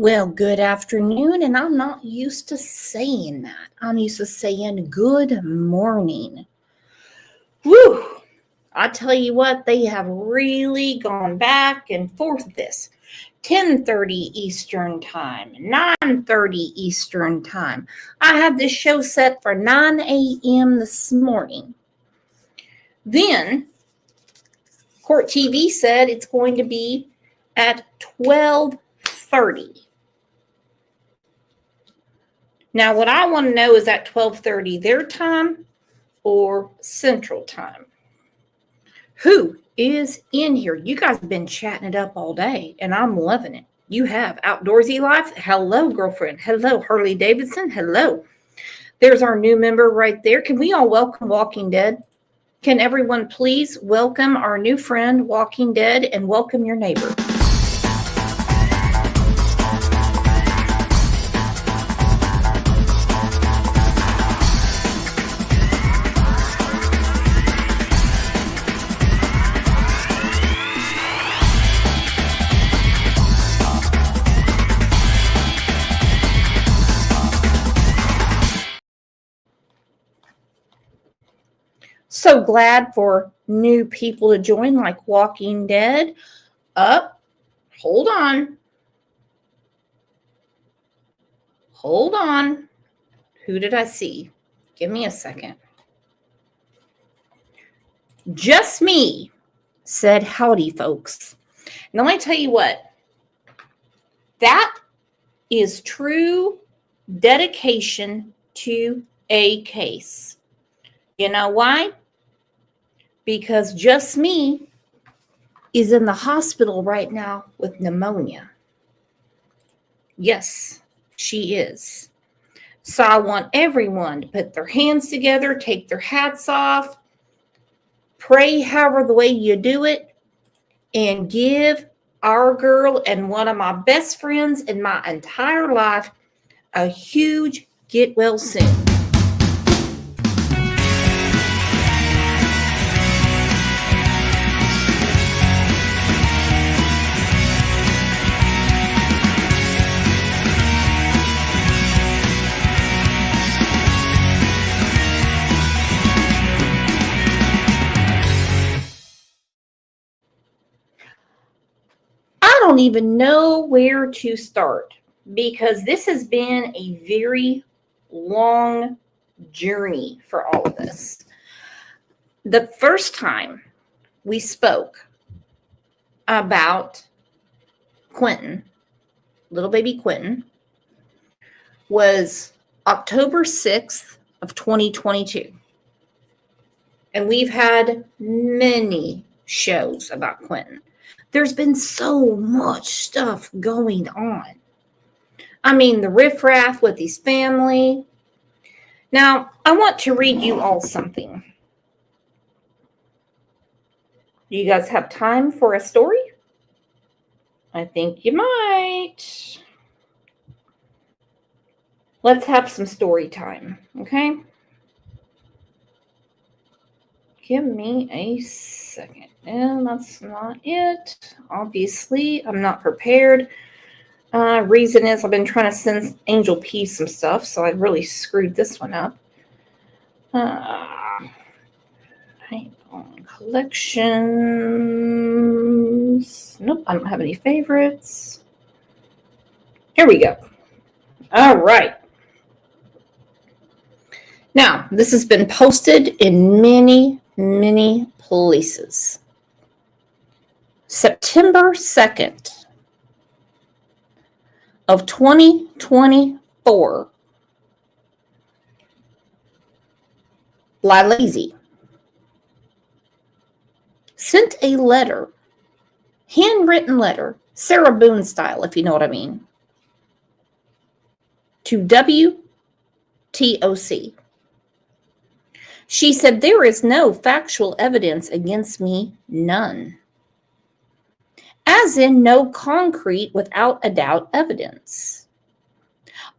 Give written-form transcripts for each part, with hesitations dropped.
Well, good afternoon, and I'm not used to saying that. I'm used to saying good morning. Whew! I tell you what, they have really gone back and forth this. 10:30 Eastern Time, 9:30 Eastern Time. I had this show set for 9 a.m. this morning. Then, Court TV said it's going to be at 12:30. Now, what I want to know is at 12:30 their time or Central Time. Who is in here? You guys have been chatting it up all day, and I'm loving it. You have Outdoorsy Life. Hello, girlfriend. Hello, Harley Davidson. Hello. There's our new member right there. Can we all welcome Walking Dead? Can everyone please welcome our new friend, Walking Dead, and welcome your neighbor? So glad for new people to join, like Walking Dead. Hold on. Hold on. Who did I see? Give me a second. Just me said howdy, folks. Now, let me tell you what. That is true dedication to a case. You know why? Because Just Me is in the hospital right now with pneumonia. Yes, she is. So I want everyone to put their hands together, take their hats off, pray however the way you do it, and give our girl and one of my best friends in my entire life a huge get well soon. I don't even know where to start because this has been a very long journey for all of this. The first time we spoke about Quentin, little baby Quentin, was October 6th of 2022. And we've had many shows about Quentin. There's been so much stuff going on. I mean, the riffraff with his family. Now, I want to read you all something. You guys have time for a story? I think you might. Let's have some story time, okay? Give me a second. And that's not it. Obviously, I'm not prepared. Reason is I've been trying to send Angel P some stuff, so I really screwed this one up. Hang on. Collections. Nope, I don't have any favorites. Here we go. All right. Now, this has been posted in many places. September 2nd of 2024. Lazy sent a letter, handwritten letter, Sarah Boone style, if you know what I mean, to WTOC. She said, there is no factual evidence against me, none. As in no concrete without a doubt evidence.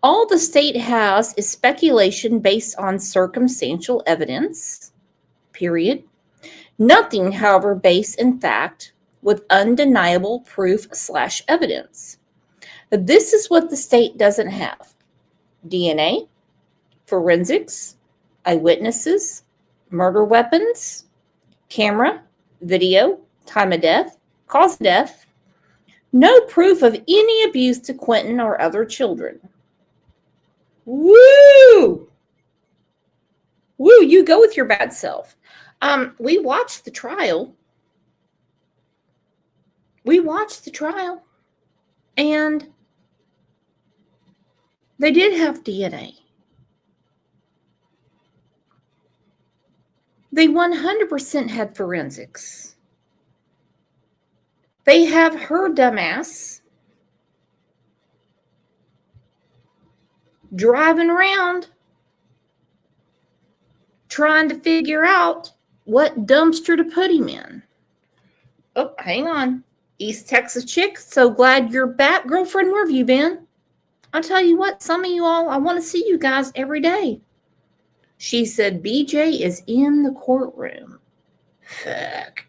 All the state has is speculation based on circumstantial evidence, period. Nothing, however, based in fact with undeniable proof/evidence. This is what the state doesn't have: DNA, forensics, eyewitnesses, murder weapons, camera, video, time of death, cause of death, no proof of any abuse to Quentin or other children. Woo! Woo, you go with your bad self. We watched the trial. And they did have DNA. They 100% had forensics. They have her dumbass driving around trying to figure out what dumpster to put him in. Oh, hang on. East Texas chick, so glad you're back. Girlfriend, where have you been? I'll tell you what, some of you all, I want to see you guys every day. She said BJ is in the courtroom. Fuck.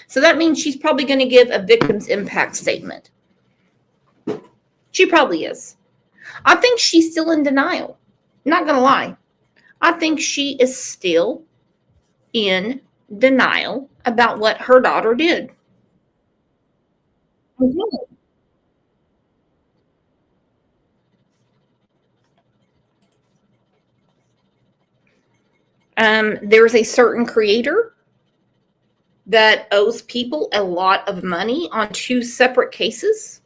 So that means she's probably going to give a victim's impact statement. She probably is. I think she's still in denial. Not going to lie. I think she is still in denial about what her daughter did. There's a certain creator that owes people a lot of money on 2 separate cases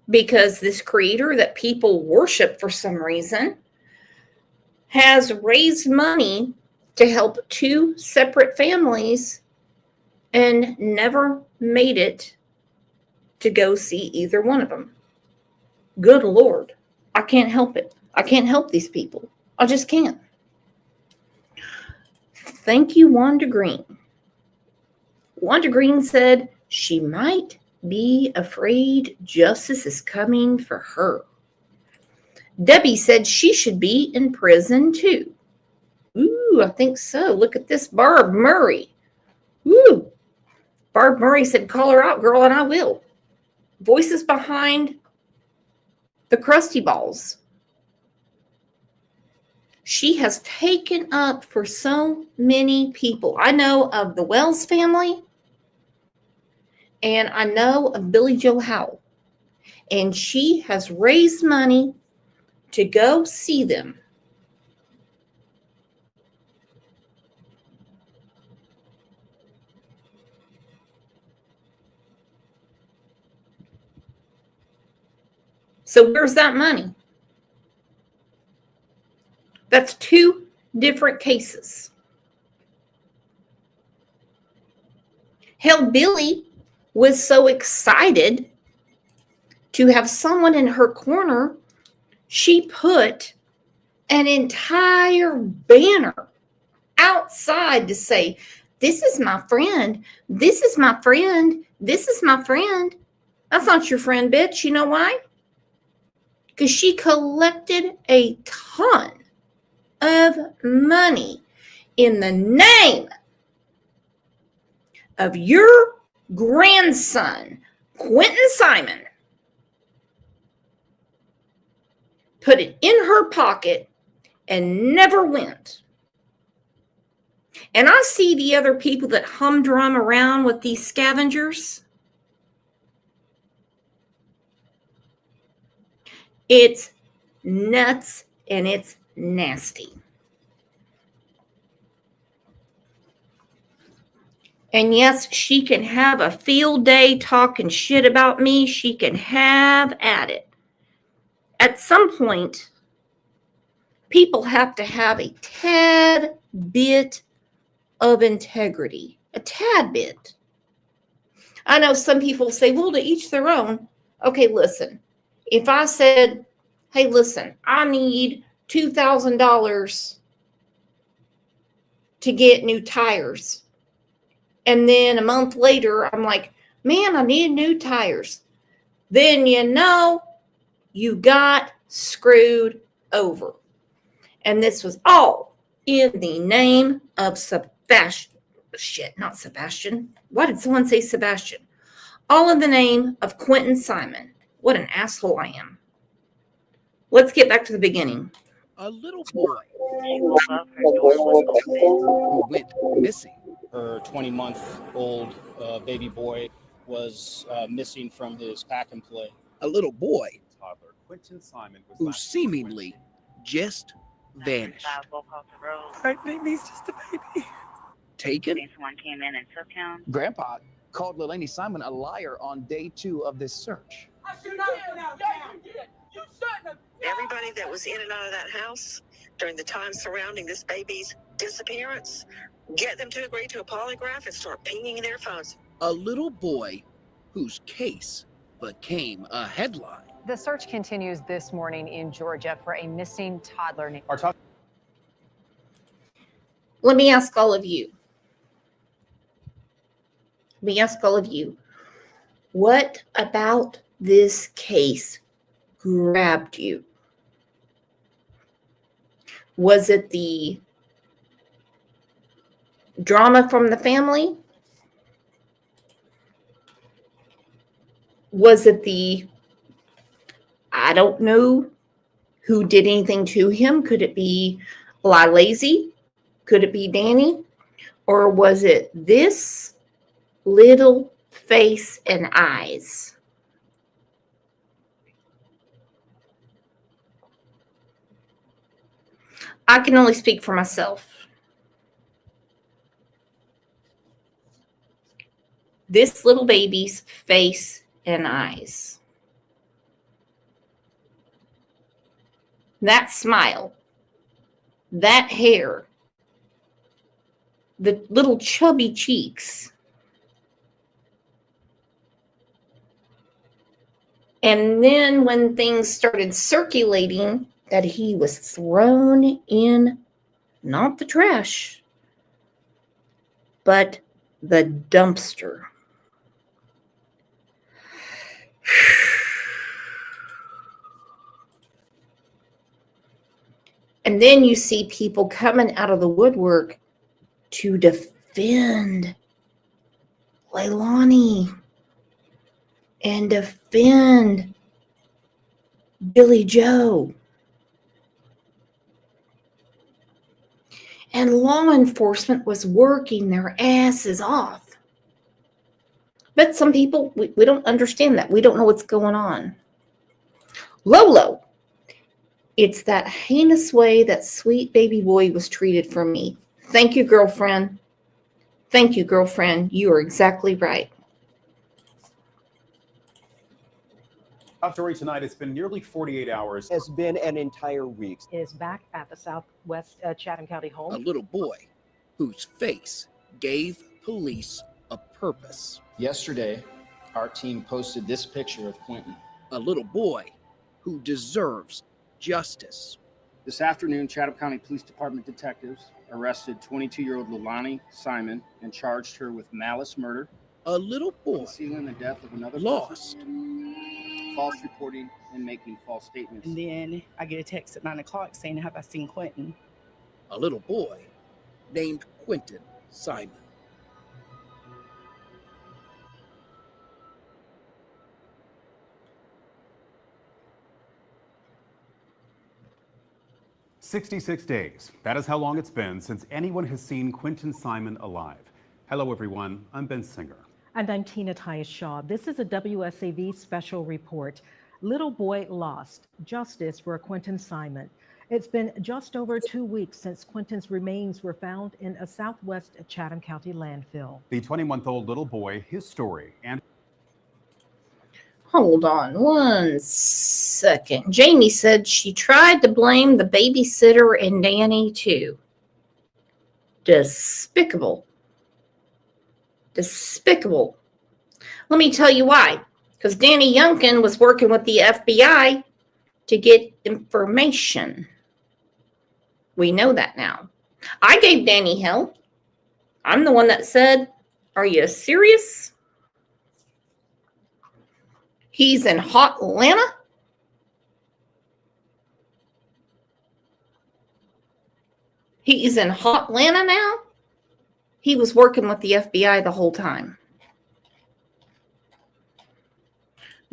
because this creator that people worship for some reason has raised money to help 2 separate families and never made it to go see either one of them. Good Lord. I can't help it. I can't help these people. I just can't. Thank you, Wanda Green. Wanda Green said she might be afraid justice is coming for her. Debbie said she should be in prison too. Ooh, I think so. Look at this, Barb Murray. Ooh. Barb Murray said, call her out, girl, and I will. Voices behind the Krusty Balls. She has taken up for so many people. I know of the Wells family, and I know of Billy Joe Howell. And she has raised money to go see them. So where's that money? That's 2 different cases. Hell, Billy was so excited to have someone in her corner, she put an entire banner outside to say, this is my friend, this is my friend, this is my friend. That's not your friend, bitch. You know why? Because she collected a ton of money in the name of your grandson, Quentin Simon. Put it in her pocket and never went. And I see the other people that humdrum around with these scavengers. It's nuts and it's nasty. And yes, she can have a field day talking shit about me. She can have at it. At some point, people have to have a tad bit of integrity. A tad bit. I know some people say, well, to each their own. Okay, listen. If I said, hey, listen, I need $2,000 to get new tires. And then a month later, I'm like, man, I need new tires. Then you know you got screwed over. And this was all in the name of Sebastian. Shit, not Sebastian. Why did someone say Sebastian? All in the name of Quentin Simon. What an asshole I am. Let's get back to the beginning. A little boy She woke up, her door was open. who went missing. Her 20-month-old baby boy was missing from his pack and play. A little boy Toddler Quentin Simon was who last seemingly just vanished. Child woke off the road. My baby's just a baby. Taken. Then someone came in and took him. Grandpa called Leilani Simon a liar on day 2 of this search. I should not have been out of town. You shouldn't have. Everybody that was in and out of that house during the time surrounding this baby's disappearance, get them to agree to a polygraph and start pinging their phones. A little boy whose case became a headline. The search continues this morning in Georgia for a missing toddler named. Let me ask all of you. What about this case grabbed you? Was it the drama from the family? Was it the, I don't know who did anything to him? Could it be Lazy? Could it be Danny? Or was it this little face and eyes? I can only speak for myself. This little baby's face and eyes. That smile. That hair. The little chubby cheeks. And then when things started circulating that he was thrown in, not the trash, but the dumpster. And then you see people coming out of the woodwork to defend Leilani and defend Billy Joe. And law enforcement was working their asses off. But some people, we don't understand that. We don't know what's going on. Lolo. It's that heinous way that sweet baby boy was treated from me. Thank you, girlfriend. Thank you, girlfriend. You are exactly right. Top story tonight. It's been nearly 48 hours. Has been an entire week. Is back at the Southwest Chatham County home. A little boy whose face gave police a purpose. Yesterday, our team posted this picture of Quentin. A little boy who deserves justice. This afternoon, Chatham County Police Department detectives arrested 22-year-old Leilani Simon and charged her with malice murder, A little boy concealing the death of another lost. person, false reporting, and making false statements. And then I get a text at 9 o'clock saying, "Have I seen Quentin?" A little boy named Quentin Simon. "66 days. That is how long it's been since anyone has seen Quentin Simon alive. Hello, everyone. I'm Ben Singer. And I'm Tina Tyus-Shaw. This is a WSAV special report. Little boy lost. Justice for Quentin Simon. It's been just over 2 weeks since Quentin's remains were found in a Southwest Chatham County landfill. The 20-month-old little boy, his story, and Hold on 1 second. Jamie said she tried to blame the babysitter and Danny too. Despicable. Despicable. Let me tell you why. Because Danny Youngkin was working with the FBI to get information. We know that now. I gave Danny hell. I'm the one that said, "Are you serious? He's in hot Atlanta?" He's in hot Atlanta now? He was working with the FBI the whole time.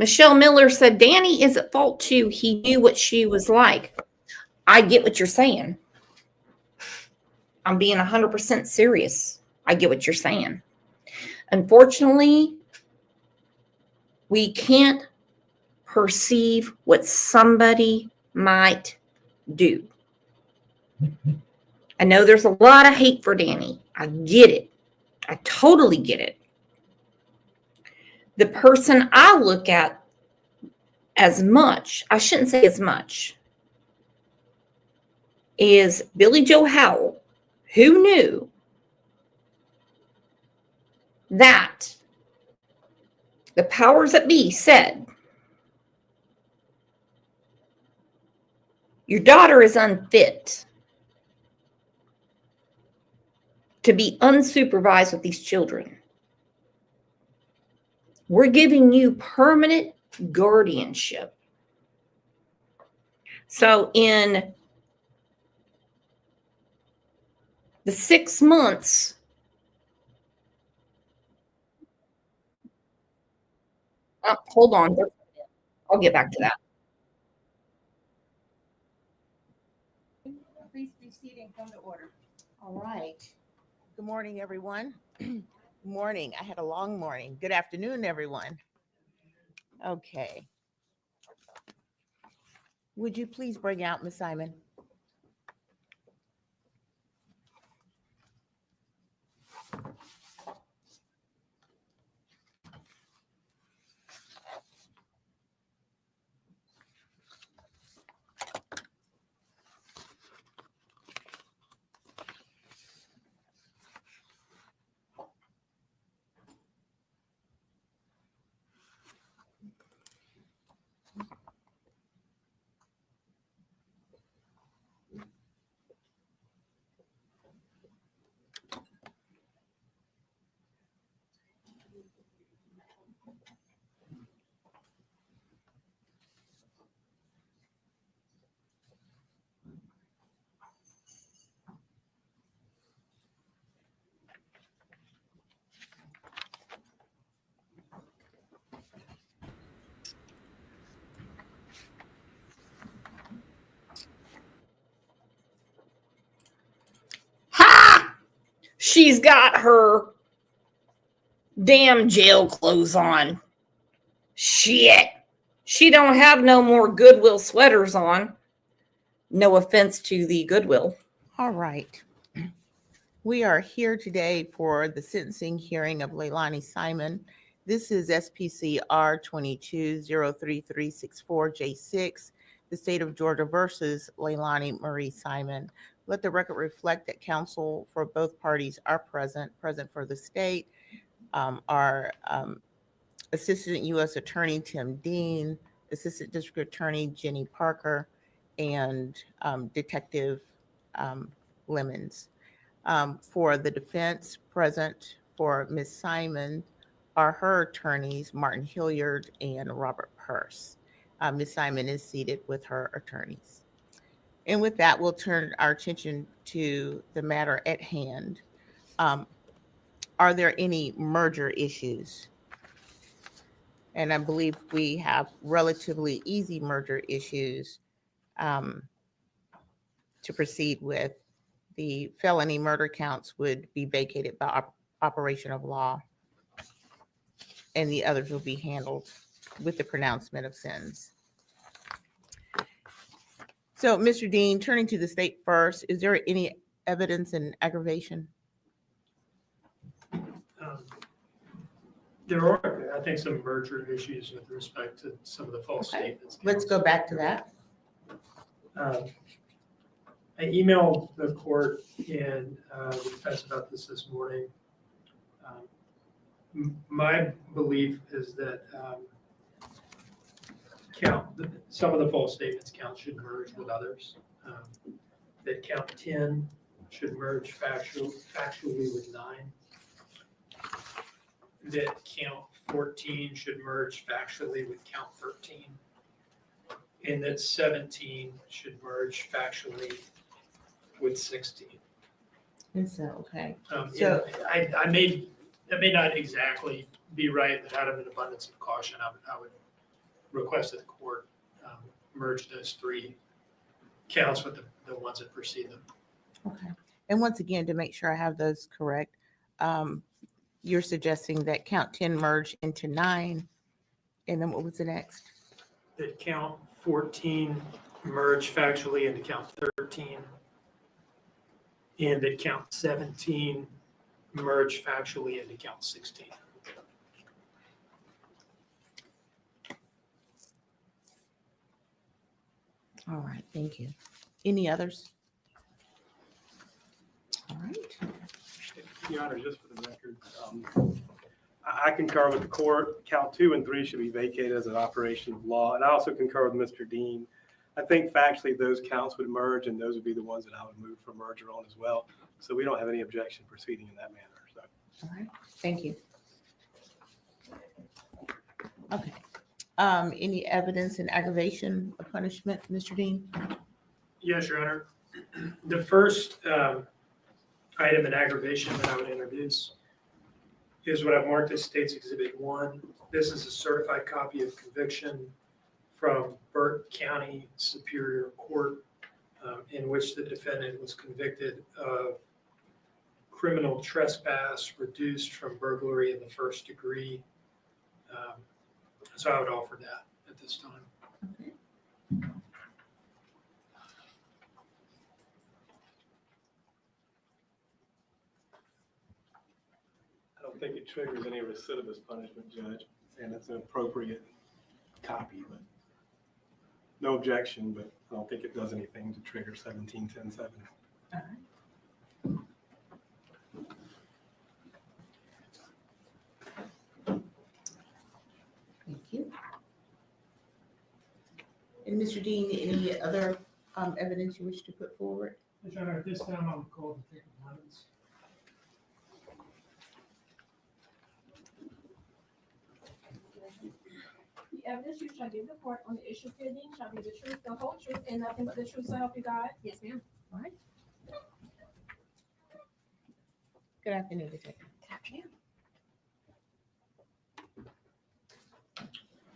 Michelle Miller said, Danny is at fault too. He knew what she was like. I get what you're saying. I'm being 100% serious. I get what you're saying. Unfortunately, we can't perceive what somebody might do. I know there's a lot of hate for Danny. I get it. I totally get it. The person I look at as much, I shouldn't say as much, is Billy Joe Howell, who knew that the powers that be said, your daughter is unfit to be unsupervised with these children. We're giving you permanent guardianship. So in the 6 months, hold on, I'll get back to that. Please be seated and come to order. All right. Good morning, everyone. Good morning. I had a long morning. Good afternoon, everyone. Okay. Would you please bring out Ms. Simon? Ha! She's got her damn jail clothes on. Shit. She don't have no more Goodwill sweaters on. No offense to the Goodwill. All right. We are here today for the sentencing hearing of Leilani Simon. This is SPC R22-03364J6, the state of Georgia versus Leilani Marie Simon. Let the record reflect that counsel for both parties are present for the state. Our Assistant U.S. Attorney Tim Dean, Assistant District Attorney Jenny Parker, and Detective Lemons. For the defense, present for Ms. Simon are her attorneys, Martin Hilliard and Robert Purse. Ms. Simon is seated with her attorneys. And with that, we'll turn our attention to the matter at hand. Are there any merger issues? And I believe we have relatively easy merger issues to proceed with. The felony murder counts would be vacated by operation of law, and the others will be handled with the pronouncement of sentence. So, Mr. Dean, turning to the state first, is there any evidence in aggravation? There are, I think, some merger issues with respect to some of the false statements. Let's go back to that. I emailed the court and the defense about this morning. My belief is that some of the false statements count should merge with others. That count 10 should merge factually with 9. That count 14 should merge factually with count 13. And that 17 should merge factually with 16. Is that okay? So that may not exactly be right, but out of an abundance of caution, I would request that the court merge those 3 counts with the ones that precede them. Okay. And once again, to make sure I have those correct, you're suggesting that count 10 merge into 9, and then what was the next? That count 14 merge factually into count 13, and that count 17 merge factually into count 16. All right, thank you. Any others? All right. Your Honor, just for the record, I concur with the court. Count 2 and 3 should be vacated as an operation of law. And I also concur with Mr. Dean. I think factually those counts would merge, and those would be the ones that I would move for merger on as well. So we don't have any objection proceeding in that manner. So. All right, thank you. Okay. Any evidence in aggravation of punishment, Mr. Dean? Yes, Your Honor. The first item in aggravation that I would introduce is what I've marked as State's Exhibit 1. This is a certified copy of conviction from Burke County Superior Court in which the defendant was convicted of criminal trespass reduced from burglary in the first degree. So I would offer that at this time. Okay. I don't think it triggers any recidivist punishment, Judge, and it's an appropriate copy, but no objection, but I don't think it does anything to trigger 1710-7. All right. Thank you. And Mr. Dean, any other evidence you wish to put forward? Yes, Your Honor, at this time I'm called to take attendance. The evidence you shall give the court on the issue pending shall be the truth, the whole truth, and nothing but the truth, so help you God? Yes, ma'am. All right. Good afternoon, Detective. Good afternoon.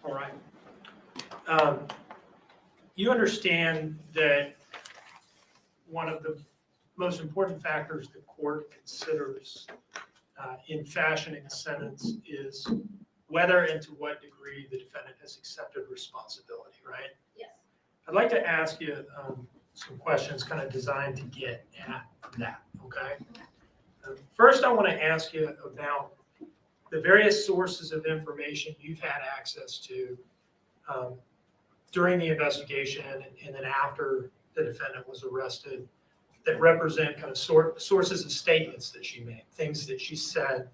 All right. You understand that one of the most important factors the court considers in fashioning a sentence is whether and to what degree the defendant has accepted responsibility, right? Yes. I'd like to ask you some questions kind of designed to get at that, okay? First, I want to ask you about the various sources of information you've had access to during the investigation and then after the defendant was arrested that represent kind of sources of statements that she made, things that she said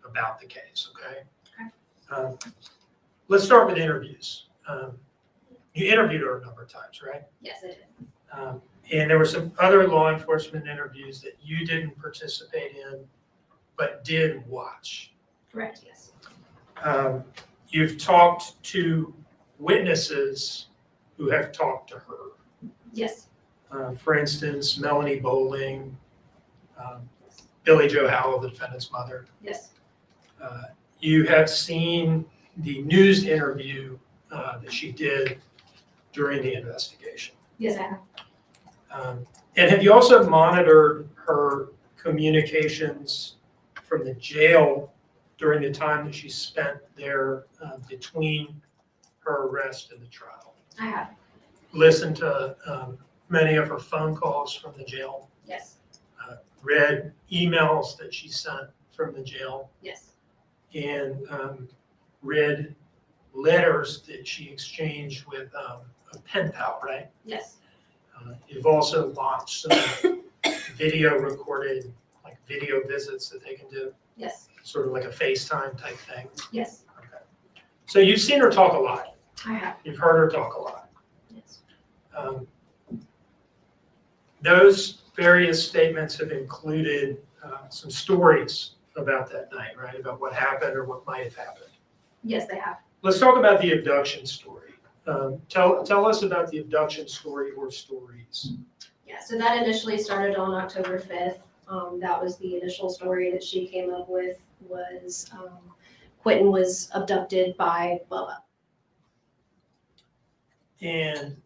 about the case, okay? Let's start with interviews. You interviewed her a number of times, right? Yes, I did. And there were some other law enforcement interviews that you didn't participate in, but did watch. Correct, yes. You've talked to witnesses who have talked to her. Yes. For instance, Melanie Bowling, Billy Joe Howell, the defendant's mother. Yes. You have seen the news interview that she did during the investigation. Yes, I have. And have you also monitored her communications from the jail during the time that she spent there between her arrest and the trial? I have. Listened to many of her phone calls from the jail? Yes. Read emails that she sent from the jail? Yes. And read letters that she exchanged with a pen pal, right? Yes. You've also watched some video recorded, like video visits that they can do, Yes. sort of like a FaceTime type thing. Yes. Okay. So you've seen her talk a lot. I have. You've heard her talk a lot. Yes. Those various statements have included some stories about that night, right? About what happened or what might have happened. Yes, they have. Let's talk about the abduction story. Tell us about the abduction story or stories. Yeah, so that initially started on October 5th. That was the initial story that she came up with was Quentin was abducted by Bubba. And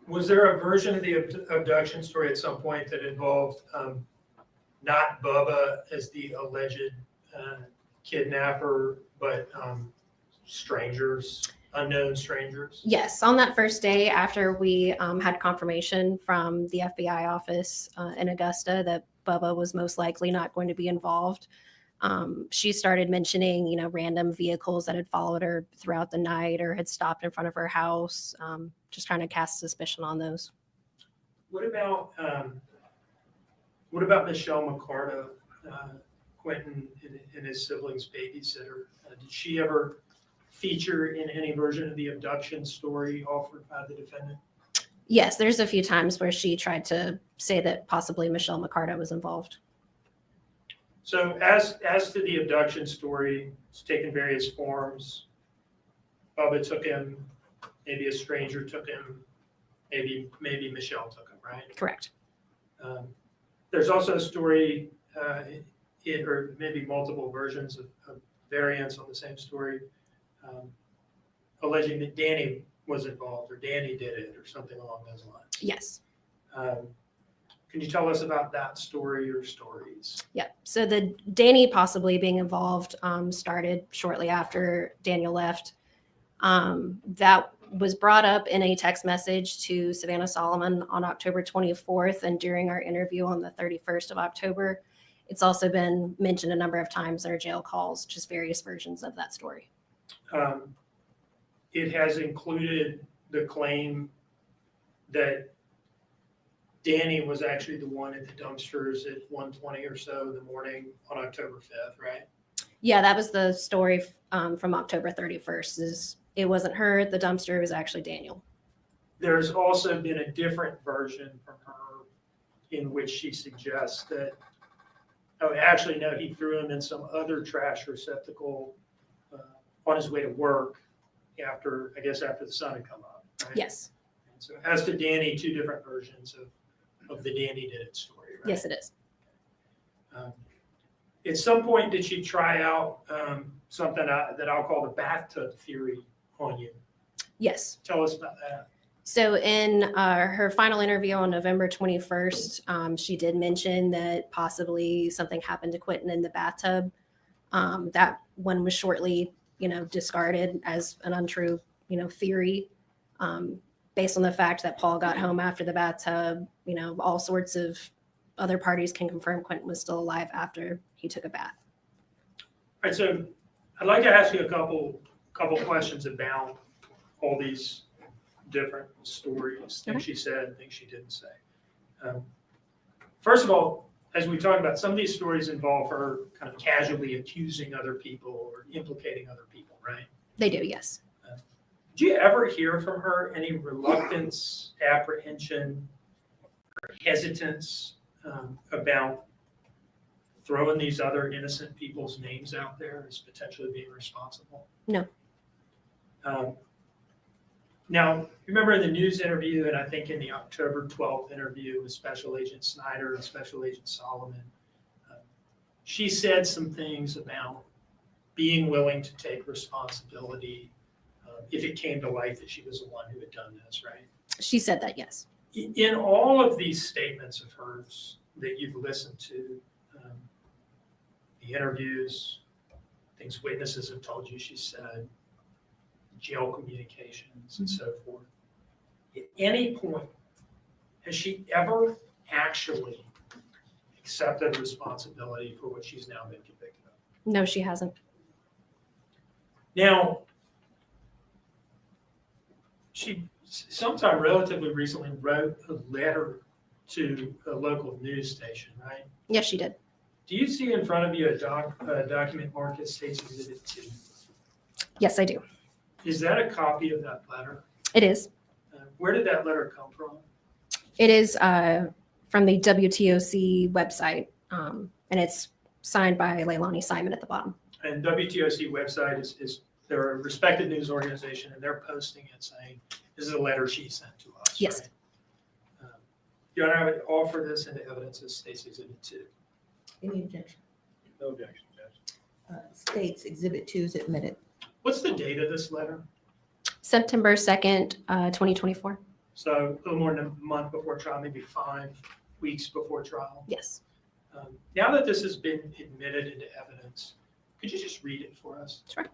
was there a version of the abduction story at some point that involved not Bubba as the alleged kidnapper, but strangers, unknown strangers? Yes, on that first day after we had confirmation from the FBI office in Augusta that Bubba was most likely not going to be involved, she started mentioning, you know, random vehicles that had followed her throughout the night or had stopped in front of her house, just trying to cast suspicion on those. What about Michelle McCarta, Quentin and his siblings' babysitter? Did she ever feature in any version of the abduction story offered by the defendant? Yes, there's a few times where she tried to say that possibly Michelle McCarta was involved. So as to the abduction story, it's taken various forms. Bubba took him, maybe a stranger took him, maybe Michelle took him, right? Correct. There's also a story, or maybe multiple versions of variants on the same story, alleging that Danny was involved or Danny did it or something along those lines. Yes. Can you tell us about that story or stories? Yeah. So the Danny possibly being involved started shortly after Daniel left. That was brought up in a text message to Savannah Solomon on October 24th and during our interview on the 31st of October. It's also been mentioned a number of times in our jail calls, just various versions of that story. It has included the claim that Danny was actually the one at the dumpsters at 1:20 or so in the morning on October 5th, right? Yeah, that was the story from October 31st. Is it wasn't her at the dumpster, it was actually Daniel. There's also been a different version from her in which she suggests that, oh, actually, no, he threw him in some other trash receptacle on his way to work after the sun had come up, right? Yes. And so as to Danny, two different versions of the Danny did it story, right? Yes, it is. At some point, did she try out something that I'll call the bathtub theory on you? Yes. Tell us about that. So in her final interview on November 21st, she did mention that possibly something happened to Quentin in the bathtub. That one was shortly, discarded as an untrue, theory, based on the fact that Paul got home after the bathtub. All sorts of other parties can confirm Quentin was still alive after he took a bath. All right, so I'd like to ask you a couple questions about all these different stories, things she said, things she didn't say. First of all, as we talked about, some of these stories involve her kind of casually accusing other people or implicating other people, right? They do, yes. Did you ever hear from her any reluctance, apprehension, or hesitance about throwing these other innocent people's names out there as potentially being responsible? No. Now, remember in the news interview, and I think in the October 12th interview with Special Agent Snyder and Special Agent Solomon, she said some things about being willing to take responsibility if it came to light that she was the one who had done this, right? She said that, yes. In all of these statements of hers that you've listened to, the interviews, things witnesses have told you she said, jail communications and so forth, at any point, has she ever actually accepted responsibility for what she's now been convicted of? No, she hasn't. Now, she sometime relatively recently wrote a letter to a local news station, right? Yes, she did. Do you see in front of you a document marked as States Exhibit 2? Yes, I do. Is that a copy of that letter? It is. Where did that letter come from? It is from the WTOC website, and it's signed by Leilani Simon at the bottom. And WTOC website is they're a respected news organization, and they're posting it saying, this is a letter she sent to us. Yes. Right? Your Honor, I would offer this into evidence as States Exhibit 2. Any objection? No objection, Judge. States Exhibit 2 is admitted. What's the date of this letter? September 2nd, 2024. So a little more than a month before trial, maybe 5 weeks before trial. Yes. Now that this has been admitted into evidence, could you just read it for us? Sure.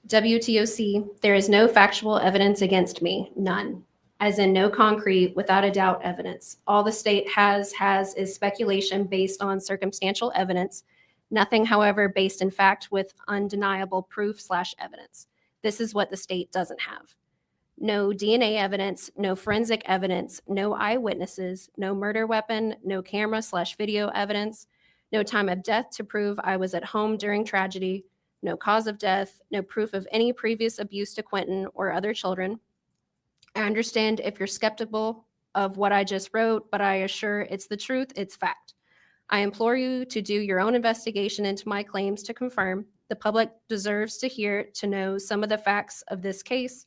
WTOC, there is no factual evidence against me, none. As in no concrete, without a doubt evidence. All the state has is speculation based on circumstantial evidence, nothing, however, based in fact with undeniable proof/evidence. This is what the state doesn't have. No DNA evidence, no forensic evidence, no eyewitnesses, no murder weapon, no camera/video evidence, no time of death to prove I was at home during tragedy, no cause of death, no proof of any previous abuse to Quentin or other children. I understand if you're skeptical of what I just wrote, but I assure it's the truth, it's fact. I implore you to do your own investigation into my claims to confirm. The public deserves to hear, to know some of the facts of this case,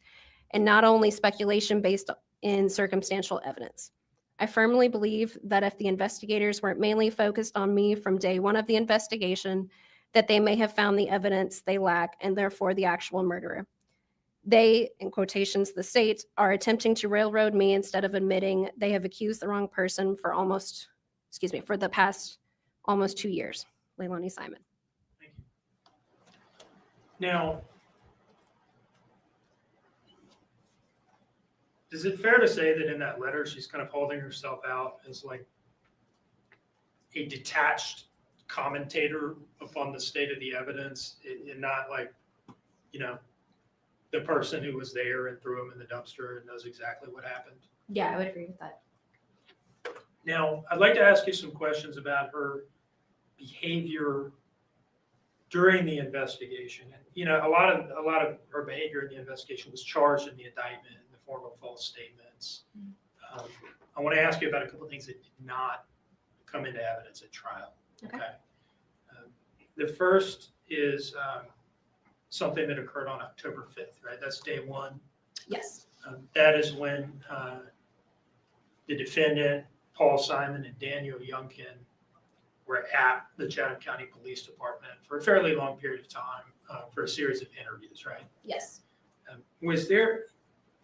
and not only speculation based in circumstantial evidence. I firmly believe that if the investigators weren't mainly focused on me from day one of the investigation, that they may have found the evidence they lack and therefore the actual murderer. They, in quotations, the state, are attempting to railroad me instead of admitting they have accused the wrong person for the past almost 2 years. Leilani Simon. Thank you. Now, is it fair to say that in that letter, she's kind of holding herself out as like a detached commentator upon the state of the evidence and not like, the person who was there and threw him in the dumpster and knows exactly what happened? Yeah, I would agree with that. Now, I'd like to ask you some questions about her behavior during the investigation. And, a lot of her behavior in the investigation was charged in the indictment in the form of false statements. I want to ask you about a couple of things that did not come into evidence at trial. Okay. The first is something that occurred on October 5th, right? That's day one. Yes. That is when the defendant, Paul Simon and Daniel Youngkin, were at the Chatham County Police Department for a fairly long period of time for a series of interviews, right? Yes. Was there,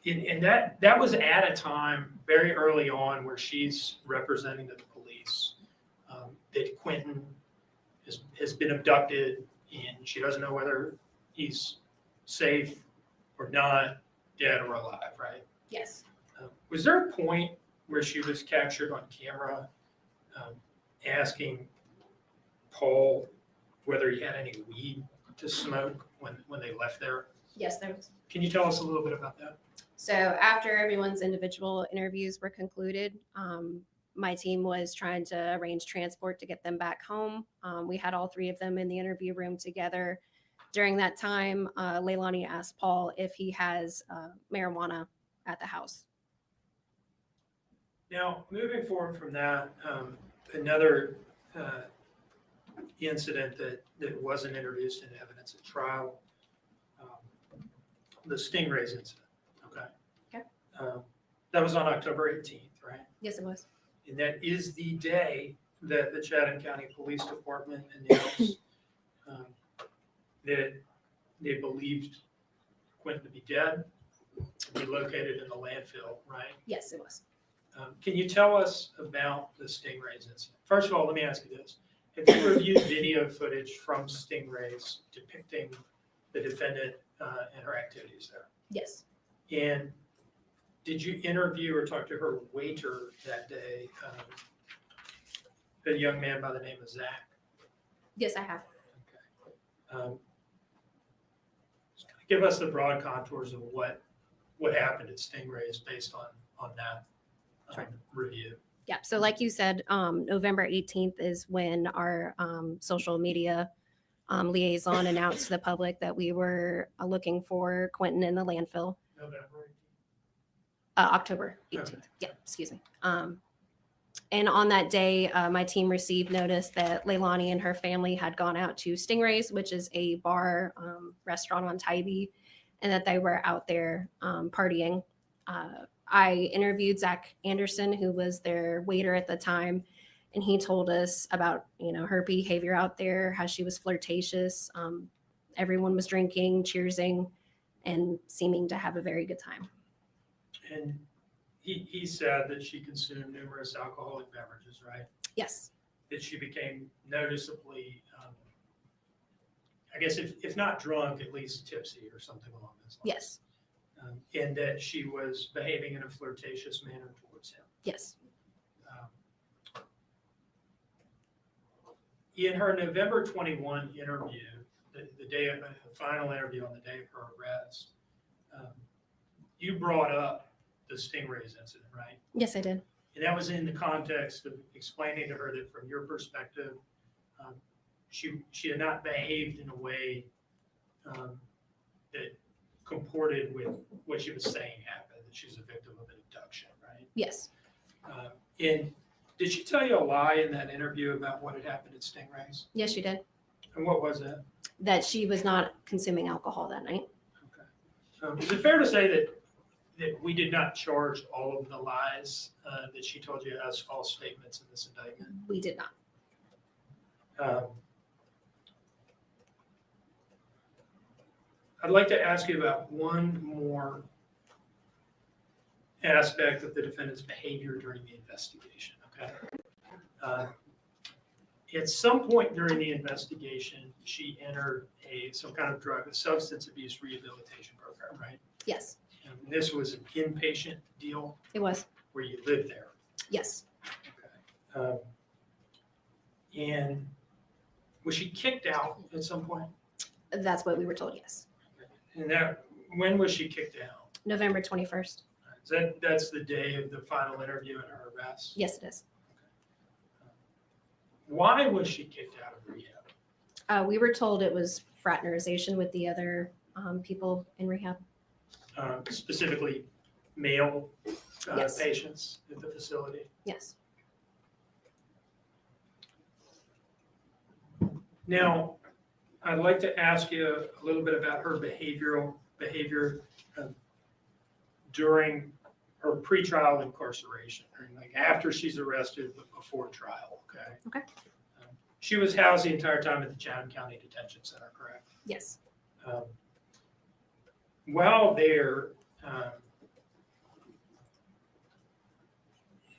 and that was at a time very early on where she's representing the police, that Quentin has been abducted and she doesn't know whether he's safe or not, dead or alive, right? Yes. Was there a point where she was captured on camera asking Paul whether he had any weed to smoke when they left there? Yes, there was. Can you tell us a little bit about that? So after everyone's individual interviews were concluded, my team was trying to arrange transport to get them back home. We had all three of them in the interview room together. During that time, Leilani asked Paul if he has marijuana at the house. Now, moving forward from that, another incident that wasn't introduced into evidence at trial, the Stingrays incident. Okay. Okay. That was on October 18th, right? Yes, it was. And that is the day that the Chatham County Police Department announced that they believed Quentin to be dead, to be located in the landfill, right? Yes, it was. Can you tell us about the Stingrays incident? First of all, let me ask you this. Have you reviewed video footage from Stingrays depicting the defendant and her activities there? Yes. And did you interview or talk to her waiter that day, a young man by the name of Zach? Yes, I have. Okay. Just kind of give us the broad contours of what happened at Stingrays based on that review. Yeah. So like you said, November 18th is when our social media liaison announced to the public that we were looking for Quentin in the landfill. November October 18th. Okay. Yeah, excuse me. And on that day, my team received notice that Leilani and her family had gone out to Stingrays, which is a bar restaurant on Tybee, and that they were out there partying. I interviewed Zach Anderson, who was their waiter at the time, and he told us about her behavior out there, how she was flirtatious. Everyone was drinking, cheersing, and seeming to have a very good time. And he said that she consumed numerous alcoholic beverages, right? Yes. That she became noticeably, I guess if not drunk, at least tipsy or something along those lines. Yes. And that she was behaving in a flirtatious manner towards him. Yes. In her November 21 interview, the day of the final interview on the day of her arrest, you brought up the Stingrays incident, right? Yes, I did. And that was in the context of explaining to her that from your perspective, she had not behaved in a way that comported with what she was saying happened, that she's a victim of an abduction, right? Yes. And did she tell you a lie in that interview about what had happened at Stingrays? Yes, she did. And what was that? That she was not consuming alcohol that night. Is it fair to say that we did not charge all of the lies that she told you as false statements in this indictment? We did not. I'd like to ask you about one more aspect of the defendant's behavior during the investigation, okay? At some point during the investigation, she entered some kind of a substance abuse rehabilitation program, right? Yes. And this was an inpatient deal? It was. Where you lived there? Yes. Okay. And was she kicked out at some point? That's what we were told, yes. And when was she kicked out? November 21st. That's the day of the final interview and her arrest? Yes, it is. Why was she kicked out of rehab? We were told it was fraternization with the other people in rehab. Specifically male Yes. patients at the facility? Yes. Now, I'd like to ask you a little bit about her behavior during her pretrial incarceration, like after she's arrested but before trial, okay? Okay. She was housed the entire time at the Chatham County Detention Center, correct? Yes. While there,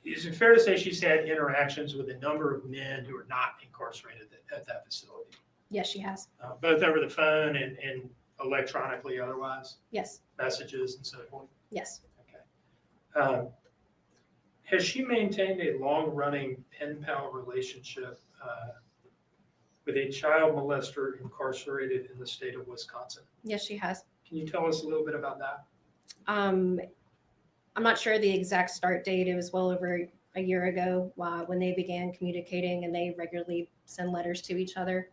is it fair to say she's had interactions with a number of men who are not incarcerated at that facility? Yes, she has. Both over the phone and electronically otherwise? Yes. Messages and so forth? Yes. Has she maintained a long-running pen pal relationship with a child molester incarcerated in the state of Wisconsin? Yes, she has. Can you tell us a little bit about that? I'm not sure the exact start date. It was well over a year ago when they began communicating, and they regularly send letters to each other.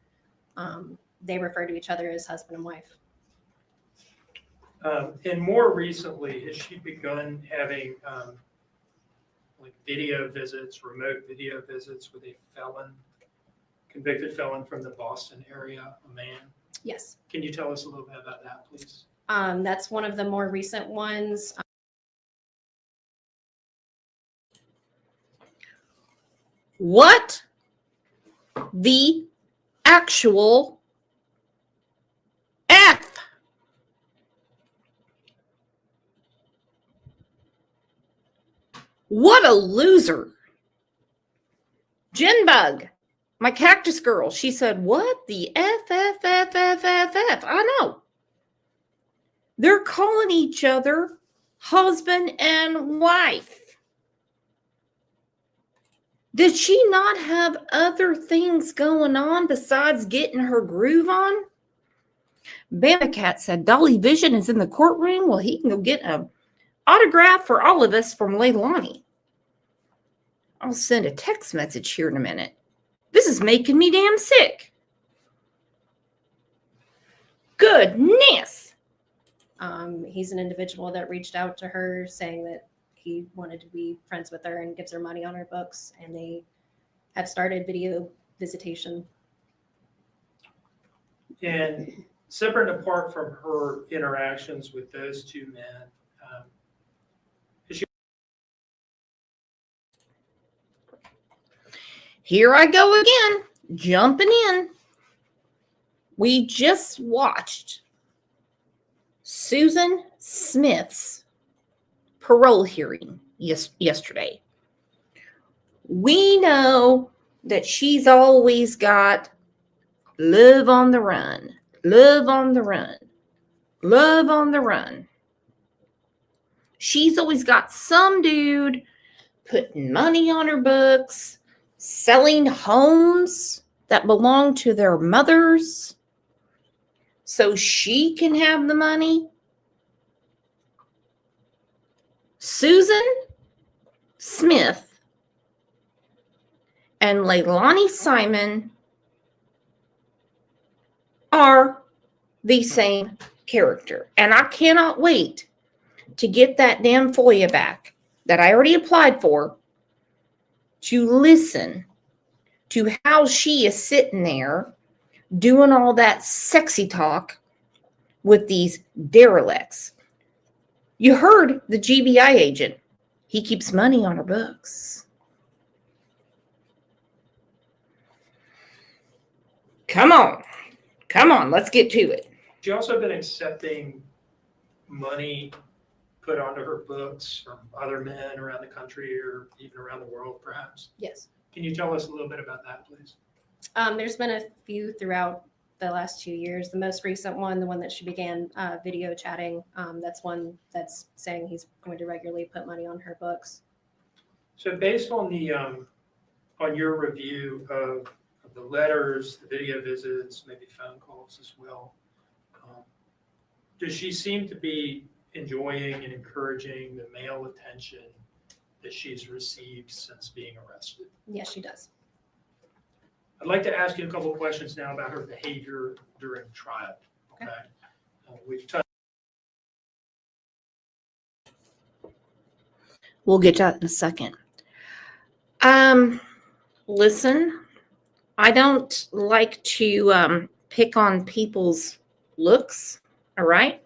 They refer to each other as husband and wife. And more recently, has she begun having like video visits, remote video visits with a convicted felon from the Boston area, a man? Yes. Can you tell us a little bit about that, please? That's one of the more recent ones. What the actual F? What a loser. Jinbug, my cactus girl, she said, what the F? I know. They're calling each other husband and wife. Did she not have other things going on besides getting her groove on? Bamacat said, Dolly Vision is in the courtroom. Well, he can go get an autograph for all of us from Leilani. I'll send a text message here in a minute. This is making me damn sick. Goodness. He's an individual that reached out to her saying that he wanted to be friends with her and gives her money on her books, and they have started video visitation. And separate and apart from her interactions with those two men, here I go again, jumping in. We just watched Susan Smith's parole hearing yesterday. We know that she's always got love on the run, love on the run, love on the run. She's always got some dude putting money on her books, selling homes that belong to their mothers so she can have the money. Susan Smith and Leilani Simon are the same character. And I cannot wait to get that damn FOIA back that I already applied for, to listen to how she is sitting there doing all that sexy talk with these derelicts. You heard the GBI agent. He keeps money on her books. Come on. Come on, let's get to it. She also been accepting money put onto her books from other men around the country or even around the world, perhaps. Yes. Can you tell us a little bit about that, please? There's been a few throughout the last 2 years. The most recent one, the one that she began video chatting, that's one that's saying he's going to regularly put money on her books. So based on the on your review of the letters, the video visits, maybe phone calls as well, does she seem to be enjoying and encouraging the male attention that she's received since being arrested? Yes, she does. I'd like to ask you a couple of questions now about her behavior during trial. Okay. We've touched. We'll get to that in a second. Listen, I don't like to pick on people's looks, all right?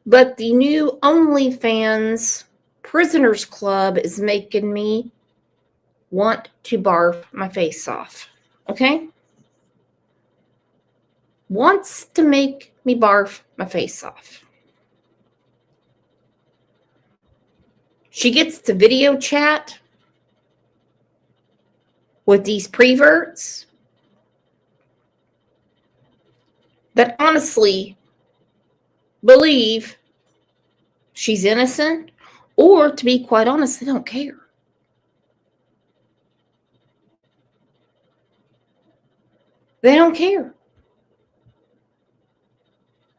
But the new OnlyFans Prisoners Club is making me want to barf my face off, okay? Wants to make me barf my face off. She gets to video chat with these preverts that honestly believe she's innocent, or to be quite honest, they don't care. They don't care.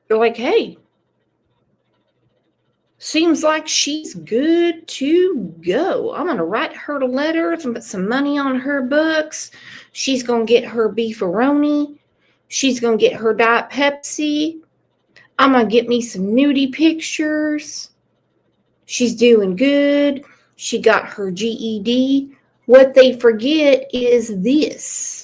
They're like, hey, seems like she's good to go. I'm going to write her a letter and put some money on her books. She's going to get her beefaroni. She's going to get her Diet Pepsi. I'm going to get me some nudie pictures. She's doing good. She got her GED. What they forget is this.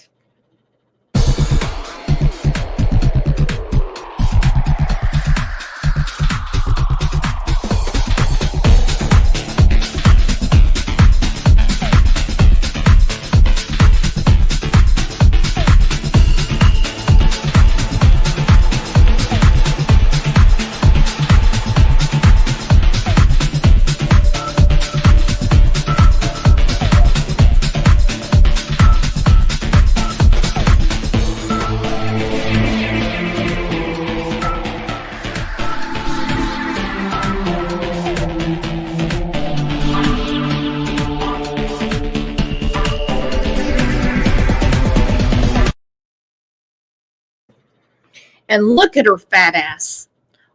And look at her fat ass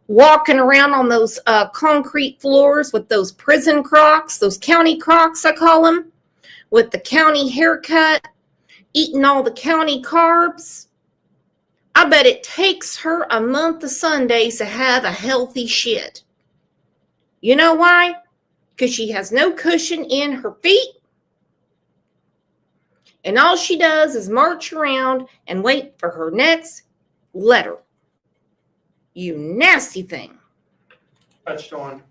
walking around on those concrete floors with those prison crocs, those county crocs, I call them, with the county haircut, eating all the county carbs. I bet it takes her a month of Sundays to have a healthy shit. You know why? Because she has no cushion in her feet. And all she does is march around and wait for her next letter. You nasty thing. Touched on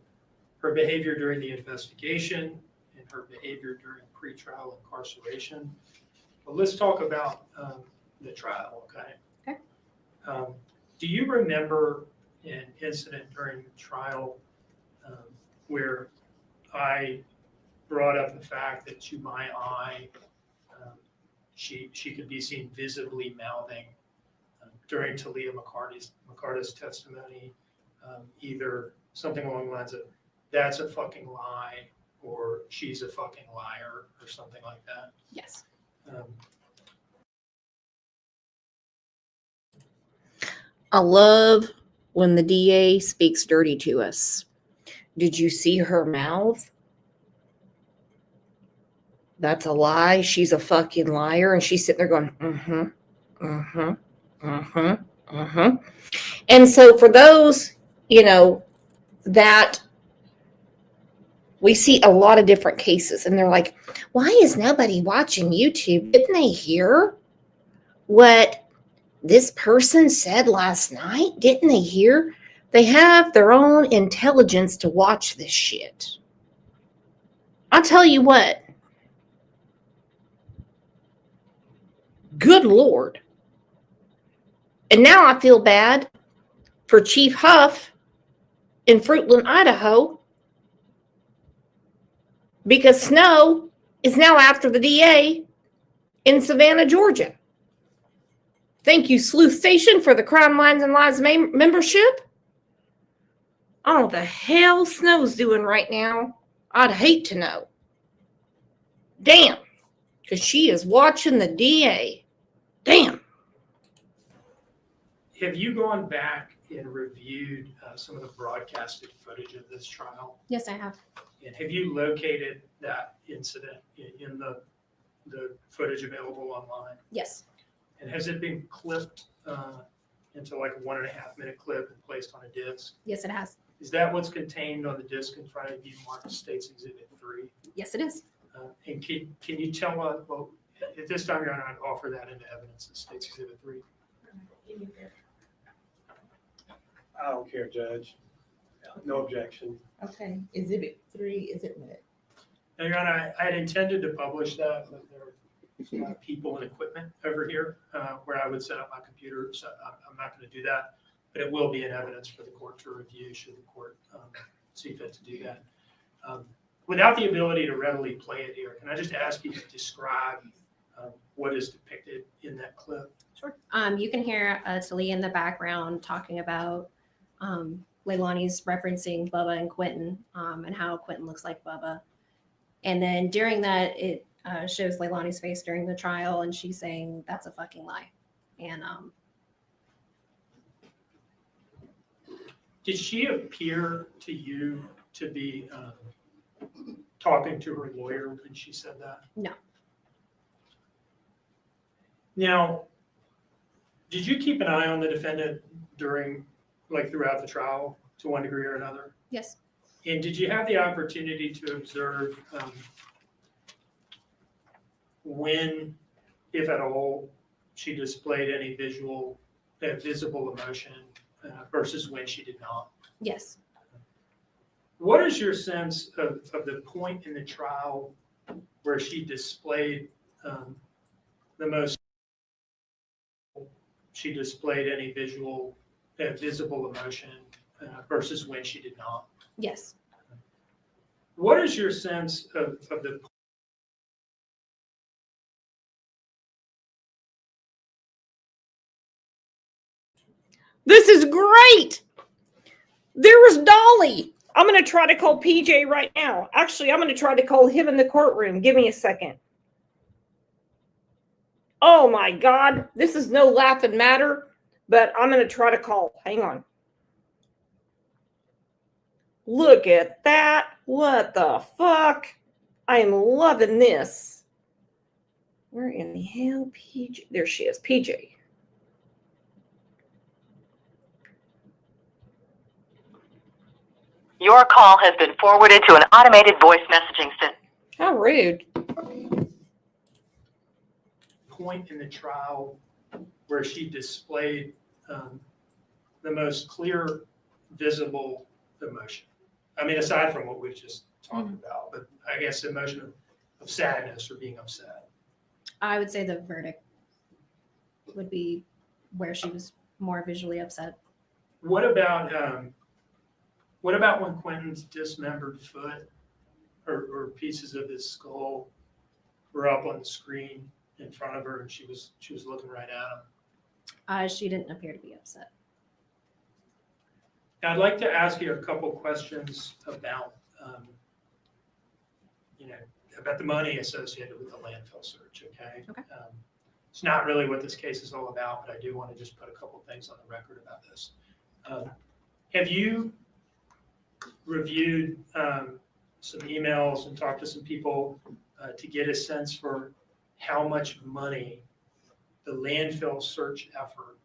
her behavior during the investigation and her behavior during pretrial incarceration. But let's talk about the trial, okay? Okay. Do you remember an incident during the trial where I brought up the fact that to my eye, she could be seen visibly mouthing during Talia McCarty's testimony, either something along the lines of, "That's a fucking lie," or "She's a fucking liar," or something like that. Yes. I love when the DA speaks dirty to us. Did you see her mouth? That's a lie. She's a fucking liar. And she's sitting there going, mm-hmm, mm-hmm, mm-hmm, mm-hmm. And so for those, that we see a lot of different cases and they're like, why is nobody watching YouTube? Didn't they hear what this person said last night? Didn't they hear? They have their own intelligence to watch this shit. I'll tell you what. Good Lord. And now I feel bad for Chief Huff in Fruitland, Idaho, because Snow is now after the DA in Savannah, Georgia. Thank you, Sleuth Station, for the Crime Lines and Lies membership. I don't know what the hell Snow's doing right now. I'd hate to know. Damn. Because she is watching the DA. Damn. Have you gone back and reviewed some of the broadcasted footage of this trial? Yes, I have. And have you located that incident in the footage available online? Yes. And has it been clipped into like a 1.5 minute clip and placed on a disc? Yes, it has. Is that what's contained on the disc in front of you, marked State's Exhibit 3? Yes, it is. And can you tell us, well, at this time, you're going to offer that into evidence as State's Exhibit 3? I don't care, Judge. No objection. Okay, Exhibit 3 is admitted. Now, Your Honor, I had intended to publish that, but there are a lot of people and equipment over here where I would set up my computer, so I'm not going to do that. But it will be in evidence for the court to review should the court see fit to do that. Without the ability to readily play it here, can I just ask you to describe what is depicted in that clip? Sure. You can hear Talia in the background talking about Leilani's referencing Bubba and Quentin and how Quentin looks like Bubba. And then during that, it shows Leilani's face during the trial, and she's saying, "That's a fucking lie." And did she appear to you to be talking to her lawyer when she said that? No. Now, did you keep an eye on the defendant throughout the trial to one degree or another? Yes. And did you have the opportunity to observe when, if at all, she displayed any visible emotion versus when she did not? Yes. What is your sense of the point in the trial where she displayed any visible emotion versus when she did not? Yes. What is your sense of the This is great. There was Dolly. I'm going to try to call PJ right now. Actually, I'm going to try to call him in the courtroom. Give me a second. Oh my God. This is no laughing matter, but I'm going to try to call. Hang on. Look at that. What the fuck? I am loving this. Where in the hell, PJ? There she is, PJ. Your call has been forwarded to an automated voice messaging system. How rude. point in the trial where she displayed the most clear, visible emotion? I mean, aside from what we've just talked about, but I guess the emotion of sadness or being upset. I would say the verdict would be where she was more visually upset. What about when Quentin's dismembered foot or pieces of his skull were up on the screen in front of her and she was looking right at him? She didn't appear to be upset. Now, I'd like to ask you a couple questions about, about the money associated with the landfill search, okay? Okay. It's not really what this case is all about, but I do want to just put a couple things on the record about this. Have you reviewed some emails and talked to some people to get a sense for how much money the landfill search effort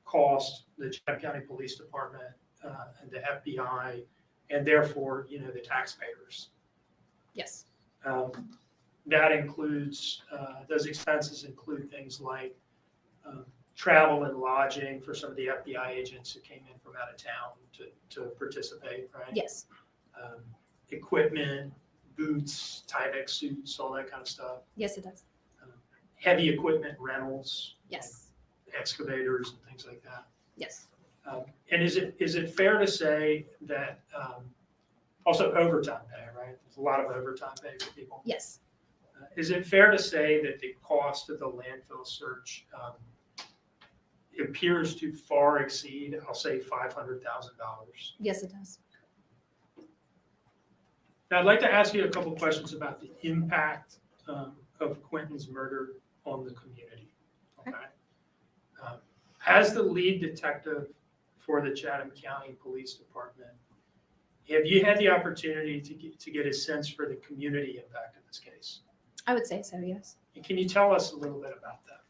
cost the Chatham County Police Department and the FBI, and therefore, the taxpayers? Yes. That includes, those expenses include things like travel and lodging for some of the FBI agents who came in from out of town to participate, right? Yes. Equipment, boots, Tyvek suits, all that kind of stuff. Yes, it does. Heavy equipment rentals. Yes. Excavators and things like that. Yes. And is it fair to say that also overtime pay, right? There's a lot of overtime pay for people. Yes. Is it fair to say that the cost of the landfill search appears to far exceed, I'll say, $500,000? Yes, it does. Now, I'd like to ask you a couple questions about the impact of Quentin's murder on the community. Okay. As the lead detective for the Chatham County Police Department, have you had the opportunity to get a sense for the community impact of this case? I would say so, yes. And can you tell us a little bit about that?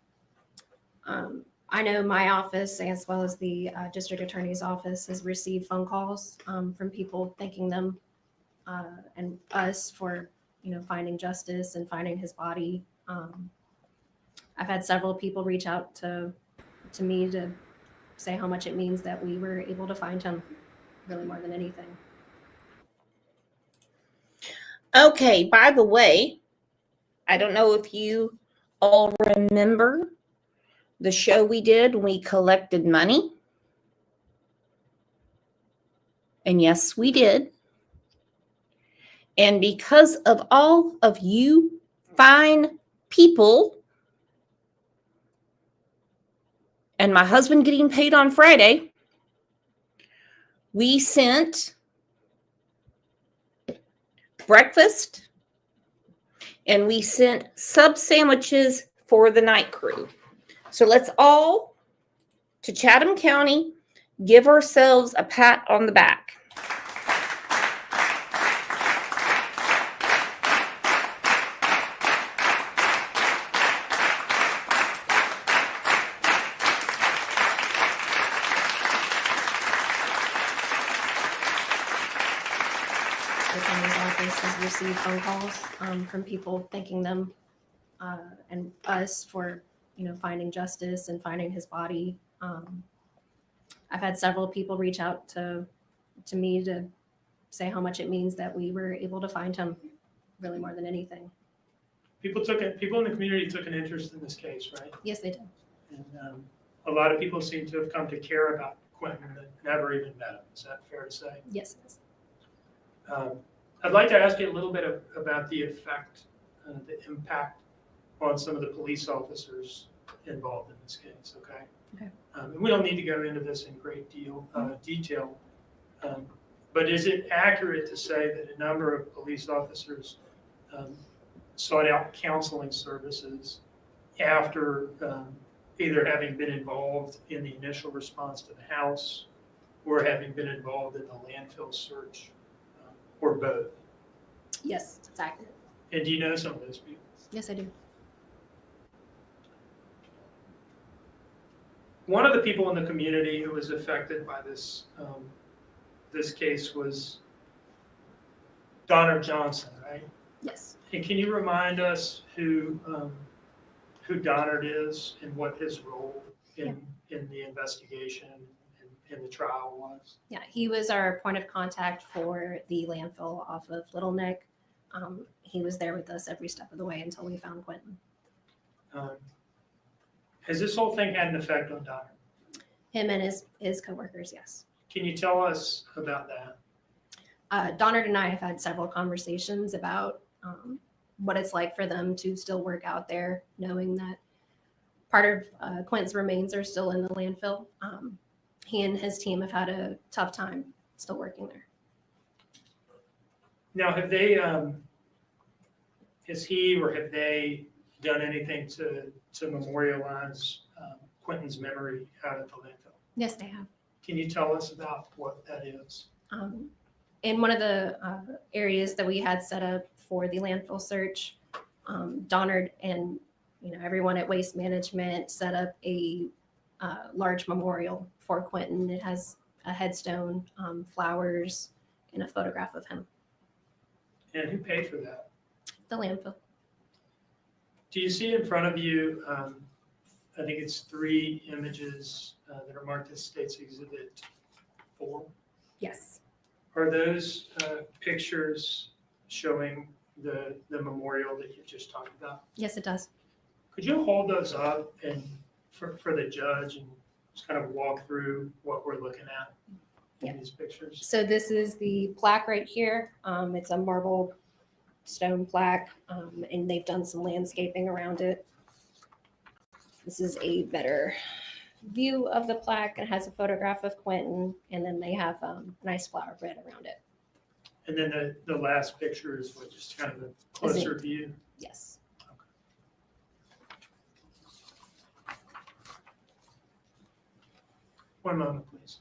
I know my office, as well as the district attorney's office, has received phone calls from people thanking them and us for, finding justice and finding his body. I've had several people reach out to me to say how much it means that we were able to find him, really more than anything. Okay, by the way, I don't know if you all remember the show we did when we collected money. And yes, we did. And because of all of you fine people and my husband getting paid on Friday, we sent breakfast and we sent sub sandwiches for the night crew. So let's all, to Chatham County, give ourselves a pat on the back. The attorney's office has received phone calls from people thanking them and us for, finding justice and finding his body. I've had several people reach out to me to say how much it means that we were able to find him, really more than anything. People in the community took an interest in this case, right? Yes, they did. And a lot of people seem to have come to care about Quentin that never even met him. Is that fair to say? Yes, it is. I'd like to ask you a little bit about the effect, the impact on some of the police officers involved in this case, okay? Okay. And we don't need to go into this in great detail, but is it accurate to say that a number of police officers sought out counseling services after either having been involved in the initial response to the house or having been involved in the landfill search, or both? Yes, it's accurate. And do you know some of those people? Yes, I do. One of the people in the community who was affected by this case was Donner Johnson, right? Yes. And can you remind us who Donner is and what his role in the investigation and in the trial was? Yeah, he was our point of contact for the landfill off of Little Neck. He was there with us every step of the way until we found Quentin. Has this whole thing had an effect on Donner? Him and his coworkers, yes. Can you tell us about that? Donard and I have had several conversations about what it's like for them to still work out there, knowing that part of Quentin's remains are still in the landfill. He and his team have had a tough time still working there. Now, have they, has he or have they done anything to memorialize Quentin's memory out at the landfill? Yes, they have. Can you tell us about what that is? In one of the areas that we had set up for the landfill search, Donard and everyone at Waste Management set up a large memorial for Quentin. It has a headstone, flowers, and a photograph of him. And who paid for that? The landfill. Do you see in front of you, I think it's 3 images that are marked as State's Exhibit 4? Yes. Are those pictures showing the memorial that you just talked about? Yes, it does. Could you hold those up and for the judge and just kind of walk through what we're looking at in these pictures? So this is the plaque right here. It's a marble stone plaque, and they've done some landscaping around it. This is a better view of the plaque. It has a photograph of Quentin, and then they have a nice flower bed around it. And then the last picture is what, just kind of a closer view? Yes. One moment, please.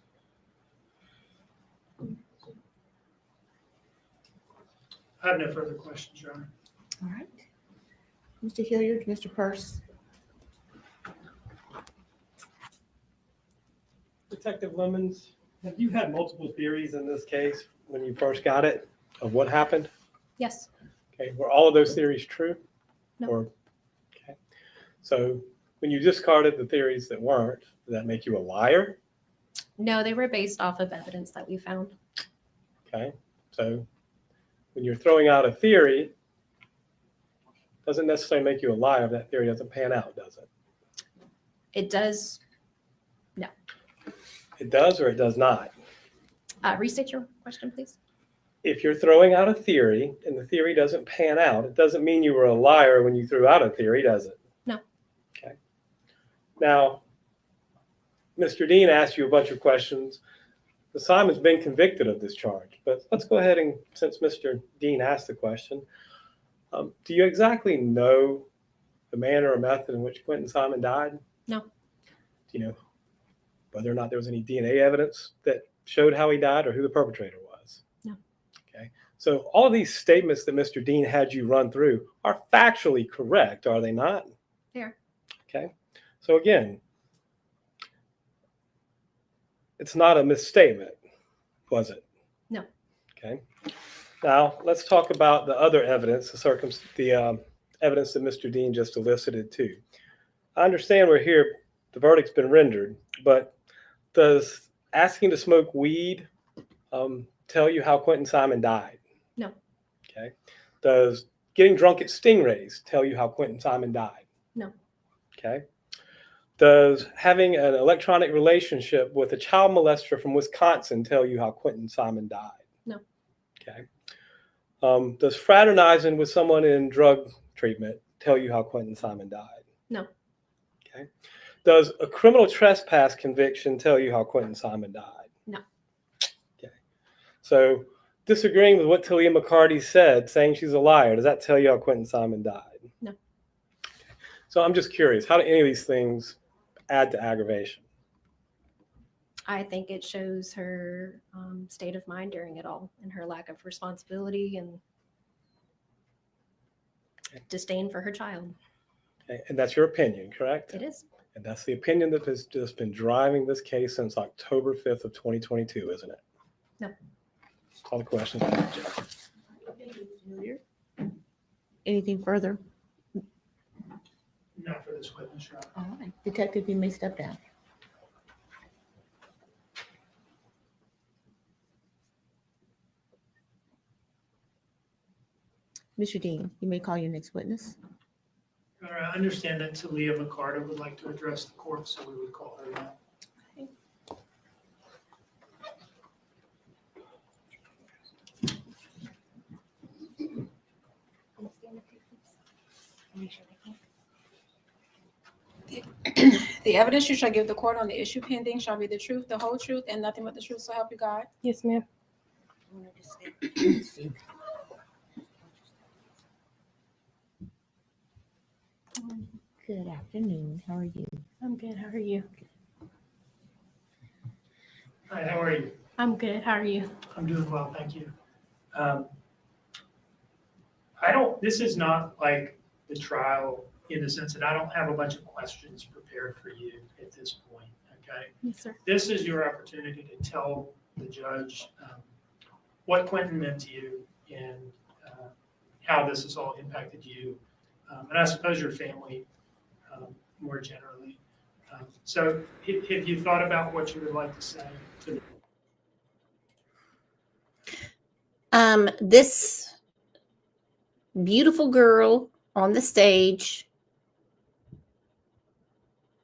I have no further questions, Your Honor. All right. Mr. Hilliard, Mr. Purse. Detective Lemons, have you had multiple theories in this case when you first got it of what happened? Yes. Okay, were all of those theories true? No. Okay. So when you discarded the theories that weren't, did that make you a liar? No, they were based off of evidence that we found. Okay. So when you're throwing out a theory, doesn't necessarily make you a liar if that theory doesn't pan out, does it? It does. No. It does or it does not? Restate your question, please. If you're throwing out a theory and the theory doesn't pan out, it doesn't mean you were a liar when you threw out a theory, does it? No. Okay. Now, Mr. Dean asked you a bunch of questions. Simon's been convicted of this charge, but let's go ahead and, since Mr. Dean asked the question, do you exactly know the manner or method in which Quentin Simon died? No. Do you know whether or not there was any DNA evidence that showed how he died or who the perpetrator was? No. Okay. So all of these statements that Mr. Dean had you run through are factually correct, are they not? They are. Okay. So again, it's not a misstatement, was it? No. Okay. Now let's talk about the other evidence, the evidence that Mr. Dean just elicited too. I understand we're here, the verdict's been rendered, but does asking to smoke weed tell you how Quentin Simon died? No. Okay. Does getting drunk at Stingrays tell you how Quentin Simon died? No. Okay. Does having an electronic relationship with a child molester from Wisconsin tell you how Quentin Simon died? No. Okay. Does fraternizing with someone in drug treatment tell you how Quentin Simon died? No. Okay. Does a criminal trespass conviction tell you how Quentin Simon died? No. Okay. So disagreeing with what Talia McCarty said, saying she's a liar, does that tell you how Quentin Simon died? No. Okay. So I'm just curious, how do any of these things add to aggravation? I think it shows her state of mind during it all and her lack of responsibility and disdain for her child. Okay. And that's your opinion, correct? It is. And that's the opinion that has just been driving this case since October 5th of 2022, isn't it? No. Call the questions. Anything further? Not for this witness, Your Honor. All right. Detective, you may step down. Mr. Dean, you may call your next witness. Your Honor, I understand that Talia McCarty would like to address the court, so we would call her now. Okay. The evidence you shall give the court on the issue pending shall be the truth, the whole truth, and nothing but the truth, so help you God. Yes, ma'am. Good afternoon. How are you? I'm good. How are you? Hi, how are you? I'm good. How are you? I'm doing well, thank you. This is not like the trial in the sense that I don't have a bunch of questions prepared for you at this point, okay? Yes, sir. This is your opportunity to tell the judge what Quentin meant to you and how this has all impacted you, and I suppose your family more generally. So have you thought about what you would like to say to the This beautiful girl on the stage,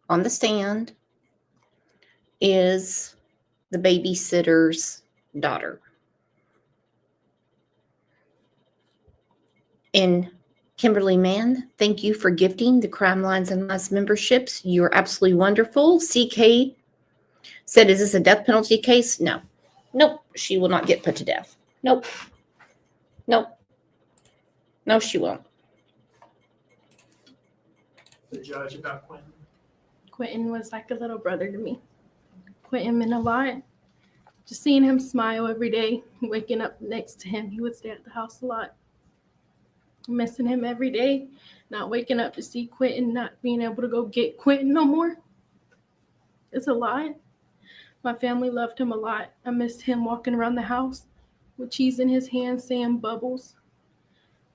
on the stand, is the babysitter's daughter. And Kimberly Mann, thank you for gifting the Crime Lines and Lies memberships. You're absolutely wonderful. CK said, is this a death penalty case? No. Nope. She will not get put to death. Nope. Nope. No, she won't. judge about Quentin? Quentin was like a little brother to me. Quentin meant a lot. Just seeing him smile every day, waking up next to him, he would stay at the house a lot. Missing him every day, not waking up to see Quentin, not being able to go get Quentin no more. It's a lot. My family loved him a lot. I missed him walking around the house with cheese in his hand saying bubbles.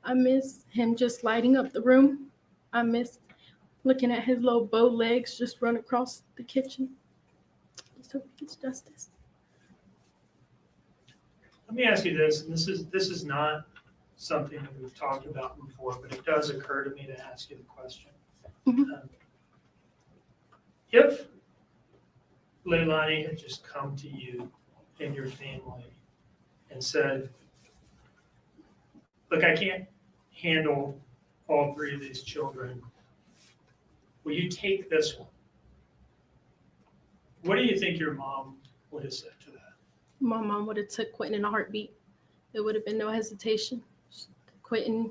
I miss him just lighting up the room. I miss looking at his little bow legs just run across the kitchen. Just hope he gets justice. Let me ask you this, and this is not something that we've talked about before, but it does occur to me to ask you the question. If Leilani had just come to you and your family and said, look, I can't handle all three of these children. Will you take this one? What do you think your mom would have said to that? My mom would have took Quentin in a heartbeat. There would have been no hesitation. Quentin,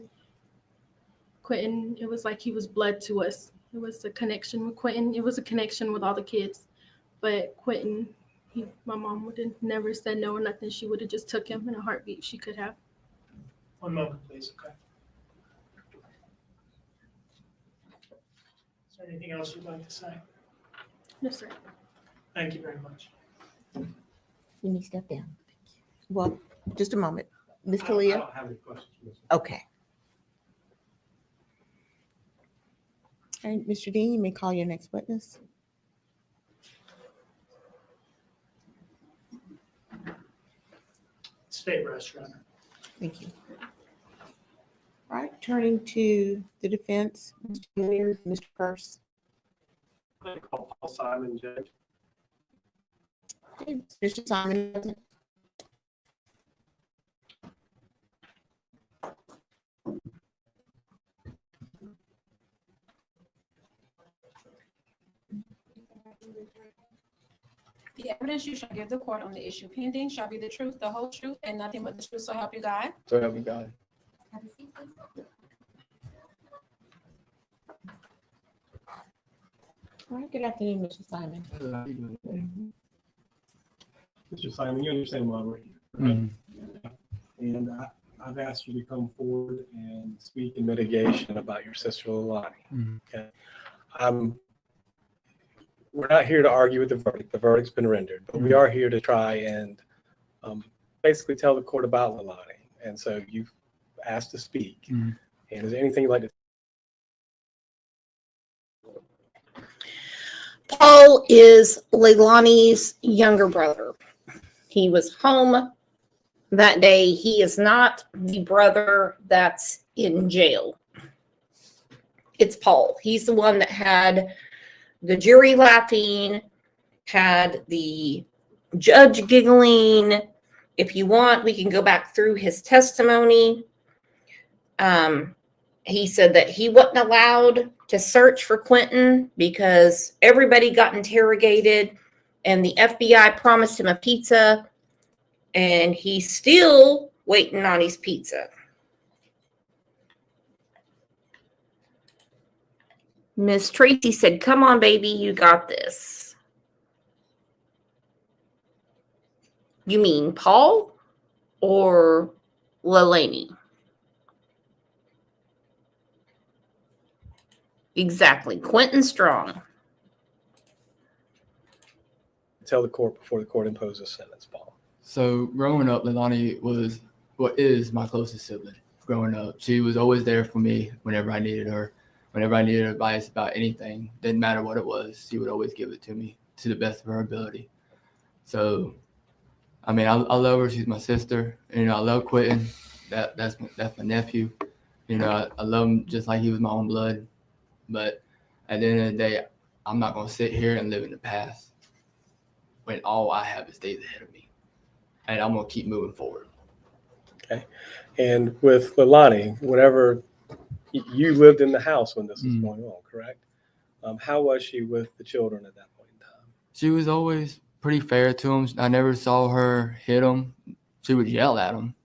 it was like he was blood to us. It was a connection with Quentin. It was a connection with all the kids. But Quentin, my mom would have never said no or nothing. She would have just took him in a heartbeat. She could have. One moment, please, okay. Is there anything else you'd like to say? No, sir. Thank you very much. You need to step down. Well, just a moment. Ms. I Talia? don't have any questions. Okay. All right, Mr. Dean, you may call your next witness. State restaurant. Thank you. All right, turning to the defense, Mr. Hilliard, Mr. First. I'm going to call Paul Simon, Judge. Okay, Mr. Simon. The evidence you shall give the court on the issue pending shall be the truth, the whole truth, and nothing but the truth, so help you God. So help me God. Have a seat, please. All right, good afternoon, Mr. Simon. Mr. Simon, you understand why we're here, right? And I've asked you to come forward and speak in mitigation about your sister Leilani. Okay. We're not here to argue with the verdict. The verdict's been rendered, but we are here to try and basically tell the court about Leilani. And so you've asked to speak. And is there anything you'd like to? Paul is Leilani's younger brother. He was home that day. He is not the brother that's in jail. It's Paul. He's the one that had the jury laughing, had the judge giggling. If you want, we can go back through his testimony. he said that he wasn't allowed to search for Quentin because everybody got interrogated and the FBI promised him a pizza and he's still waiting on his pizza. Miss Tracy said, "Come on, baby, you got this." You mean Paul or Leilani? Exactly. Quentin Strong. Tell the court before the court imposes sentence, Paul. So growing up, Leilani is my closest sibling. Growing up, she was always there for me whenever I needed her. Whenever I needed advice about anything, didn't matter what it was, she would always give it to me to the best of her ability. So, I mean, I love her. She's my sister. You know, I love Quentin. That's my nephew. You know, I love him just like he was my own blood. But at the end of the day, I'm not going to sit here and live in the past when all I have is days ahead of me. And I'm going to keep moving forward. Okay. And with Leilani, whenever you lived in the house when this was going on, correct? How was she with the children at that point in time? She was always pretty fair to them. I never saw her hit them. She would yell at them.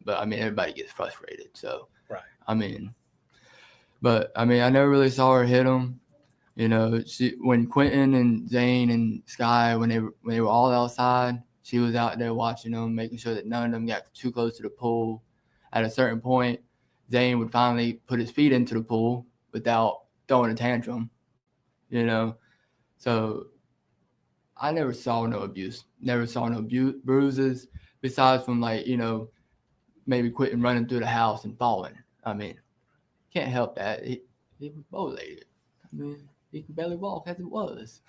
But, I mean, everybody gets frustrated. So, right. I never really saw her hit them. You know, when Quentin and Zane and Sky, when they were all outside, she was out there watching them, making sure that none of them got too close to the pool. At a certain point, Zane would finally put his feet into the pool without throwing a tantrum, you know. So I never saw no abuse, never saw no bruises, besides from, like, you know, maybe Quentin running through the house and falling. I mean, can't help that. He was bow-legged. I mean, he could barely walk as it was.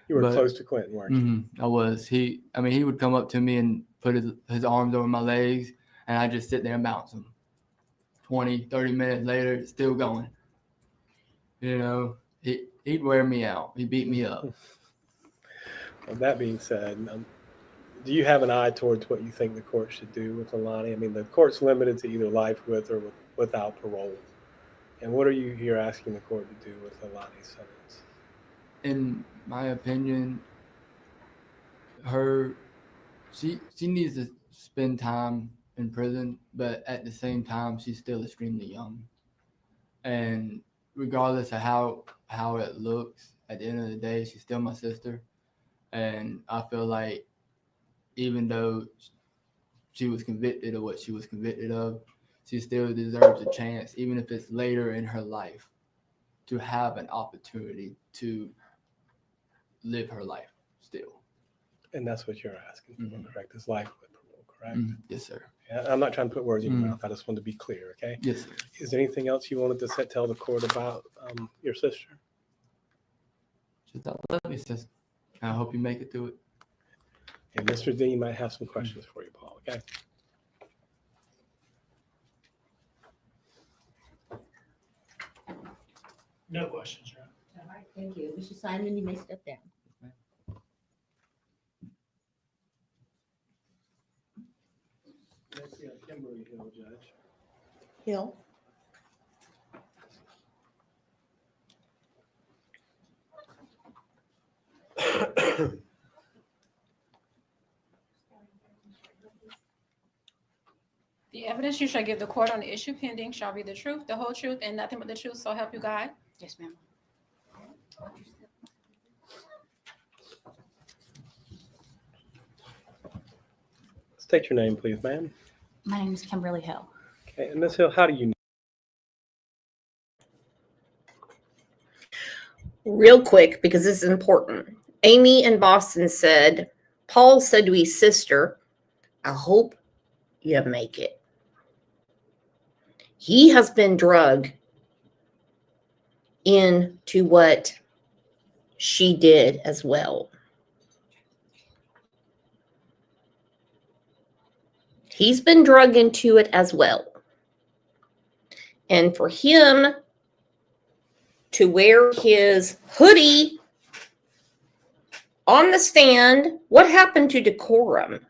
You were close to Quentin, weren't you? I was. He would come up to me and put his arms over my legs, and I just sit there and bounce him. 20, 30 minutes later, it's still going. You know, he'd wear me out. He'd beat me up. Well, that being said, do you have an eye towards what you think the court should do with Leilani? I mean, the court's limited to either life with or without parole. And what are you here asking the court to do with Leilani's sentence? In my opinion, she needs to spend time in prison, but at the same time, she's still extremely young. And regardless of how it looks, at the end of the day, she's still my sister. And I feel like even though she was convicted of what she was convicted of, she still deserves a chance, even if it's later in her life, to have an opportunity to live her life still. And that's what you're asking for, correct? It's life with parole, correct? Yes, sir. Yeah, I'm not trying to put words in your mouth. I just wanted to be clear, okay? Yes, sir. Is there anything else you wanted to tell the court about your sister? Just I love you, sister. I hope you make it through it. And Mr. Dean might have some questions for you, Paul, okay? No questions, right? All right, thank you. Mr. Simon, you may step down. Let's see, Kimberly Hill, Judge. Hill. The evidence you shall give the court on the issue pending shall be the truth, the whole truth, and nothing but the truth, so help you God. Yes, ma'am. State your name, please, ma'am. My name is Kimberly Hill. Okay, and Ms. Hill, how do you know? Real quick, because this is important. Amy in Boston said, Paul said to his sister, I hope you make it. He has been drugged into what she did as well. He's been drugged into it as well. And for him to wear his hoodie on the stand, what happened to decorum?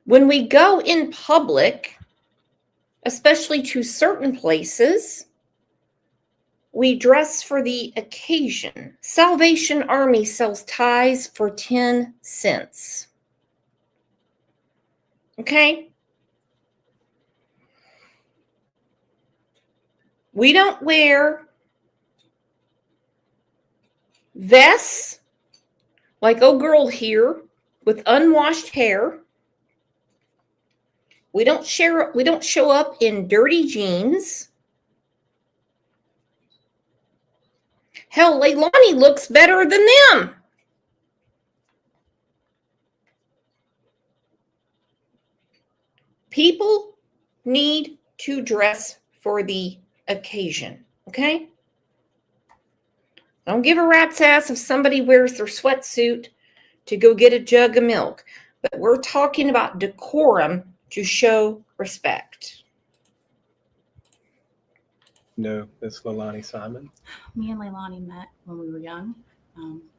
When we go in public, especially to certain places, we dress for the occasion. Salvation Army sells ties for 10 cents. Okay? We don't wear vests like old girl here with unwashed hair. We don't show up in dirty jeans. Hell, Leilani looks better than them. People need to dress for the occasion, okay? Don't give a rat's ass if somebody wears their sweatsuit to go get a jug of milk. But we're talking about decorum to show respect. No, Miss Leilani Simon. Me and Leilani met when we were young,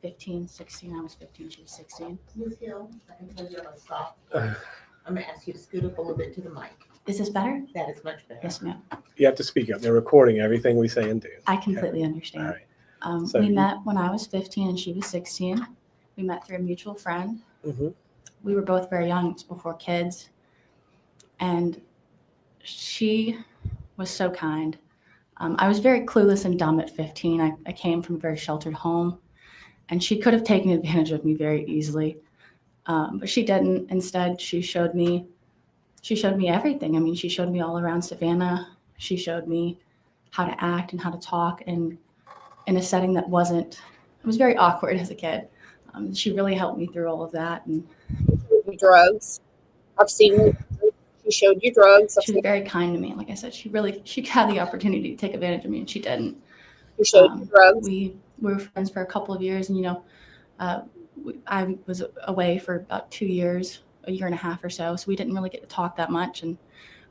15, 16. I was 15, she was 16. Ms. Hill, I can tell you have a soft voice. I'm gonna ask you to scoot up a little bit to the mic. Is this better? That is much better. Yes, ma'am. You have to speak up. They're recording everything we say and do. I completely understand. All right. So We you- met when I was 15 and she was 16. We met through a mutual friend. Mm-hmm. We were both very young, it was before kids. And she was so kind. I was very clueless and dumb at 15. I came from a very sheltered home, and she could have taken advantage of me very easily. But she didn't. Instead, she showed me everything. I mean, she showed me all around Savannah. She showed me how to act and how to talk in a setting that it was very awkward as a kid. She really helped me through all of that. And drugs. I've seen her. She showed you drugs. She was very kind to me. Like I said, she had the opportunity to take advantage of me, and she didn't. She showed you drugs. We were friends for a couple of years, and I was away for about 2 years, a year and a half or so. So we didn't really get to talk that much. And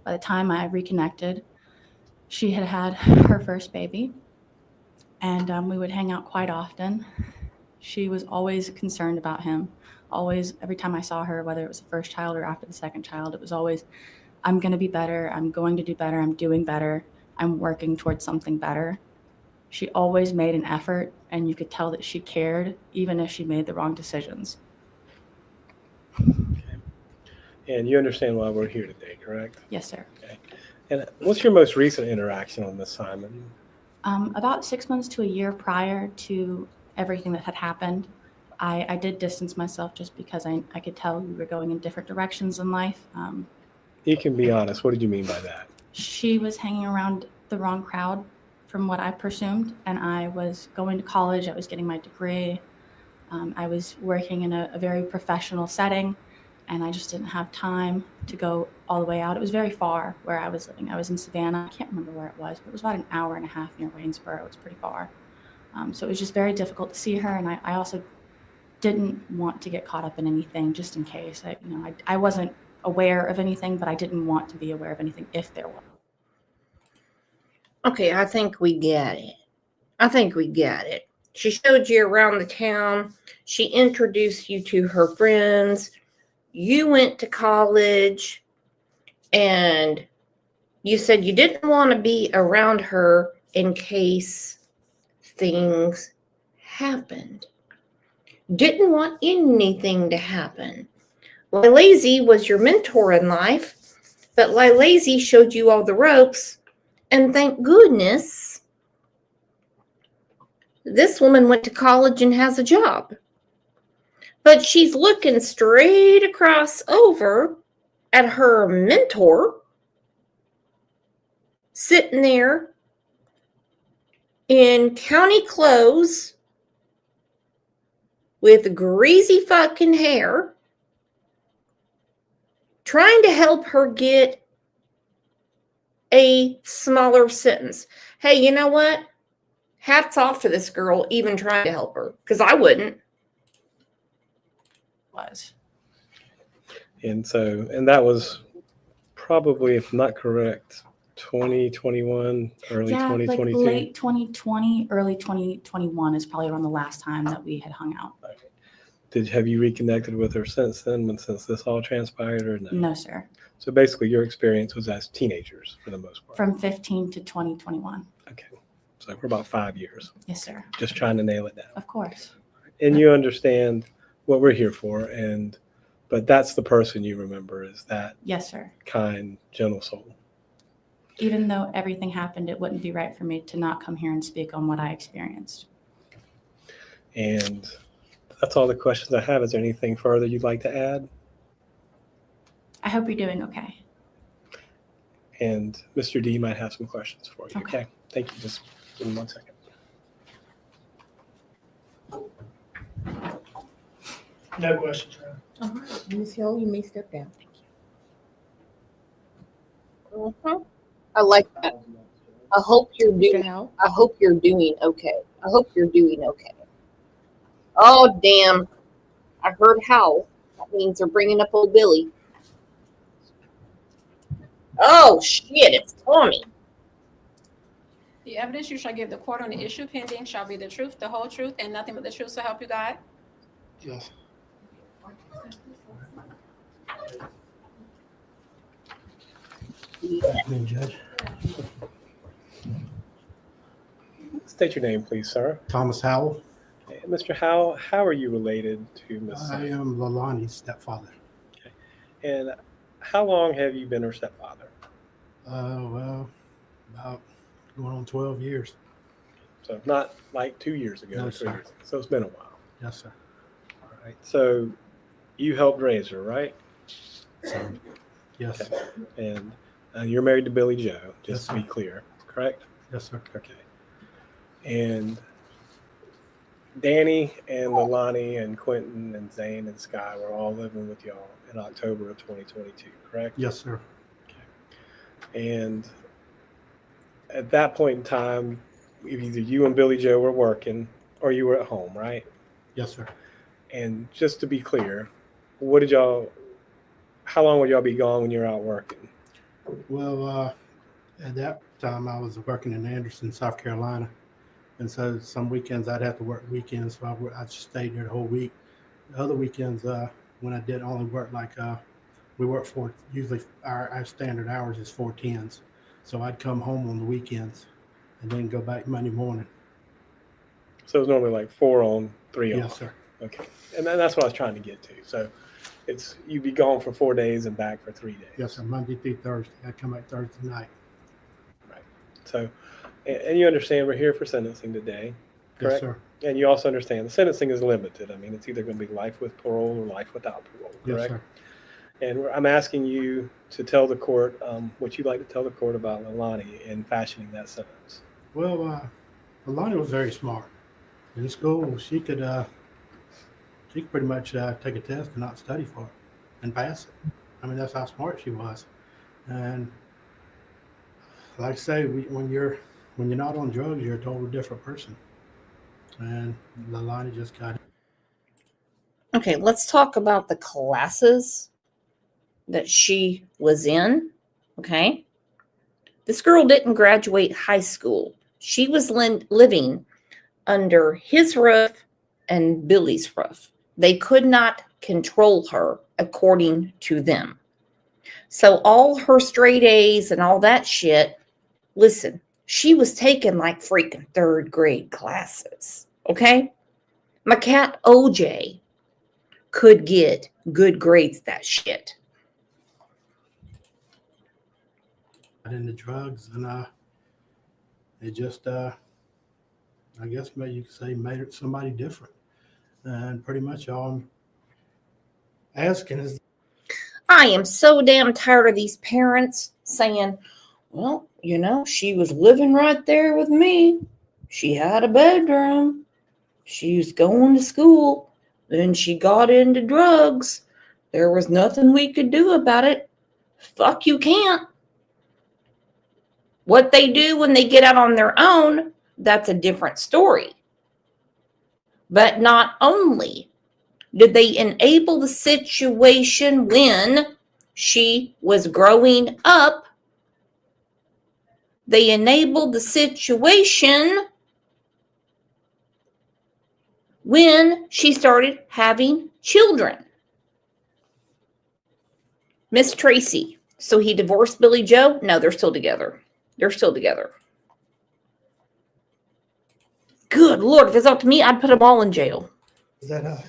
by the time I reconnected, she had her first baby, and we would hang out quite often. She was always concerned about him. Always, every time I saw her, whether it was the first child or after the second child, it was always, I'm going to be better. I'm going to do better. I'm doing better. I'm working towards something better. She always made an effort, and you could tell that she cared, even if she made the wrong decisions. And you understand why we're here today, correct? Yes, sir. Okay. And what's your most recent interaction with Miss Simon? About 6 months to a year prior to everything that had happened, I did distance myself just because I could tell we were going in different directions in life. You can be honest. What did you mean by that? She was hanging around the wrong crowd from what I presumed, and I was going to college. I was getting my degree. I was working in a very professional setting, and I just didn't have time to go all the way out. It was very far where I was living. I was in Savannah. I can't remember where it was, but it was about an hour and a half near Waynesboro. It was pretty far. So it was just very difficult to see her, and I also didn't want to get caught up in anything just in case. I wasn't aware of anything, but I didn't want to be aware of anything if there was. Okay, I think we get it. She showed you around the town. She introduced you to her friends. You went to college, and you said you didn't want to be around her in case things happened. Didn't want anything to happen. Lilazy was your mentor in life, but Lilazy showed you all the ropes, and thank goodness this woman went to college and has a job. But she's looking straight across over at her mentor, sitting there in county clothes with greasy fucking hair, trying to help her get a smaller sentence. Hey, you know what? Hats off to this girl even trying to help her, because I wouldn't. And that was probably, if not correct, 2021, early 2022. Like late 2020, early 2021 is probably around the last time that we had hung out. Have you reconnected with her since then, since this all transpired, or no? No, sir. So basically, your experience was as teenagers for the most part. From 15 to 2021. Okay. So for about 5 years. Yes, sir. Just trying to nail it down. Of course. And you understand what we're here for, but that's the person you remember, is that Yes, sir. kind, gentle soul. Even though everything happened, it wouldn't be right for me to not come here and speak on what I experienced. And that's all the questions I have. Is there anything further you'd like to add? I hope you're doing okay. And Mr. D might have some questions for you. Okay. Thank you. Just give me 1 second. No questions, Ron. All right, Ms. Hill, you may step down. I like that. I hope you're doing. I hope you're doing okay. I hope you're doing okay. Oh damn! I heard howl. That means they're bringing up old Billy. Oh shit! It's Tommy. The evidence you shall give the court on the issue pending shall be the truth, the whole truth, and nothing but the truth, so help you God. Yes. Judge. State your name, please, sir. Thomas Howell. Hey, Mr. Howell, how are you related to Miss? I am Lalani's stepfather. Okay. And how long have you been her stepfather? Well, about going on 12 years. So not like 2 years ago, No, 3 sir. years ago. So it's been a while. Yes, sir. All right. So you helped raise her, right? So, yes. Okay. And you're married to Billy Joe, Yes, just to be sir. clear, correct? Yes, sir. Okay. And Danny and Lalani and Quentin and Zane and Sky were all living with y'all in October of 2022, correct? Yes, sir. And at that point in time, either you and Billy Joe were working or you were at home, right? Yes, sir. And just to be clear, how long would y'all be gone when you're out working? Well, at that time, I was working in Anderson, South Carolina. And so some weekends I'd have to work weekends. So I just stayed there the whole week. The other weekends, when I did only work, we work usually our standard hours is 4 10s. So I'd come home on the weekends and then go back Monday morning. So it's normally like 4 on, 3 off. Yes, sir. Okay. And that's what I was trying to get to. So you'd be gone for 4 days and back for 3 days. Yes, sir. Monday through Thursday. I'd come back Thursday night. Right. So, and you understand we're here for sentencing today, correct? Yes, sir. And you also understand the sentencing is limited. I mean, it's either going to be life with parole or life without parole, correct? Yes, sir. And I'm asking you to tell the court what you'd like to tell the court about Lalani in fashioning that sentence. Well, Alani was very smart. In school, she could pretty much take a test and not study for it and pass it. I mean, that's how smart she was. And like I say, when you're not on drugs, you're a totally different person. And Lalani just got it. Okay, let's talk about the classes that she was in. Okay. This girl didn't graduate high school. She was living under his roof and Billy's roof. They could not control her according to them. So all her straight A's and all that shit, listen, she was taking like freaking 3rd grade classes. Okay. My cat OJ could get good grades that shit. Into drugs, and it just I guess maybe you could say made it somebody different. And pretty much all I'm asking is, I am so damn tired of these parents saying, well, she was living right there with me. She had a bedroom. She was going to school. Then she got into drugs. There was nothing we could do about it. Fuck, you can't. What they do when they get out on their own, that's a different story. But not only did they enable the situation when she was growing up, they enabled the situation when she started having children. Miss Tracy. So he divorced Billy Joe? No, they're still together. They're still together. Good Lord, if it's up to me, I'd put them all in jail. That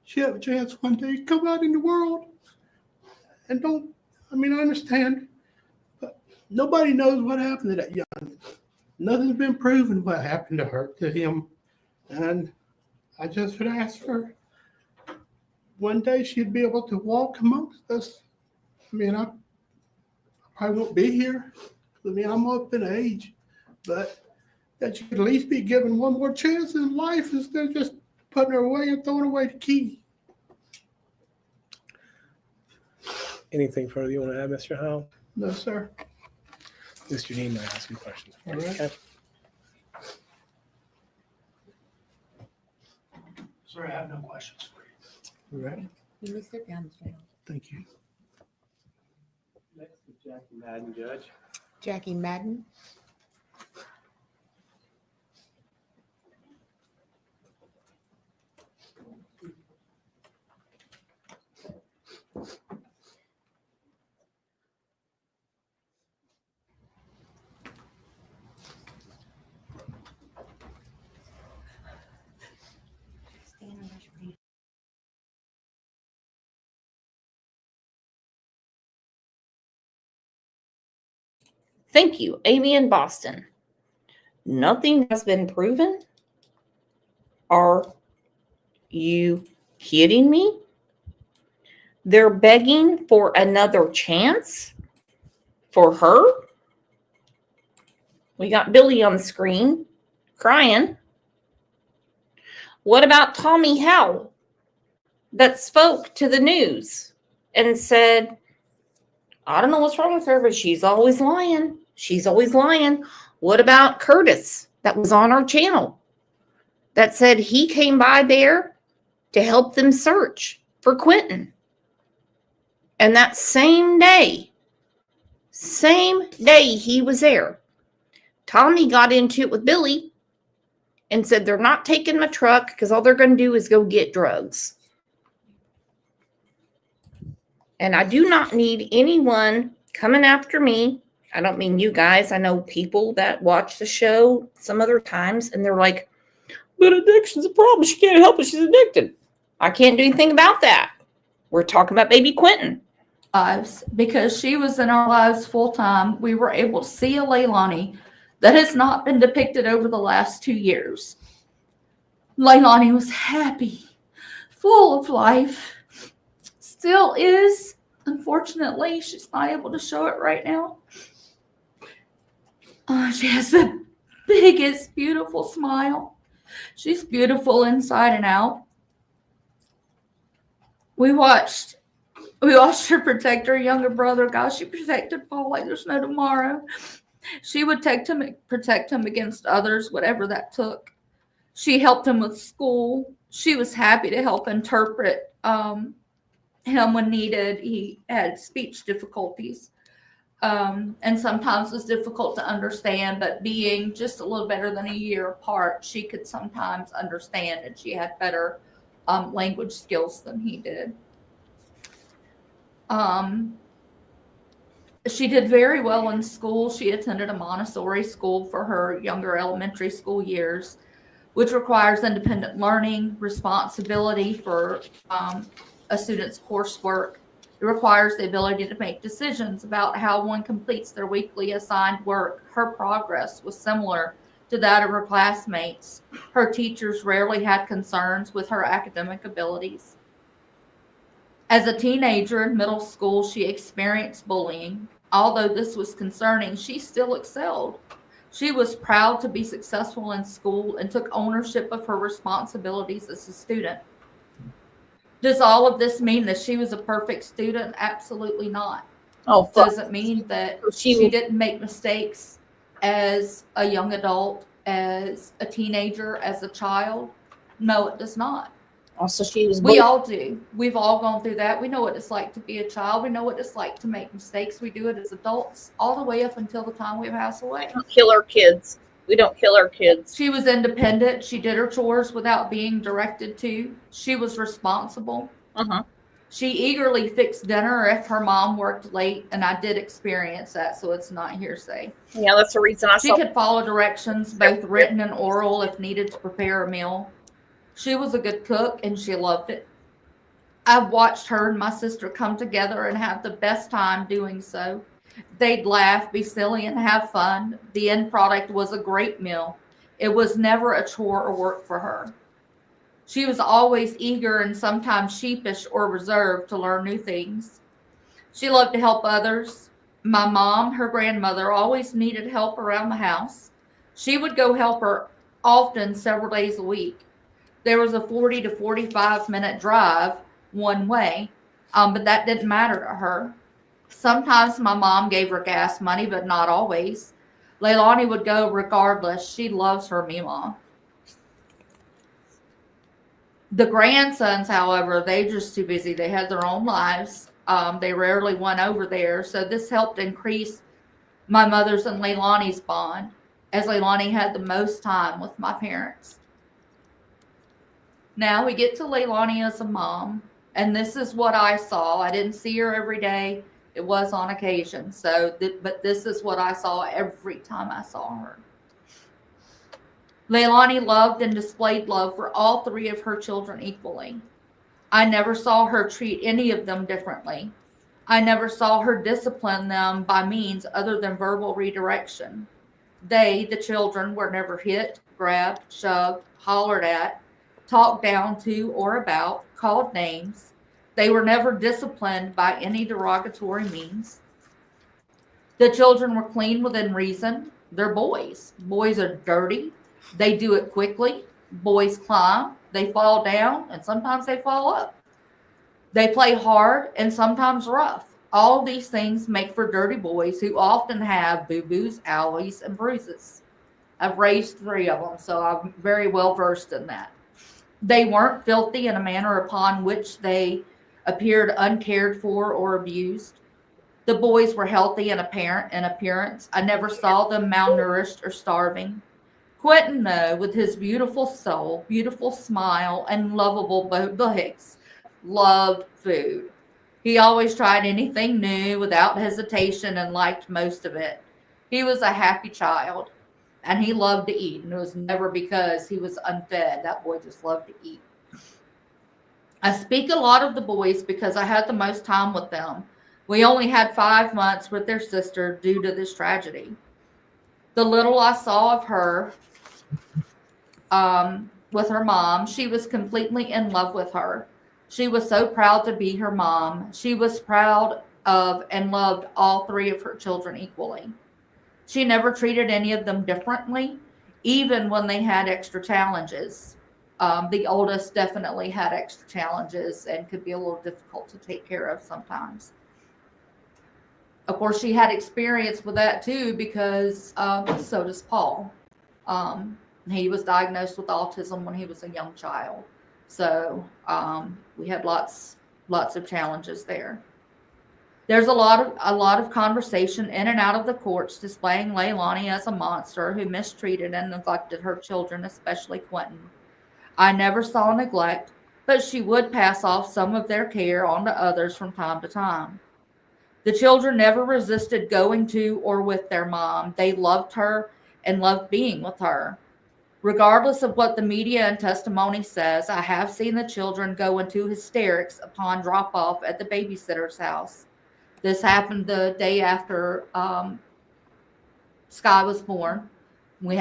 she have a chance one day to come out in the world and I understand, but nobody knows what happened to that young. Nothing's been proven what happened to him. And I just would ask her, one day she'd be able to walk amongst us. I probably won't be here. I'm up in age, but that she could at least be given one more chance in life instead of just putting her away and throwing away the key. Anything further you want to add, Mr. Howe? No, sir. Mr. Dean might ask you questions. All right. Okay. Sir, I have no questions for you. All right. You will sit down, Mr. Howe. Thank you. Next is Jackie Madden, Judge. Jackie Madden. Thank you, Amy in Boston. Nothing has been proven? Are you kidding me? They're begging for another chance for her? We got Billy on the screen crying. What about Tommy Howell that spoke to the news and said, I don't know what's wrong with her, but she's always lying. She's always lying. What about Curtis that was on our channel that said he came by there to help them search for Quentin? And that same day he was there, Tommy got into it with Billy and said they're not taking my truck because all they're going to do is go get drugs. And I do not need anyone coming after me. I don't mean you guys. I know people that watch the show some other times and they're like, but addiction's a problem. She can't help it. She's addicted. I can't do anything about that. We're talking about baby Quentin. Because she was in our lives full time, we were able to see a Leilani that has not been depicted over the last 2 years. Leilani was happy, full of life, still is. Unfortunately, she's not able to show it right now. She has the biggest, beautiful smile. She's beautiful inside and out. We watched her protect her younger brother. Gosh, she protected Paul like there's no tomorrow. She would protect him against others, whatever that took. She helped him with school. She was happy to help interpret him when needed. He had speech difficulties, and sometimes was difficult to understand, but being just a little better than a year apart, she could sometimes understand, and she had better language skills than he did. She did very well in school. She attended a Montessori school for her younger elementary school years, which requires independent learning, responsibility for a student's coursework. It requires the ability to make decisions about how one completes their weekly assigned work. Her progress was similar to that of her classmates. Her teachers rarely had concerns with her academic abilities. As a teenager in middle school, she experienced bullying. Although this was concerning, she still excelled. She was proud to be successful in school and took ownership of her responsibilities as a student. Does all of this mean that she was a perfect student? Absolutely not. Oh, does it mean that she didn't make mistakes as a young adult, as a teenager, as a child? No, it does not. Also, she was. We all do. We've all gone through that. We know what it's like to be a child. We know what it's like to make mistakes. We do it as adults all the way up until the time we pass away. Don't kill our kids. We don't kill our kids. She was independent. She did her chores without being directed to. She was responsible. Uh-huh. She eagerly fixed dinner if her mom worked late, and I did experience that, so it's not hearsay. Yeah, that's the reason I She saw. could follow directions, both written and oral, if needed to prepare a meal. She was a good cook, and she loved it. I've watched her and my sister come together and have the best time doing so. They'd laugh, be silly, and have fun. The end product was a great meal. It was never a chore or work for her. She was always eager and sometimes sheepish or reserved to learn new things. She loved to help others. My mom, her grandmother, always needed help around the house. She would go help her often, several days a week. There was a 40 to 45-minute drive one way, but that didn't matter to her. Sometimes my mom gave her gas money, but not always. Leilani would go regardless. She loves her Mima. The grandsons, however, they're just too busy. They had their own lives. They rarely went over there. So this helped increase my mother's and Leilani's bond, as Leilani had the most time with my parents. Now we get to Leilani as a mom, and this is what I saw. I didn't see her every day. It was on occasion. But this is what I saw every time I saw her. Leilani loved and displayed love for all three of her children equally. I never saw her treat any of them differently. I never saw her discipline them by means other than verbal redirection. They, the children, were never hit, grabbed, shoved, hollered at, talked down to or about, called names. They were never disciplined by any derogatory means. The children were clean within reason. They're boys. Boys are dirty. They do it quickly. Boys climb. They fall down, and sometimes they fall up. They play hard and sometimes rough. All these things make for dirty boys who often have boo-boos, owies, and bruises. I've raised 3 of them, so I'm very well versed in that. They weren't filthy in a manner upon which they appeared uncared for or abused. The boys were healthy in appearance. I never saw them malnourished or starving. Quentin, though, with his beautiful soul, beautiful smile, and lovable legs, loved food. He always tried anything new without hesitation and liked most of it. He was a happy child, and he loved to eat, and it was never because he was unfed. That boy just loved to eat. I speak a lot of the boys because I had the most time with them. We only had 5 months with their sister due to this tragedy. The little I saw of her with her mom, she was completely in love with her. She was so proud to be her mom. She was proud of and loved all 3 of her children equally. She never treated any of them differently, even when they had extra challenges. The oldest definitely had extra challenges and could be a little difficult to take care of sometimes. Of course, she had experience with that too, because so does Paul. He was diagnosed with autism when he was a young child. So we had lots of challenges there. There's a lot of conversation in and out of the courts displaying Leilani as a monster who mistreated and neglected her children, especially Quentin. I never saw neglect, but she would pass off some of their care on to others from time to time. The children never resisted going to or with their mom. They loved her and loved being with her. Regardless of what the media and testimony says, I have seen the children go into hysterics upon drop-off at the babysitter's house. This happened the day after Sky was born. We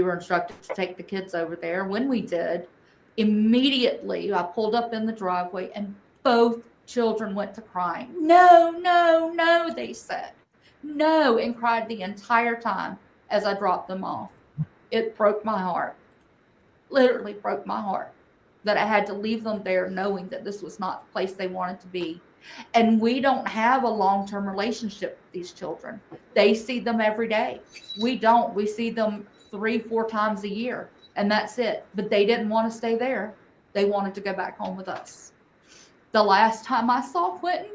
were instructed to take the kids over there. When we did, immediately I pulled up in the driveway and both children went to crying. No, no, no, they said. No, and cried the entire time as I dropped them off. It broke my heart. Literally broke my heart that I had to leave them there knowing that this was not the place they wanted to be. And we don't have a long-term relationship with these children. They see them every day. We don't. We see them 3-4 times a year, and that's it. But they didn't want to stay there. They wanted to go back home with us. The last time I saw Quentin,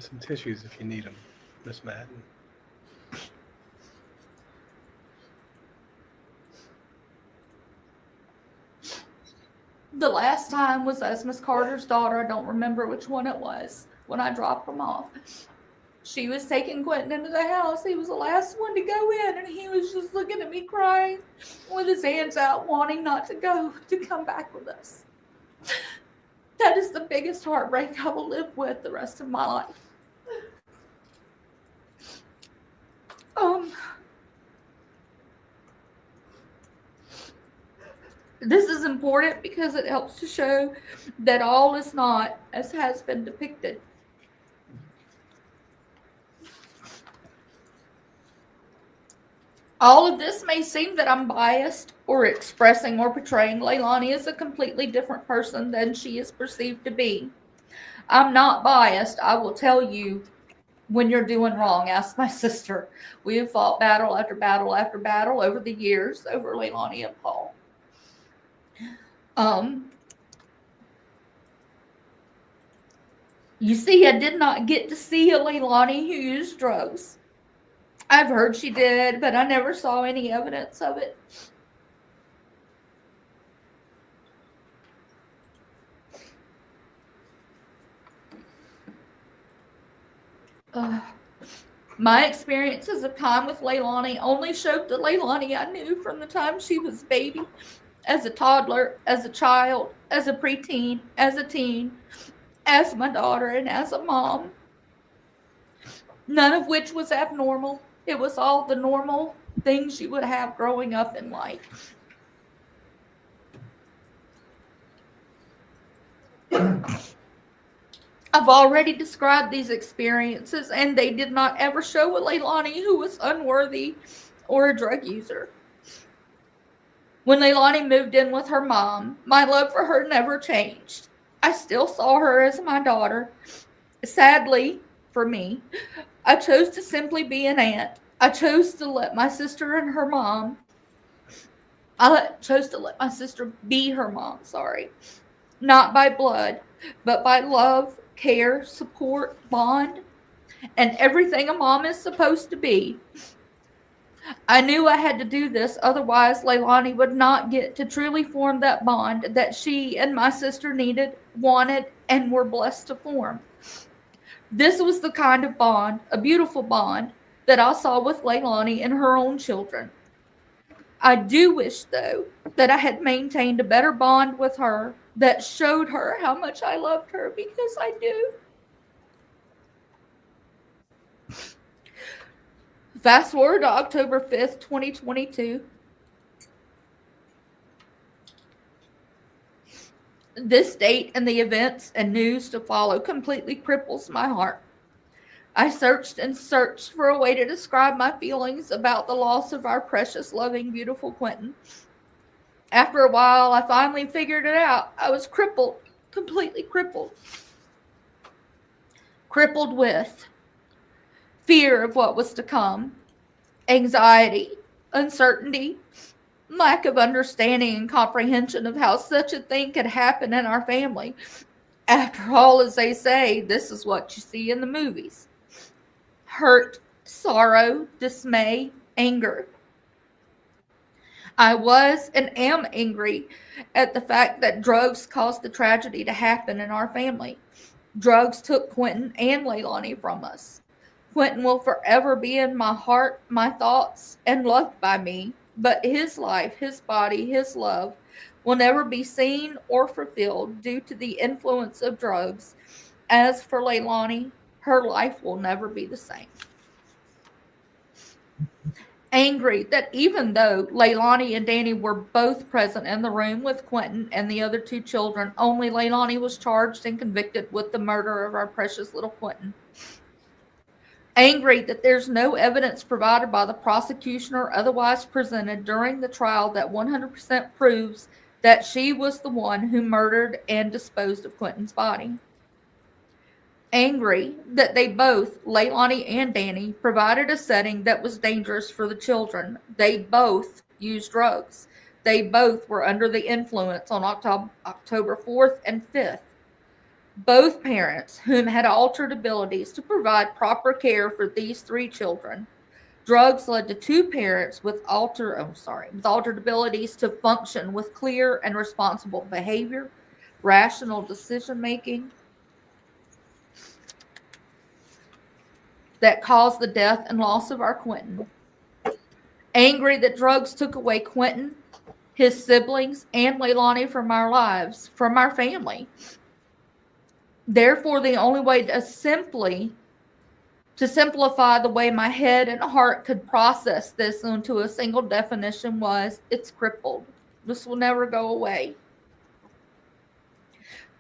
some tissues if you need them, Miss Madden. The last time was as Miss Carter's daughter. I don't remember which one it was when I dropped them off. She was taking Quentin into the house. He was the last one to go in, and he was just looking at me crying with his hands out, wanting not to go, to come back with us. That is the biggest heartbreak I will live with the rest of my life. This is important because it helps to show that all is not as has been depicted. All of this may seem that I'm biased or expressing or portraying Leilani as a completely different person than she is perceived to be. I'm not biased. I will tell you when you're doing wrong. Ask my sister. We have fought battle after battle after battle over the years over Leilani and Paul. You see, I did not get to see a Leilani who used drugs. I've heard she did, but I never saw any evidence of it. My experiences of time with Leilani only showed the Leilani I knew from the time she was a baby, as a toddler, as a child, as a preteen, as a teen, as my daughter, and as a mom. None of which was abnormal. It was all the normal things you would have growing up in life. I've already described these experiences, and they did not ever show a Leilani who was unworthy or a drug user. When Leilani moved in with her mom, my love for her never changed. I still saw her as my daughter. Sadly, for me, I chose to simply be an aunt. I chose to let my sister and her mom, chose to let my sister be her mom, not by blood, but by love, care, support, bond, and everything a mom is supposed to be. I knew I had to do this, otherwise Leilani would not get to truly form that bond that she and my sister needed, wanted, and were blessed to form. This was the kind of bond, a beautiful bond, that I saw with Leilani and her own children. I do wish, though, that I had maintained a better bond with her that showed her how much I loved her, because I do. Fast forward to October 5th, 2022. This date and the events and news to follow completely cripples my heart. I searched and searched for a way to describe my feelings about the loss of our precious, loving, beautiful Quentin. After a while, I finally figured it out. I was crippled, completely crippled. Crippled with fear of what was to come, anxiety, uncertainty, lack of understanding and comprehension of how such a thing could happen in our family. After all, as they say, this is what you see in the movies. Hurt, sorrow, dismay, anger. I was and am angry at the fact that drugs caused the tragedy to happen in our family. Drugs took Quentin and Leilani from us. Quentin will forever be in my heart, my thoughts, and loved by me, but his life, his body, his love will never be seen or fulfilled due to the influence of drugs. As for Leilani, her life will never be the same. Angry that even though Leilani and Danny were both present in the room with Quentin and the other two children, only Leilani was charged and convicted with the murder of our precious little Quentin. Angry that there's no evidence provided by the prosecution or otherwise presented during the trial that 100% proves that she was the one who murdered and disposed of Quentin's body. Angry that they both, Leilani and Danny, provided a setting that was dangerous for the children. They both used drugs. They both were under the influence on October 4th and 5th. both parents whom had altered abilities to provide proper care for these 3 children. Drugs led to 2 parents with altered abilities to function with clear and responsible behavior, rational decision making, that caused the death and loss of our Quentin. Angry that drugs took away Quentin, his siblings, and Leilani from our lives, from our family. Therefore, the only way to simplify the way my head and heart could process this into a single definition was, it's crippled. This will never go away.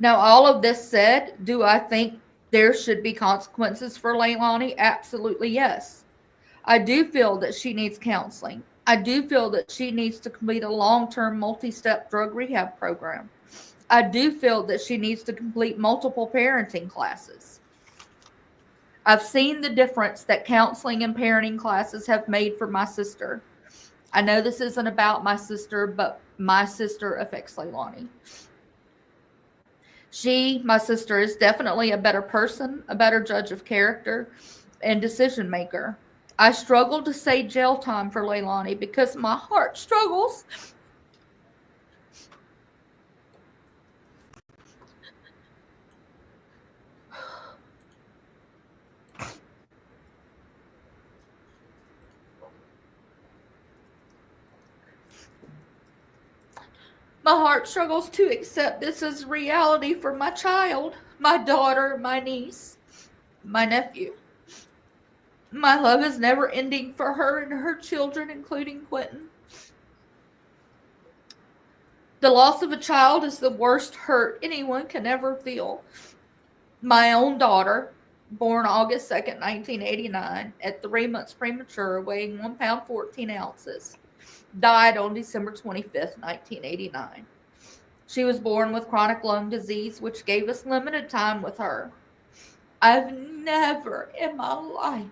Now, all of this said, do I think there should be consequences for Leilani? Absolutely, yes. I do feel that she needs counseling. I do feel that she needs to complete a long-term multi-step drug rehab program. I do feel that she needs to complete multiple parenting classes. I've seen the difference that counseling and parenting classes have made for my sister. I know this isn't about my sister, but my sister affects Leilani. My sister, is definitely a better person, a better judge of character, and decision maker. I struggle to say jail time for Leilani because my heart struggles. My heart struggles to accept this as reality for my child, my daughter, my niece, my nephew. My love is never ending for her and her children, including Quentin. The loss of a child is the worst hurt anyone can ever feel. My own daughter, born August 2nd, 1989, at 3 months premature, weighing 1 pound 14 ounces, died on December 25th, 1989. She was born with chronic lung disease, which gave us limited time with her. I've never in my life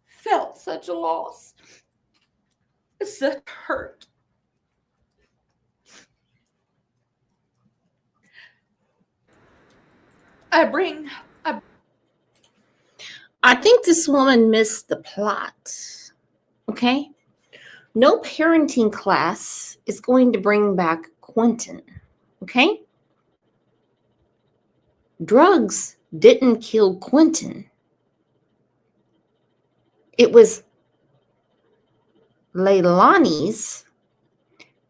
felt such a loss, such hurt. I think this woman missed the plot. Okay? No parenting class is going to bring back Quentin. Okay? Drugs didn't kill Quentin. It was Leilani's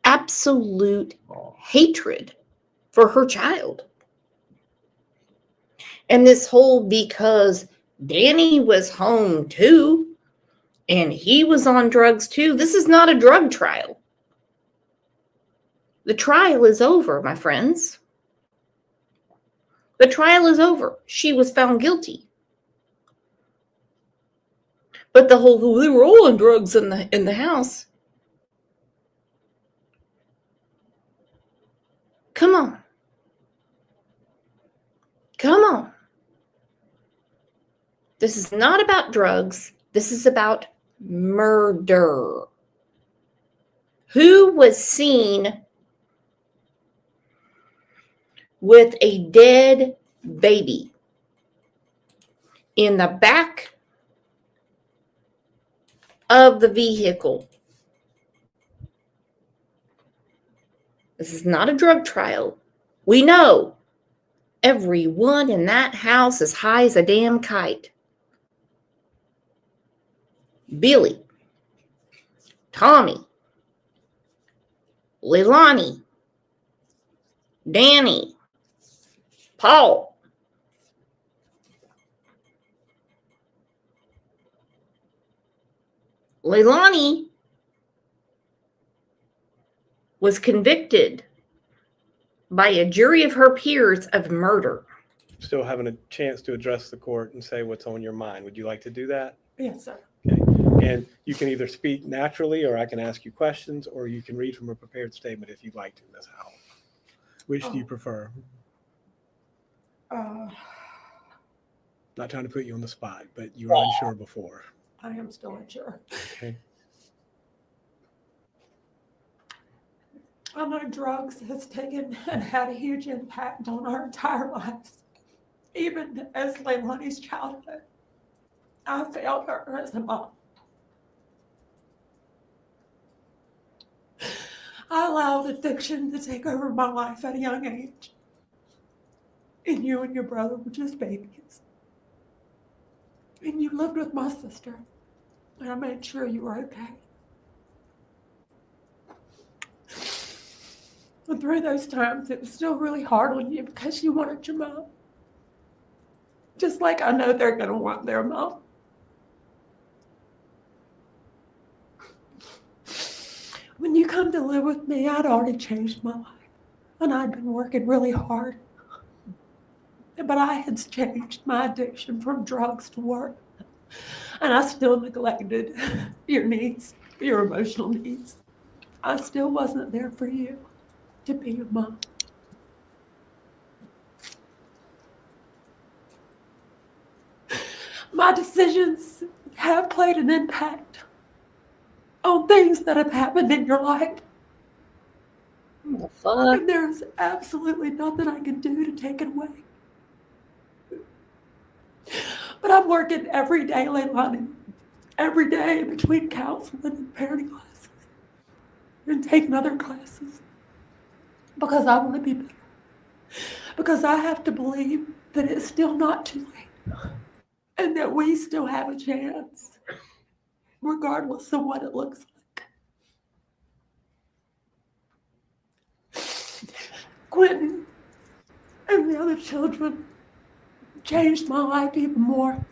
absolute hatred for her child. And this whole because Danny was home too, and he was on drugs too. This is not a drug trial. The trial is over, my friends. The trial is over. She was found guilty. But the whole, they were all on drugs in the house. Come on. Come on. This is not about drugs. This is about murder. Who was seen with a dead baby in the back of the vehicle? This is not a drug trial. We know everyone in that house is high as a damn kite. Billy, Tommy, Leilani, Danny, Paul. Leilani was convicted by a jury of her peers of murder. Still having a chance to address the court and say what's on your mind. Would you like to do that? Yes, sir. Okay. And you can either speak naturally, or I can ask you questions, or you can read from a prepared statement if you'd like to, Ms. Howell. Which do you prefer? Not trying to put you on the spot, but you were unsure before. I am still unsure. Okay. I know drugs has taken and had a huge impact on our entire lives. Even as Leilani's childhood, I failed her as a mom. I allowed addiction to take over my life at a young age. And you and your brother were just babies. And you lived with my sister. And I made sure you were okay. And through those times, it was still really hard on you because you wanted your mom. Just like I know they're going to want their mom. When you come to live with me, I'd already changed my life. And I'd been working really hard. But I had changed my addiction from drugs to work. And I still neglected your needs, your emotional needs. I still wasn't there for you to be a mom. My decisions have played an impact on things that have happened in your life. What the fuck? And there's absolutely nothing I can do to take it away. But I'm working every day, Leilani, every day between counseling and parenting classes and taking other classes because I want to be better. Because I have to believe that it's still not too late and that we still have a chance, regardless of what it looks like. Quentin and the other children changed my life even more.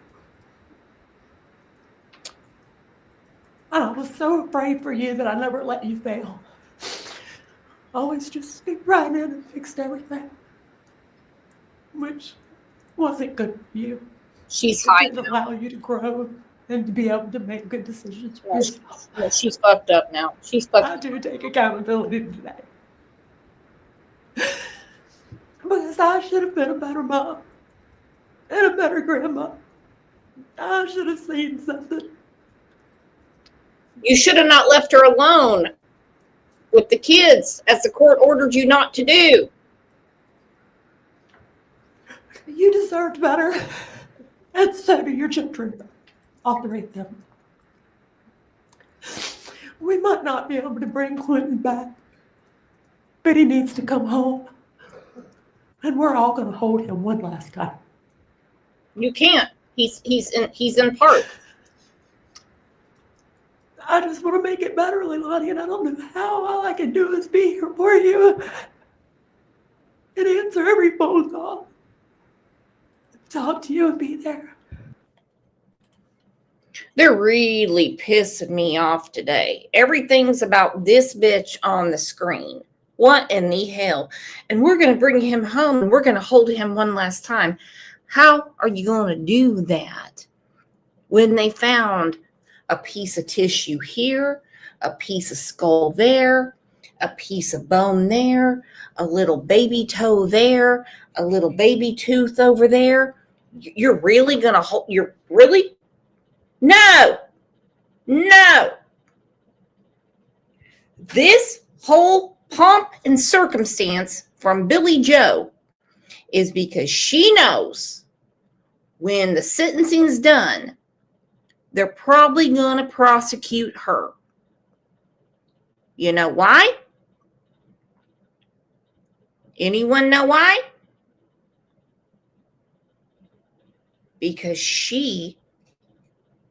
And I was so afraid for you that I never let you fail. Always just sneaked right in and fixed everything, which wasn't good for you. She's It high. didn't allow you to grow and to be able to make good decisions for yourself. Yeah, she's fucked up now. She's fucked I up. do take accountability today. Because I should have been a better mom and a better grandma. I should have seen something. You should have not left her alone with the kids, as the court ordered you not to do. You deserved better. And so do your children. All three of them. We might not be able to bring Quentin back, but he needs to come home. And we're all going to hold him one last time. You can't. He's in part. I just want to make it better, Leilani, and I don't know how. All I can do is be here for you and answer every phone call, talk to you and be there. They're really pissing me off today. Everything's about this bitch on the screen. What in the hell? And we're going to bring him home and we're going to hold him one last time. How are you going to do that when they found a piece of tissue here, a piece of skull there, a piece of bone there, a little baby toe there, a little baby tooth over there? You're really going to hold, you're really? No. This whole pomp and circumstance from Billy Joe is because she knows when the sentencing's done, they're probably going to prosecute her. You know why? Anyone know why? Because she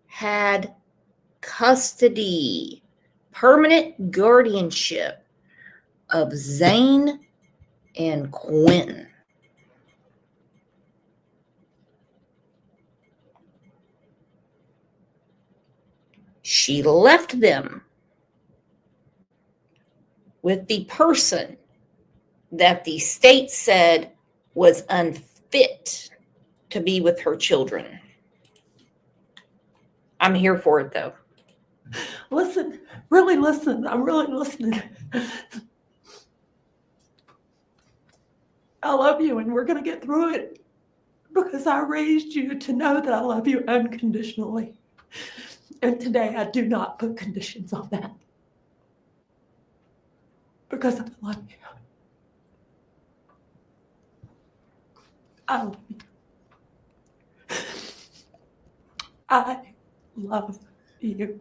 had custody, permanent guardianship of Zane and Quentin. She left them with the person that the state said was unfit to be with her children. I'm here for it, though. Listen, really listen. I'm really listening. I love you, and we're going to get through it because I raised you to know that I love you unconditionally. And today I do not put conditions on that. because I love you. I love you. I love you,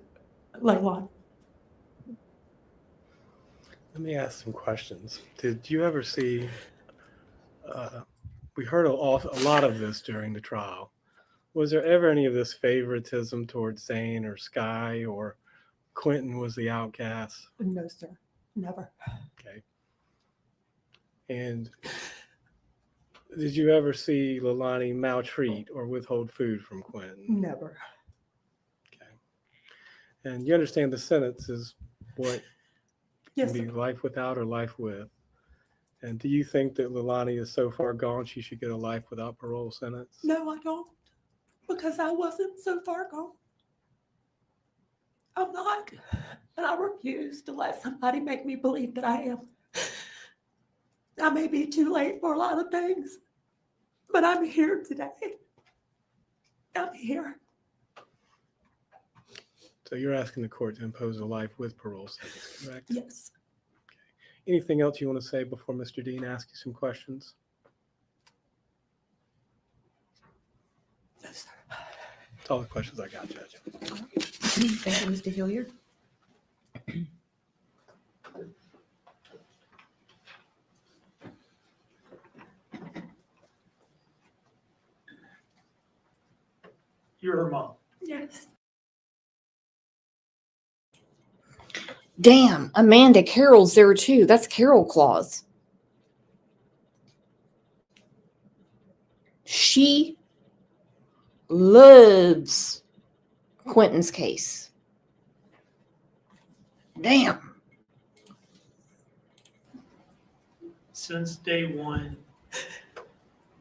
Leilani. Let me ask some questions. Did you ever see, we heard a lot of this during the trial. Was there ever any of this favoritism towards Zane or Sky, or Quentin was the outcast? No, sir. Never. Okay. And did you ever see Leilani maltreat or withhold food from Quentin? Never. And you understand the sentence is what Yes, can be sir. life without or life with. And do you think that Leilani is so far gone she should get a life without parole sentence? No, I don't. Because I wasn't so far gone. I'm not. And I refuse to let somebody make me believe that I am. I may be too late for a lot of things, but I'm here today. I'm here. So you're asking the court to impose a life with parole sentence, correct? Yes. Anything else you want to say before Mr. Dean asks you some questions? No, sir. That's all the questions I got, Judge. Thank you, Mr. Hilliard. You're her mom. Yes. Damn, Amanda Carroll's there too. That's Carol Claus. She loves Quentin's case. Damn. Since day one,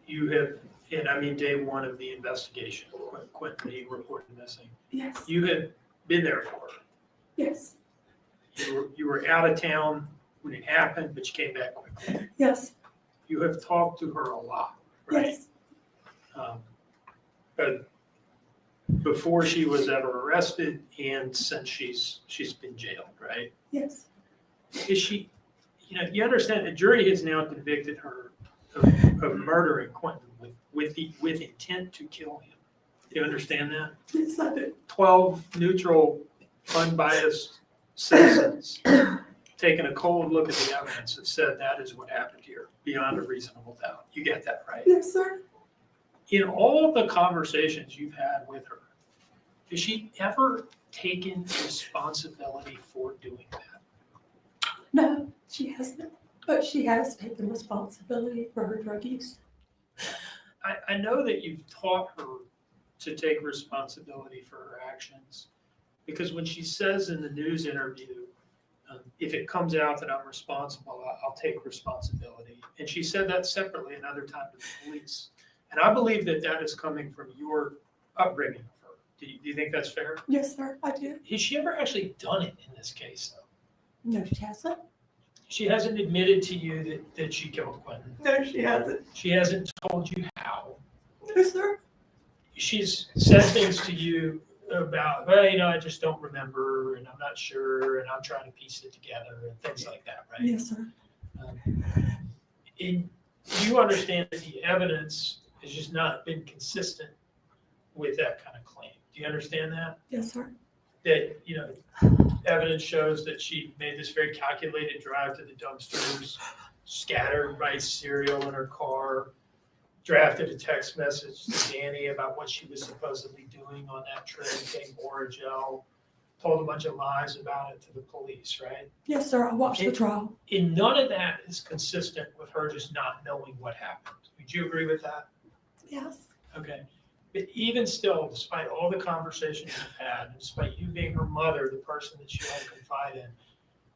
you have, and I mean day one of the investigation, Quentin being reported missing, Yes. you have been there for her. Yes. You were out of town when it happened, but you came back quickly. Yes. You have talked to her a lot, right? Yes. But before she was ever arrested and since she's been jailed, right? Yes. Is she, you understand the jury has now convicted her of murdering Quentin with intent to kill him. Do you understand that? Yes, I do. 12 neutral, unbiased citizens taking a cold look at the evidence have said that is what happened here, beyond a reasonable doubt. You get that, right? Yes, sir. In all of the conversations you've had with her, has she ever taken responsibility for doing that? No, she hasn't. But she has taken responsibility for her drug use. I know that you've taught her to take responsibility for her actions, because when she says in the news interview, if it comes out that I'm responsible, I'll take responsibility. And she said that separately another time to the police. And I believe that that is coming from your upbringing of her. Do you think that's fair? Yes, sir, I do. Has she ever actually done it in this case, though? No, she hasn't. She hasn't admitted to you that she killed Quentin. No, she hasn't. She hasn't told you how. No, sir. She's said things to you about, well, I just don't remember, and I'm not sure, and I'm trying to piece it together, and things like that, right? Yes, sir. And you understand that the evidence has just not been consistent with that kind of claim. Do you understand that? Yes, sir. That, evidence shows that she made this very calculated drive to the dumpsters, scattered rice cereal in her car, drafted a text message to Danny about what she was supposedly doing on that trip, getting Oragel, told a bunch of lies about it to the police, right? Yes, sir. I watched the trial. And none of that is consistent with her just not knowing what happened. Would you agree with that? Yes. Okay. But even still, despite all the conversations you've had, despite you being her mother, the person that she had to confide in,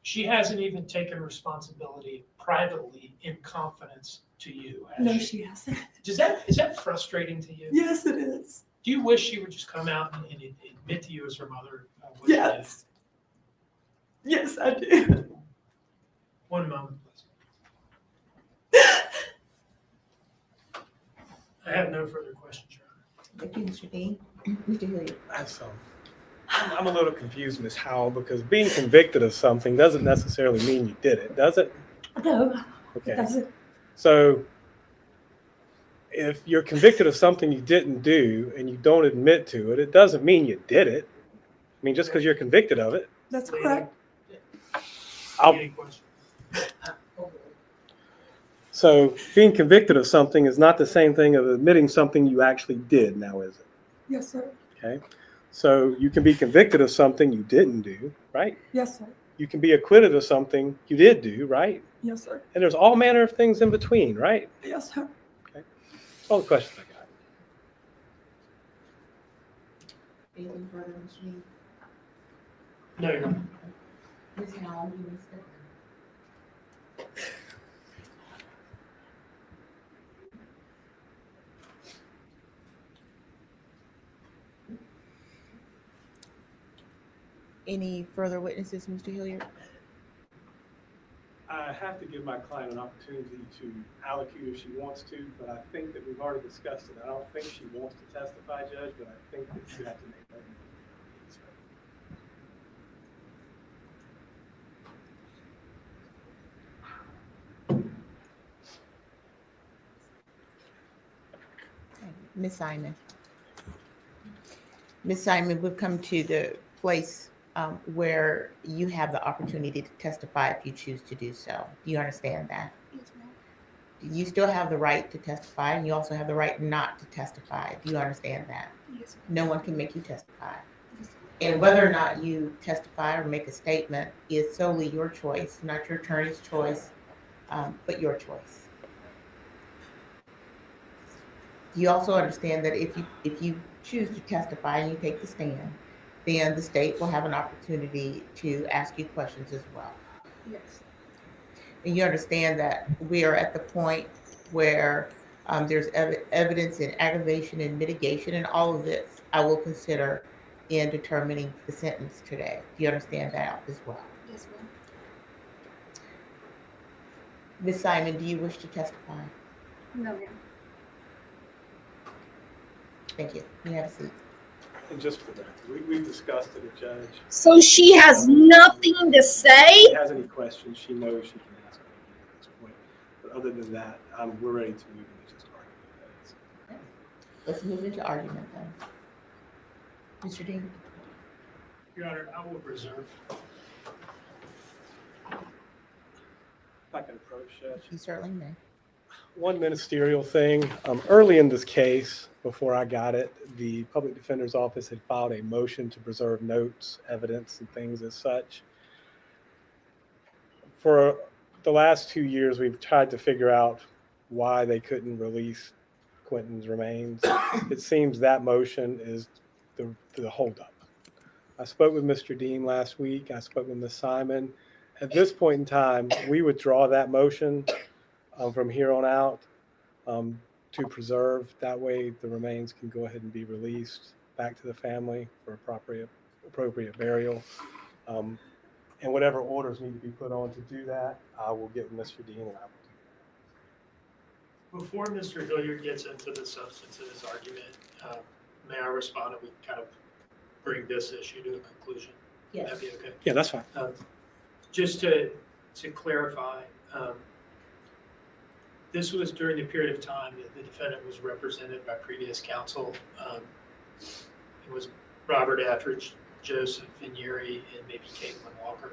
she hasn't even taken responsibility privately in confidence to you. No, she hasn't. Is that frustrating to you? Yes, it is. Do you wish she would just come out and admit to you as her mother? What Yes. Yes, I do. One moment, please. I have no further questions, Your Honor. Thank you, Mr. Dean. Mr. Hilliard. That's I'm a little confused, Ms. Howell, because being convicted of something doesn't necessarily mean you did it, does it? No, Okay. it doesn't. So if you're convicted of something you didn't do and you don't admit to it, it doesn't mean you did it. I mean, just because you're convicted of it. That's correct. So being convicted of something is not the same thing as admitting something you actually did now, is it? Yes, sir. Okay. So you can be convicted of something you didn't do, right? Yes, sir. You can be acquitted of something you did do, right? Yes, sir. And there's all manner of things in between, right? Yes, sir. Okay. That's all the questions I got. Anything further, Mr. Dean? No, you're not. Ms. Howell, you may step down. Any further witnesses, Mr. Hilliard? I have to give my client an opportunity to allocute if she wants to, but I think that we've already discussed it. I don't think she wants to testify, Judge, but I think that you have to make that. Ms. Simon. Ms. Simon, we've come to the place where you have the opportunity to testify if you choose to do so. Do you understand that? Yes, ma'am. You still have the right to testify, and you also have the right not to testify. Do you understand that? Yes, No one can make you testify. And whether or not you testify or make a statement is solely your choice, not your attorney's choice, but your choice. You also understand that if you choose to testify and you take the stand, then the state will have an opportunity to ask you questions as well. Yes. And you understand that we are at the point where there's evidence in aggravation and mitigation, and all of this I will consider in determining the sentence today. Do you understand that as well? Yes, ma'am. Ms. Simon, do you wish to testify? No, ma'am. Thank you. You have a seat. And just for the record, we've discussed it, Judge. So she has nothing to If say? she has any questions, she knows she can ask them at this point. But other than that, we're ready to move into just argument. Let's move into argument then. Mr. Dean. Your Honor, I will reserve. If I can approach, Judge. You certainly may. One ministerial thing. Early in this case, before I got it, the public defender's office had filed a motion to preserve notes, evidence, and things as such. For the last 2 years, we've tried to figure out why they couldn't release Quentin's remains. It seems that motion is the holdup. I spoke with Mr. Dean last week. I spoke with Ms. Simon. At this point in time, we withdraw that motion from here on out to preserve. That way the remains can go ahead and be released back to the family for appropriate burial. And whatever orders need to be put on to do that, I will get with Mr. Dean and I will do that. Before Mr. Hilliard gets into the substance of his argument, may I respond and we kind of bring this issue to a conclusion? Yes. That'd be okay? Yeah, that's fine. Just to clarify, this was during the period of time that the defendant was represented by previous counsel. It was Robert Attridge, Joseph Vinieri, and maybe Caitlin Walker.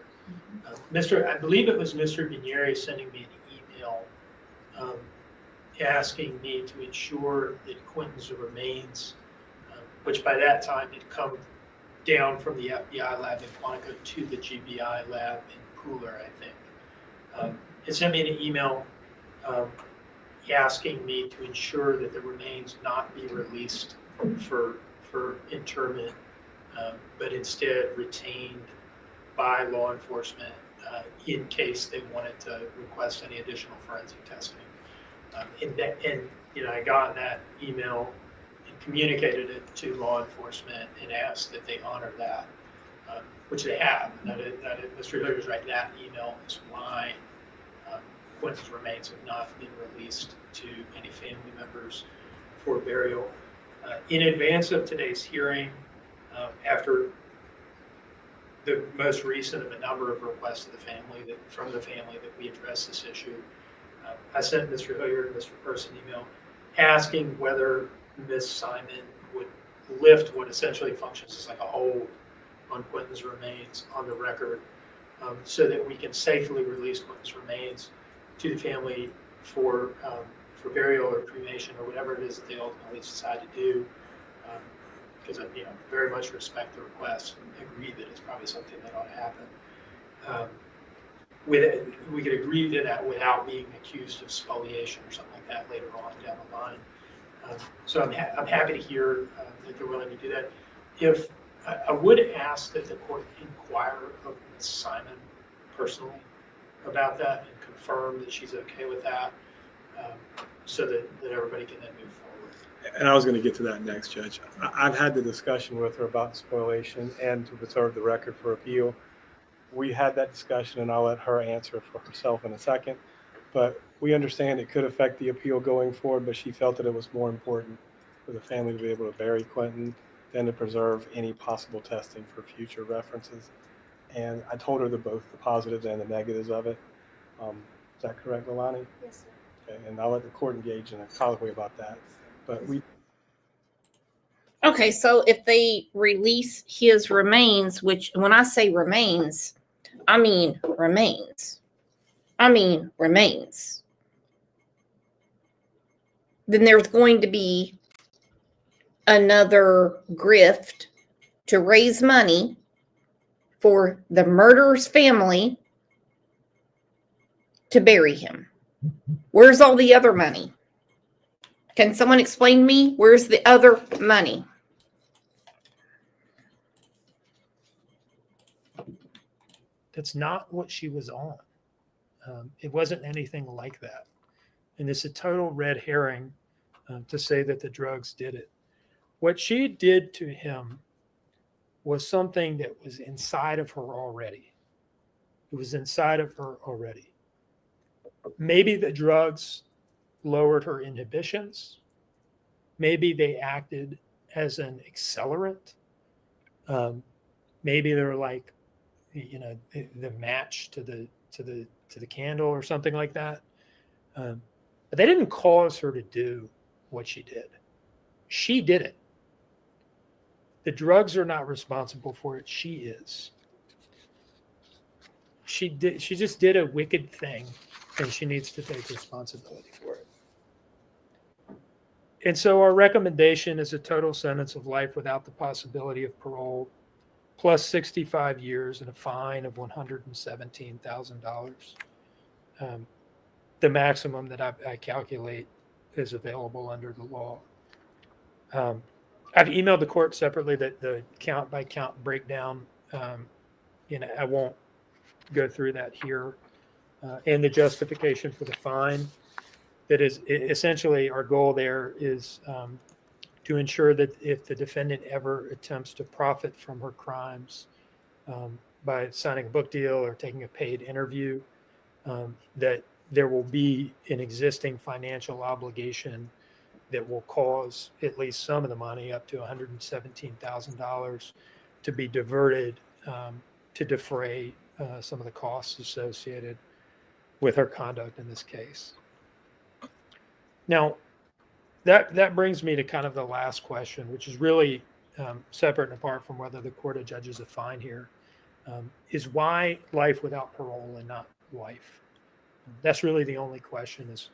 I believe it was Mr. Vinieri sending me an email asking me to ensure that Quentin's remains, which by that time had come down from the FBI lab in Quantico to the GBI lab in Pooler, I think. It sent me an email asking me to ensure that the remains not be released for interment, but instead retained by law enforcement in case they wanted to request any additional forensic testing. And I got that email and communicated it to law enforcement and asked that they honor that, which they have. Mr. Hilliard's right. That email is why Quentin's remains have not been released to any family members for burial. In advance of today's hearing, after the most recent of a number of requests to the family from the family that we address this issue. I sent Mr. Hilliard and Mr. Person email asking whether Ms. Simon would lift what essentially functions as like a hold on Quentin's remains on the record, so that we can safely release Quentin's remains to the family for burial or cremation or whatever it is that they ultimately decide to do. Because I very much respect the request and agree that it's probably something that ought to happen. We could agree to that without being accused of spoliation or something like that later on down the line. So I'm happy to hear that they're willing to do that. If I would ask that the court inquire of Ms. Simon personally about that and confirm that she's okay with that, so that everybody can then move forward. And I was going to get to that next, Judge. I've had the discussion with her about spoliation and to preserve the record for appeal. We had that discussion, and I'll let her answer for herself in a second. But we understand it could affect the appeal going forward, but she felt that it was more important for the family to be able to bury Quentin than to preserve any possible testing for future references. And I told her both the positives and the negatives of it. Is that correct, Leilani? Yes, sir. Okay, and I'll let the court engage in a colloquy about that. But Okay, so if they release his remains, which when I say remains, I mean remains. Then there's going to be another grift to raise money for the murderer's family to bury him. Where's all the other money? Can someone explain to me where's the other money? That's not what she was on. It wasn't anything like that. And it's a total red herring to say that the drugs did it. What she did to him was something that was inside of her already. It was inside of her already. Maybe the drugs lowered her inhibitions. Maybe they acted as an accelerant. Maybe they're like, the match to the candle or something like that. But they didn't cause her to do what she did. She did it. The drugs are not responsible for it. She is. She just did a wicked thing, and she needs to take responsibility for it. And so our recommendation is a total sentence of life without the possibility of parole, plus 65 years and a fine of $117,000. The maximum that I calculate is available under the law. I've emailed the court separately that the count by count breakdown. I won't go through that here. And the justification for the fine. That is essentially our goal there is to ensure that if the defendant ever attempts to profit from her crimes by signing a book deal or taking a paid interview, that there will be an existing financial obligation that will cause at least some of the money, up to $117,000, to be diverted to defray some of the costs associated with her conduct in this case. Now, that brings me to kind of the last question, which is really separate and apart from whether the court adjudges a fine here, is why life without parole and not life? That's really the only question, is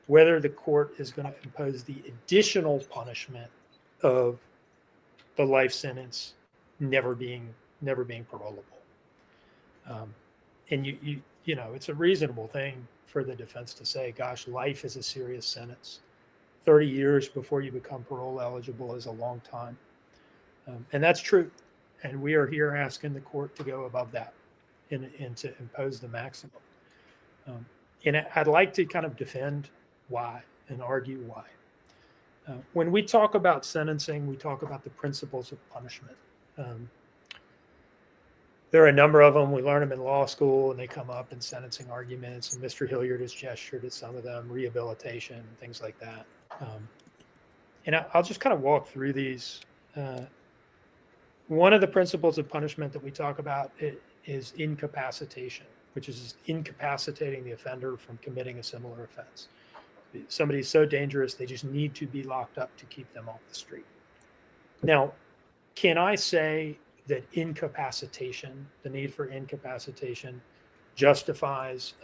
whether the court is going to impose the additional punishment of the life sentence never being parolable. And you know, it's a reasonable thing for the defense to say, gosh, life is a serious sentence. 30 years before you become parole eligible is a long time. And that's true. And we are here asking the court to go above that and to impose the maximum. And I'd like to kind of defend why and argue why. When we talk about sentencing, we talk about the principles of punishment. There are a number of them. We learn them in law school, and they come up in sentencing arguments. And Mr. Hilliard has gestured at some of them, rehabilitation and things like that. And I'll just kind of walk through these One of the principles of punishment that we talk about is incapacitation, which is incapacitating the offender from committing a similar offense. Somebody's so dangerous, they just need to be locked up to keep them off the street. Now, can I say that incapacitation, the need for incapacitation, justifies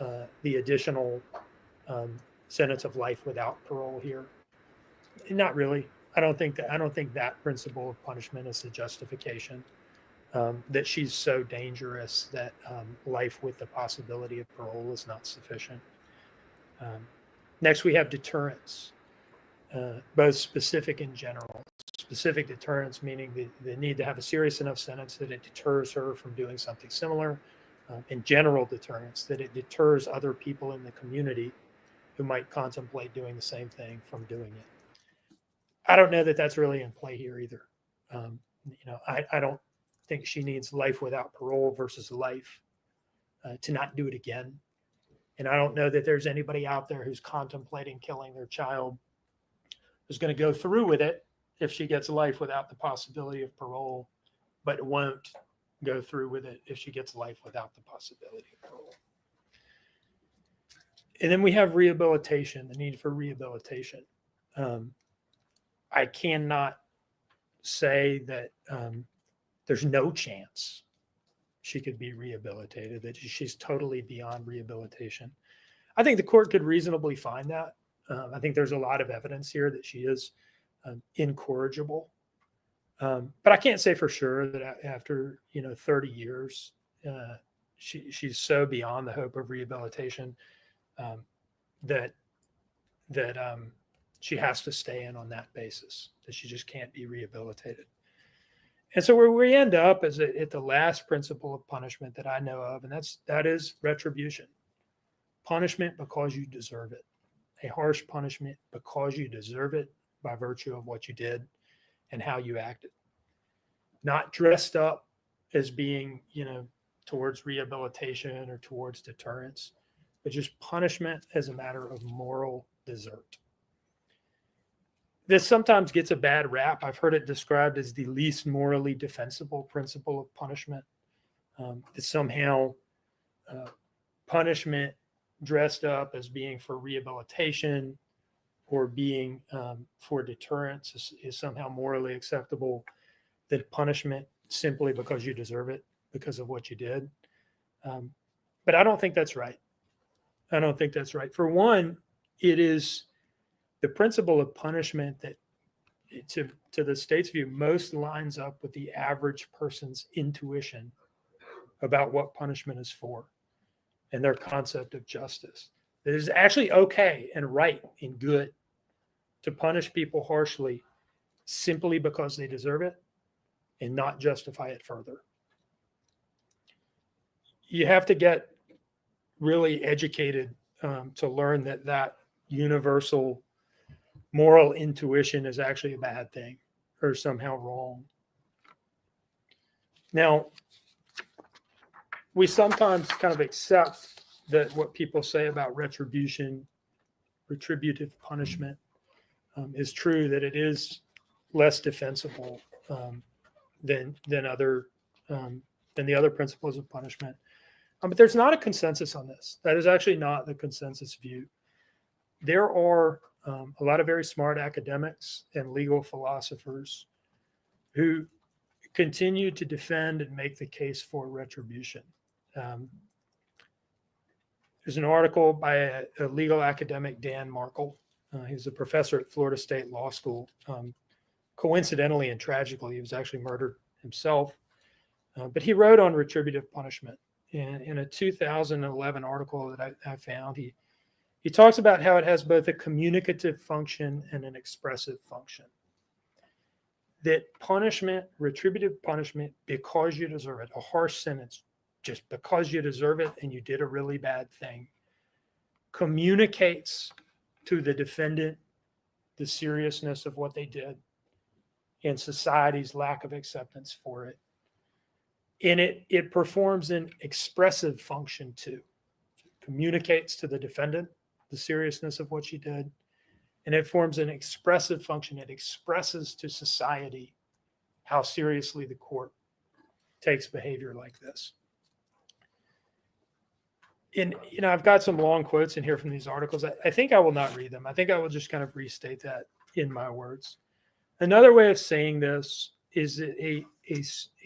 the additional sentence of life without parole here? Not really. I don't think that principle of punishment is a justification. That she's so dangerous that life with the possibility of parole is not sufficient. Next, we have deterrence, both specific and general. Specific deterrence, meaning the need to have a serious enough sentence that it deters her from doing something similar. And general deterrence, that it deters other people in the community who might contemplate doing the same thing from doing it. I don't know that that's really in play here either. I don't think she needs life without parole versus life to not do it again. And I don't know that there's anybody out there who's contemplating killing their child who's going to go through with it if she gets life without the possibility of parole, but won't go through with it if she gets life without the possibility of parole. And then we have rehabilitation, the need for rehabilitation. I cannot say that there's no chance she could be rehabilitated, that she's totally beyond rehabilitation. I think the court could reasonably find that. I think there's a lot of evidence here that she is incorrigible. But I can't say for sure that after 30 years, she's so beyond the hope of rehabilitation that she has to stay in on that basis, that she just can't be rehabilitated. And so where we end up is at the last principle of punishment that I know of, and that is retribution. Punishment because you deserve it. A harsh punishment because you deserve it by virtue of what you did and how you acted. Not dressed up as being, towards rehabilitation or towards deterrence, but just punishment as a matter of moral desert. This sometimes gets a bad rap. I've heard it described as the least morally defensible principle of punishment. That somehow punishment dressed up as being for rehabilitation or being for deterrence is somehow morally acceptable. That punishment simply because you deserve it, because of what you did. But I don't think that's right. I don't think that's right. For one, it is the principle of punishment that, to the state's view, most lines up with the average person's intuition about what punishment is for and their concept of justice. It is actually okay and right and good to punish people harshly simply because they deserve it and not justify it further. You have to get really educated to learn that universal moral intuition is actually a bad thing or somehow wrong. Now, we sometimes kind of accept that what people say about retribution, retributive punishment, is true, that it is less defensible than the other principles of punishment. But there's not a consensus on this. That is actually not the consensus view. There are a lot of very smart academics and legal philosophers who continue to defend and make the case for retribution. There's an article by a legal academic, Dan Markle. He's a professor at Florida State Law School. Coincidentally and tragically, he was actually murdered himself. But he wrote on retributive punishment. In a 2011 article that I found, he talks about how it has both a communicative function and an expressive function. That punishment, retributive punishment, because you deserve it, a harsh sentence, just because you deserve it and you did a really bad thing, communicates to the defendant the seriousness of what they did and society's lack of acceptance for it. And it performs an expressive function too. It communicates to the defendant the seriousness of what she did. And it forms an expressive function. It expresses to society how seriously the court takes behavior like this. And, I've got some long quotes in here from these articles. I think I will not read them. I think I will just kind of restate that in my words. Another way of saying this is that a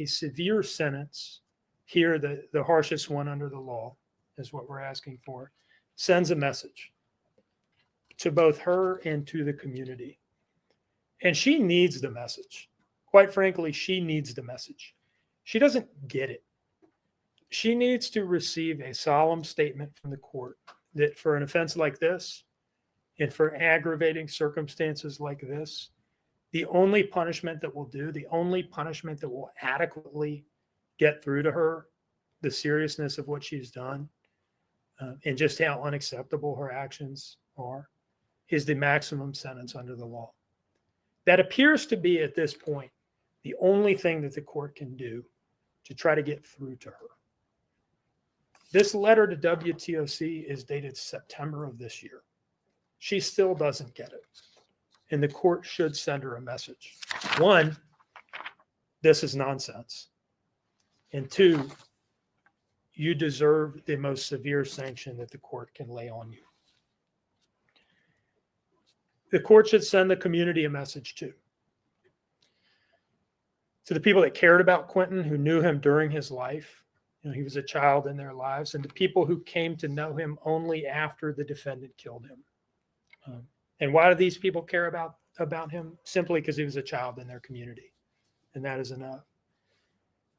severe sentence, here the harshest one under the law is what we're asking for, sends a message to both her and to the community. And she needs the message. Quite frankly, she needs the message. She doesn't get it. She needs to receive a solemn statement from the court that for an offense like this and for aggravating circumstances like this, the only punishment that will do, the only punishment that will adequately get through to her the seriousness of what she's done and just how unacceptable her actions are, is the maximum sentence under the law. That appears to be, at this point, the only thing that the court can do to try to get through to her. This letter to WTOC is dated September of this year. She still doesn't get it. And the court should send her a message. One, this is nonsense. And two, you deserve the most severe sanction that the court can lay on you. The court should send the community a message too. To the people that cared about Quentin, who knew him during his life, he was a child in their lives, and to people who came to know him only after the defendant killed him. And why do these people care about him? Simply because he was a child in their community, and that is enough.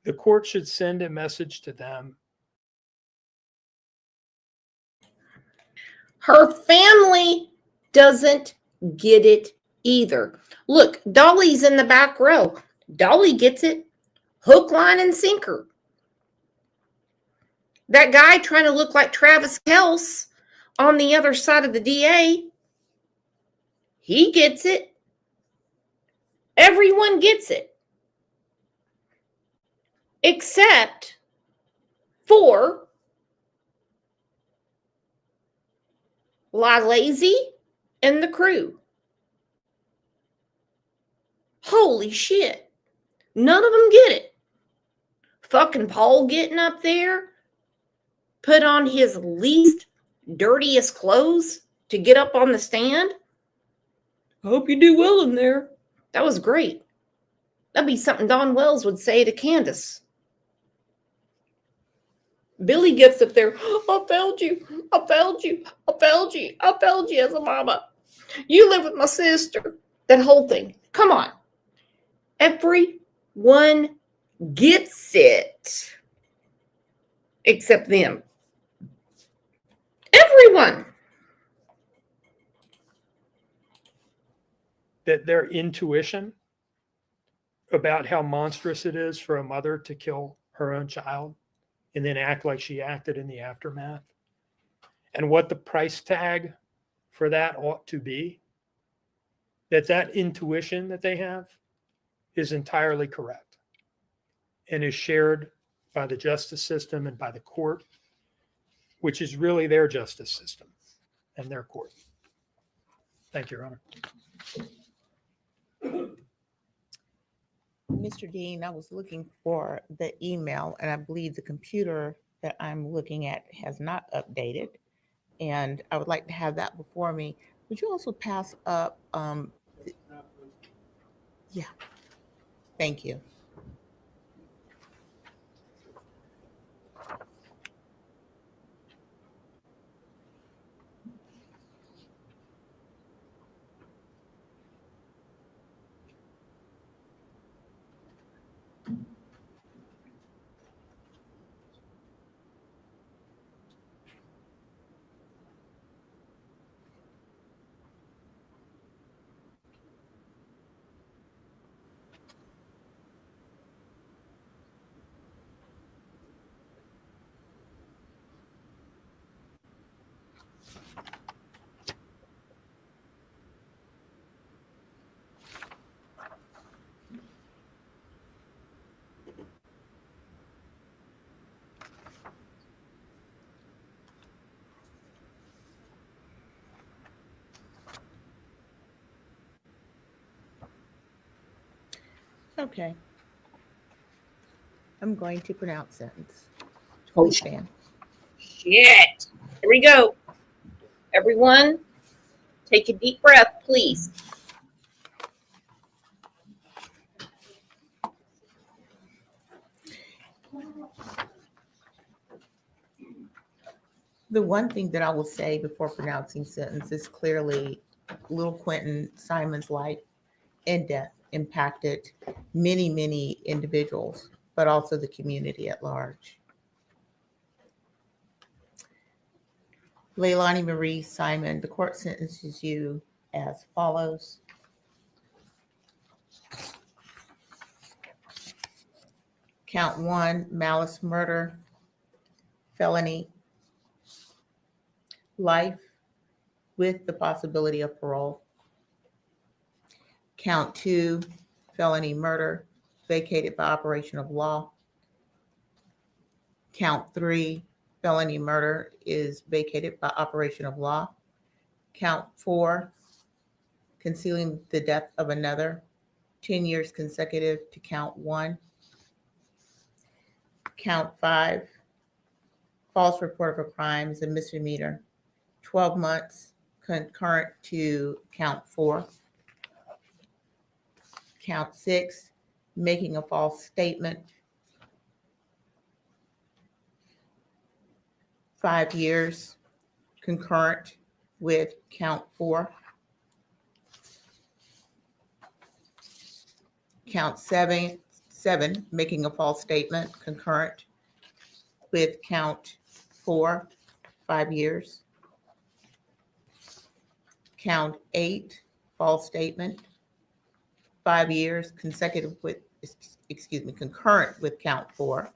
The court should send a message to them. Her family doesn't get it either. Look, Dolly's in the back row. Dolly gets it. Hook, line, and sinker. That guy trying to look like Travis Kelce on the other side of the DA, he gets it. Everyone gets it. Except for La Lazy and the crew. Holy shit. None of them get it. Fucking Paul getting up there, put on his least dirtiest clothes to get up on the stand. I hope you do well in there. That was great. That'd be something Don Wells would say to Candace. Billy gets up there. I failed you. I failed you. I failed you. I failed you as a mama. You live with my sister. That whole thing. Come on. Everyone gets it. Except them. Everyone. That their intuition about how monstrous it is for a mother to kill her own child and then act like she acted in the aftermath, and what the price tag for that ought to be, that intuition that they have is entirely correct and is shared by the justice system and by the court, which is really their justice system and their court. Thank you, Your Honor. Mr. Dean, I was looking for the email, and I believe the computer that I'm looking at has not updated, and I would like to have that before me. Would you also pass up? Yeah, thank you. Okay. I'm going to pronounce sentence. Oh, Please stand. Shit. Here we go. Everyone, take a deep breath, please. The one thing that I will say before pronouncing sentence is clearly little Quentin Simon's life and death impacted many, many individuals, but also the community at large. Leilani Marie Simon, the court sentences you as follows. Count 1, malice murder, felony, life with the possibility of parole. Count 2, felony murder, vacated by operation of law. Count 3, felony murder is vacated by operation of law. Count 4, concealing the death of another, 10 years consecutive to count 1. Count 5, false report of a crime is a misdemeanor, 12 months concurrent to count 4. Count 6, making a false statement, 5 years concurrent with count 4. Count 7, making a false statement concurrent with count 4, 5 years. Count 8, false statement, 5 years consecutive with, concurrent with count 4.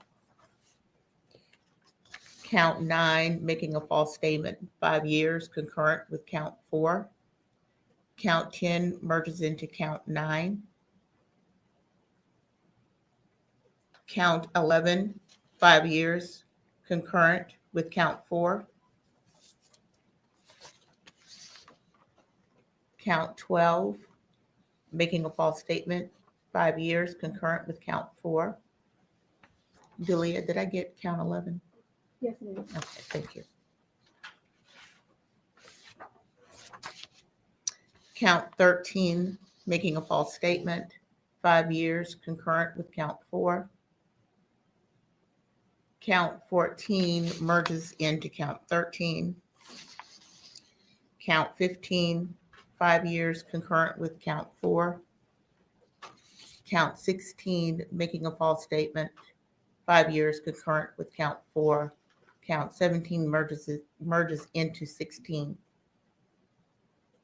Count 9, making a false statement, 5 years concurrent with count 4. Count 10 merges into count 9. Count 11, 5 years concurrent with count 4. Count 12, making a false statement, 5 years concurrent with count 4. Delia, did I get count 11? Yes, ma'am. Okay, thank you. Count 13, making a false statement, 5 years concurrent with count 4. Count 14 merges into count 13. Count 15, 5 years concurrent with count 4. Count 16, making a false statement, 5 years concurrent with count 4. Count 17 merges into 16.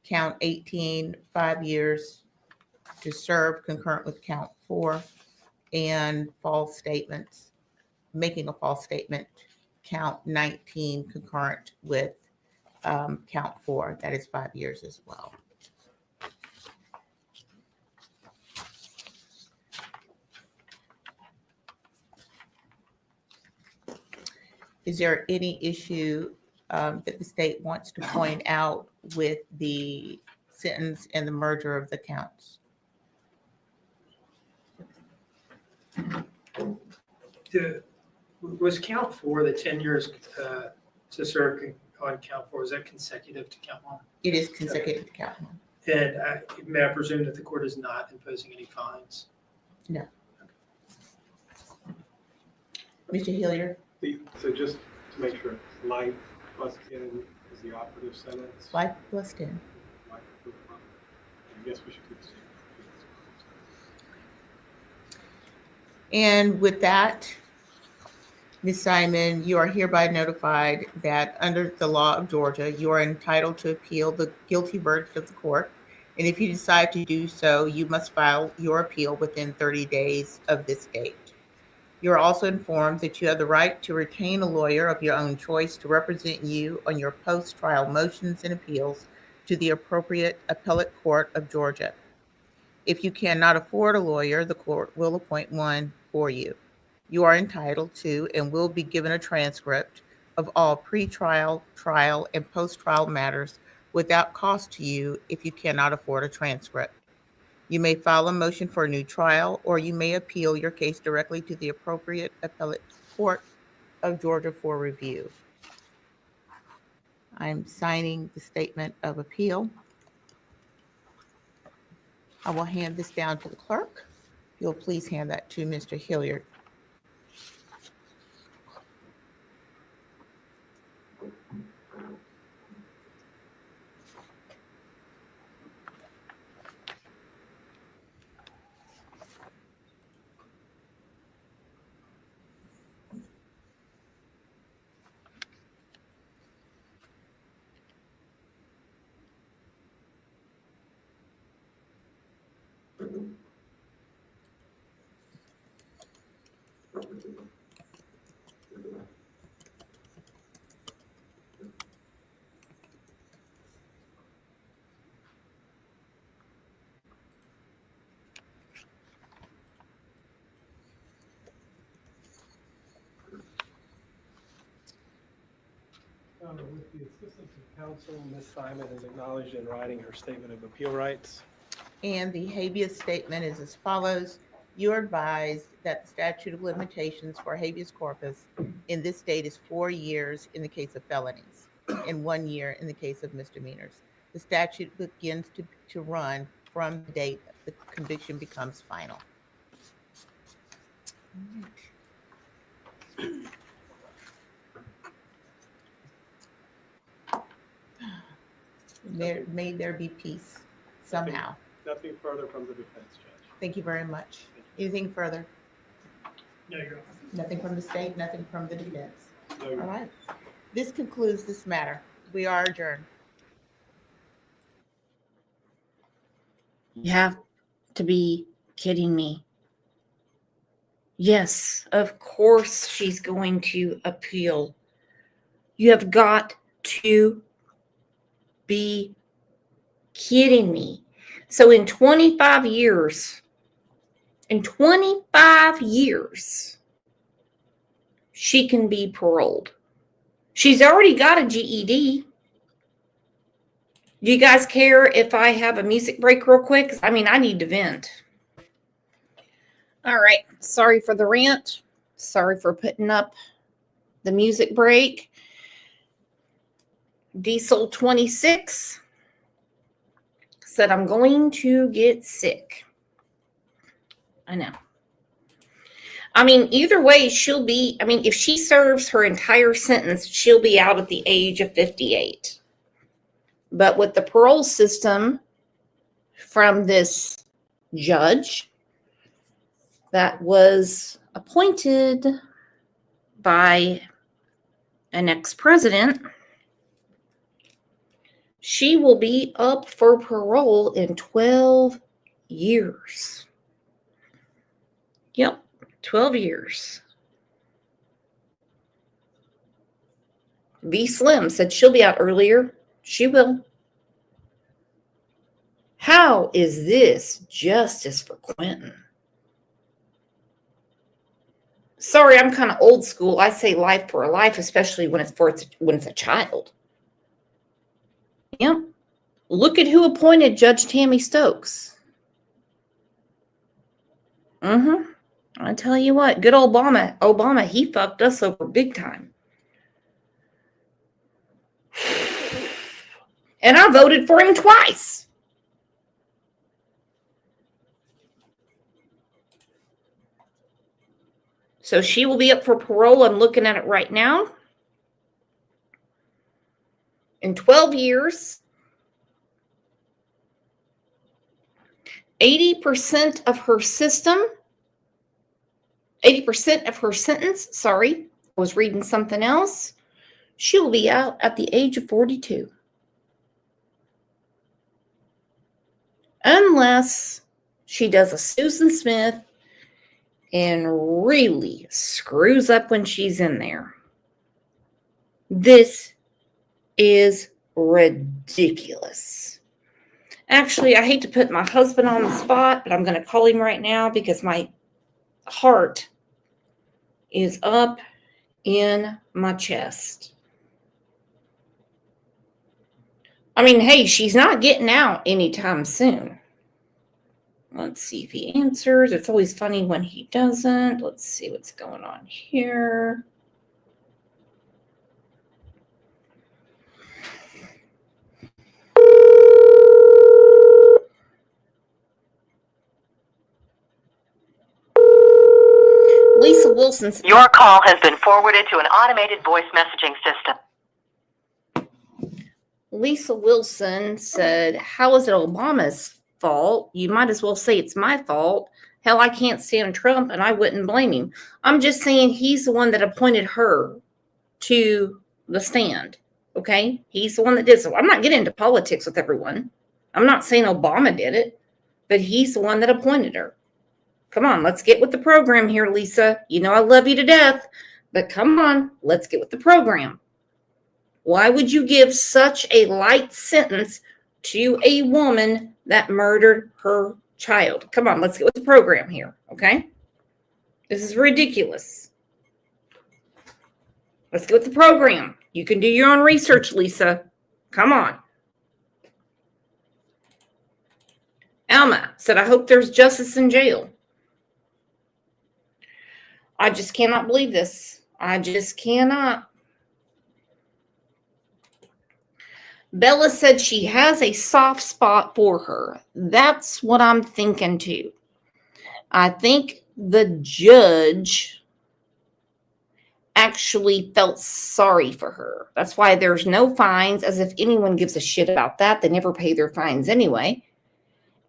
Count 18, 5 years to serve concurrent with count 4. And false statements, making a false statement, count 19 concurrent with count 4. That is 5 years as well. Is there any issue that the state wants to point out with the sentence and the merger of the counts? Was count 4, the 10 years to serve on count 4, is that consecutive to count 1? It is consecutive to count 1. And may I presume that the court is not imposing any fines? No. Mr. Hilliard? So just to make sure, life plus 10 is the operative sentence? Life plus 10. I guess we should keep the same. And with that, Ms. Simon, you are hereby notified that under the law of Georgia, you are entitled to appeal the guilty verdict of the court. And if you decide to do so, you must file your appeal within 30 days of this date. You are also informed that you have the right to retain a lawyer of your own choice to represent you on your post-trial motions and appeals to the appropriate appellate court of Georgia. If you cannot afford a lawyer, the court will appoint one for you. You are entitled to and will be given a transcript of all pre-trial, trial, and post-trial matters without cost to you if you cannot afford a transcript. You may file a motion for a new trial, or you may appeal your case directly to the appropriate appellate court of Georgia for review. I'm signing the statement of appeal. I will hand this down to the clerk. You'll please hand that to Mr. Hilliard. With the assistance of counsel, Ms. Simon has acknowledged in writing her statement of appeal rights. And the habeas statement is as follows. You are advised that the statute of limitations for habeas corpus in this state is 4 years in the case of felonies and 1 year in the case of misdemeanors. The statute begins to run from the date the conviction becomes final. May there be peace somehow. Nothing further from the defense, Judge. Thank you very much. Anything further? No, you're Nothing from the state, nothing from the defense. No, All you're right. This concludes this matter. We are adjourned. You have to be kidding me. Yes, of course she's going to appeal. You have got to be kidding me. So in 25 years, she can be paroled. She's already got a GED. Do you guys care if I have a music break real quick? I mean, I need to vent. All right. Sorry for the rant. Sorry for putting up the music break. Diesel 26 said, I'm going to get sick. I know. I mean, either way, she'll be, I mean, if she serves her entire sentence, she'll be out at the age of 58. But with the parole system from this judge that was appointed by an ex-president, she will be up for parole in 12 years. Yep, 12 years. V Slim said she'll be out earlier. She will. How is this justice for Quentin? Sorry, I'm kind of old school. I say life for a life, especially when it's a child. Yep. Look at who appointed Judge Tammy Stokes. I tell you what, good Obama, he fucked us over big time. And I voted for him twice. So she will be up for parole. I'm looking at it right now. In 12 years, 80% of her sentence, I was reading something else. She will be out at the age of 42. Unless she does a Susan Smith and really screws up when she's in there. This is ridiculous. Actually, I hate to put my husband on the spot, but I'm going to call him right now because my heart is up in my chest. I mean, hey, she's not getting out anytime soon. Let's see if he answers. It's always funny when he doesn't. Let's see what's going on here. Lisa Wilson. Your call has been forwarded to an automated voice messaging system. Lisa Wilson said, how is it Obama's fault? You might as well say it's my fault. Hell, I can't stand Trump and I wouldn't blame him. I'm just saying he's the one that appointed her to the stand. Okay? He's the one that did so. I'm not getting into politics with everyone. I'm not saying Obama did it, but he's the one that appointed her. Come on, let's get with the program here, Lisa. You know I love you to death, but come on, let's get with the program. Why would you give such a light sentence to a woman that murdered her child? Come on, let's get with the program here, okay? This is ridiculous. Let's get with the program. You can do your own research, Lisa. Come on. Alma said, I hope there's justice in jail. I just cannot believe this. I just cannot. Bella said she has a soft spot for her. That's what I'm thinking too. I think the judge actually felt sorry for her. That's why there's no fines, as if anyone gives a shit about that. They never pay their fines anyway.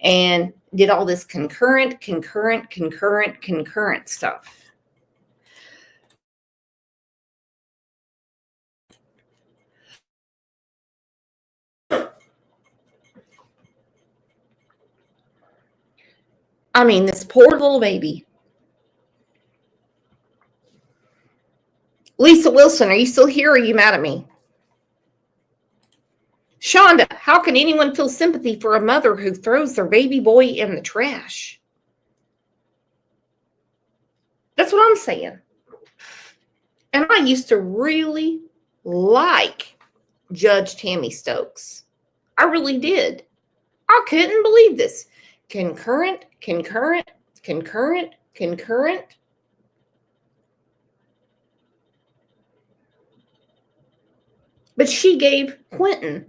And did all this concurrent stuff. I mean, this poor little baby. Lisa Wilson, are you still here or are you mad at me? Shonda, how can anyone feel sympathy for a mother who throws their baby boy in the trash? That's what I'm saying. And I used to really like Judge Tammy Stokes. I really did. I couldn't believe this. Concurrent. But she gave Quentin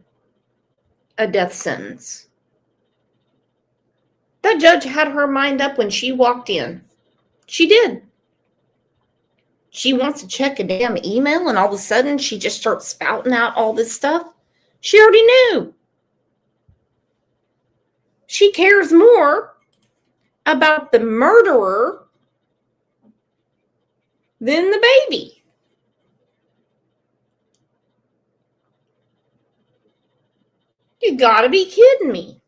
a death sentence. That judge had her mind up when she walked in. She did. She wants to check a damn email and all of a sudden she just starts spouting out all this stuff. She already knew. She cares more about the murderer than the baby. You gotta be kidding me.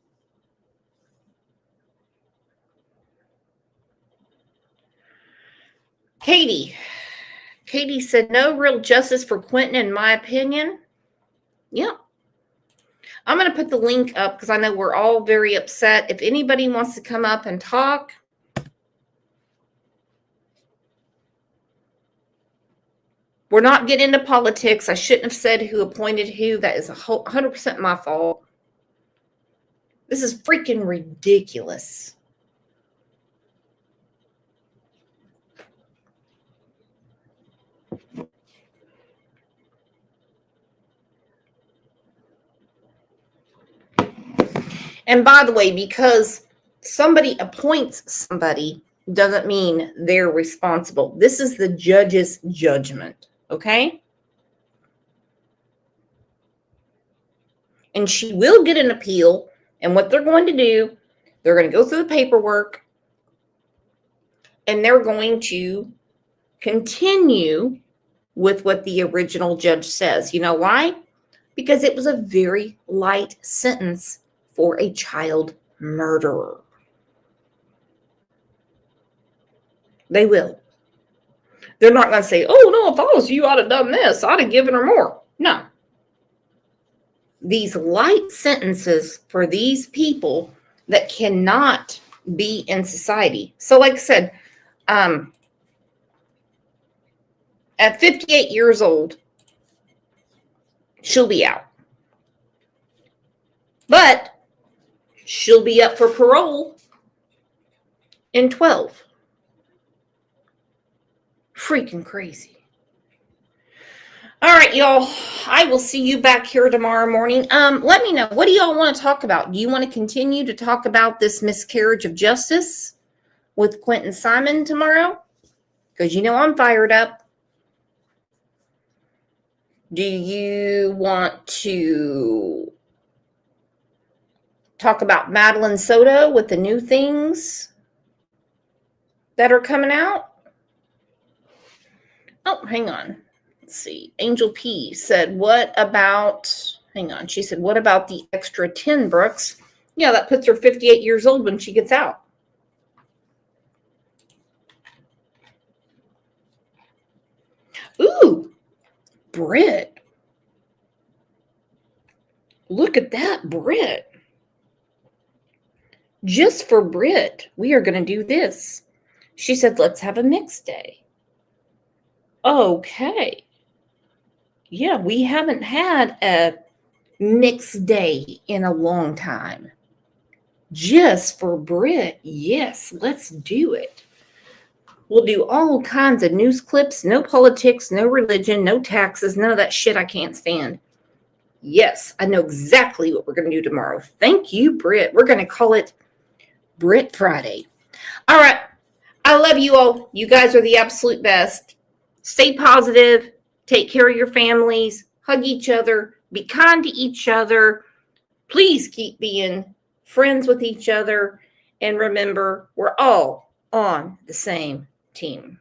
Katie said, no real justice for Quentin, in my opinion. Yeah. I'm going to put the link up because I know we're all very upset. If anybody wants to come up and talk. We're not getting into politics. I shouldn't have said who appointed who. That is 100% my fault. This is freaking ridiculous. And by the way, because somebody appoints somebody doesn't mean they're responsible. This is the judge's judgment, okay? And she will get an appeal. And what they're going to do, they're going to go through the paperwork and they're going to continue with what the original judge says. You know why? Because it was a very light sentence for a child murderer. They will. They're not going to say, oh, no, if I was you, I'd have done this. I'd have given her more. No. These light sentences for these people that cannot be in society. So like I said, at 58 years old, she'll be out. But she'll be up for parole in 12. Freaking crazy. All right, y'all. I will see you back here tomorrow morning. Let me know. What do y'all want to talk about? Do you want to continue to talk about this miscarriage of justice with Quentin Simon tomorrow? Because you know I'm fired up. Do you want to talk about Madeline Soto with the new things that are coming out? Oh, hang on. Let's see. Angel P said, what about, hang on. She said, what about the extra 10, Brooks? Yeah, that puts her 58 years old when she gets out. Ooh, Britt. Look at that, Britt. Just for Britt, we are going to do this. She said, let's have a mixed day. Okay. Yeah, we haven't had a mixed day in a long time. Just for Britt. Yes, let's do it. We'll do all kinds of news clips, no politics, no religion, no taxes, none of that shit I can't stand. Yes, I know exactly what we're going to do tomorrow. Thank you, Britt. We're going to call it Brit Friday. All right. I love you all. You guys are the absolute best. Stay positive. Take care of your families. Hug each other. Be kind to each other. Please keep being friends with each other. And remember, we're all on the same team.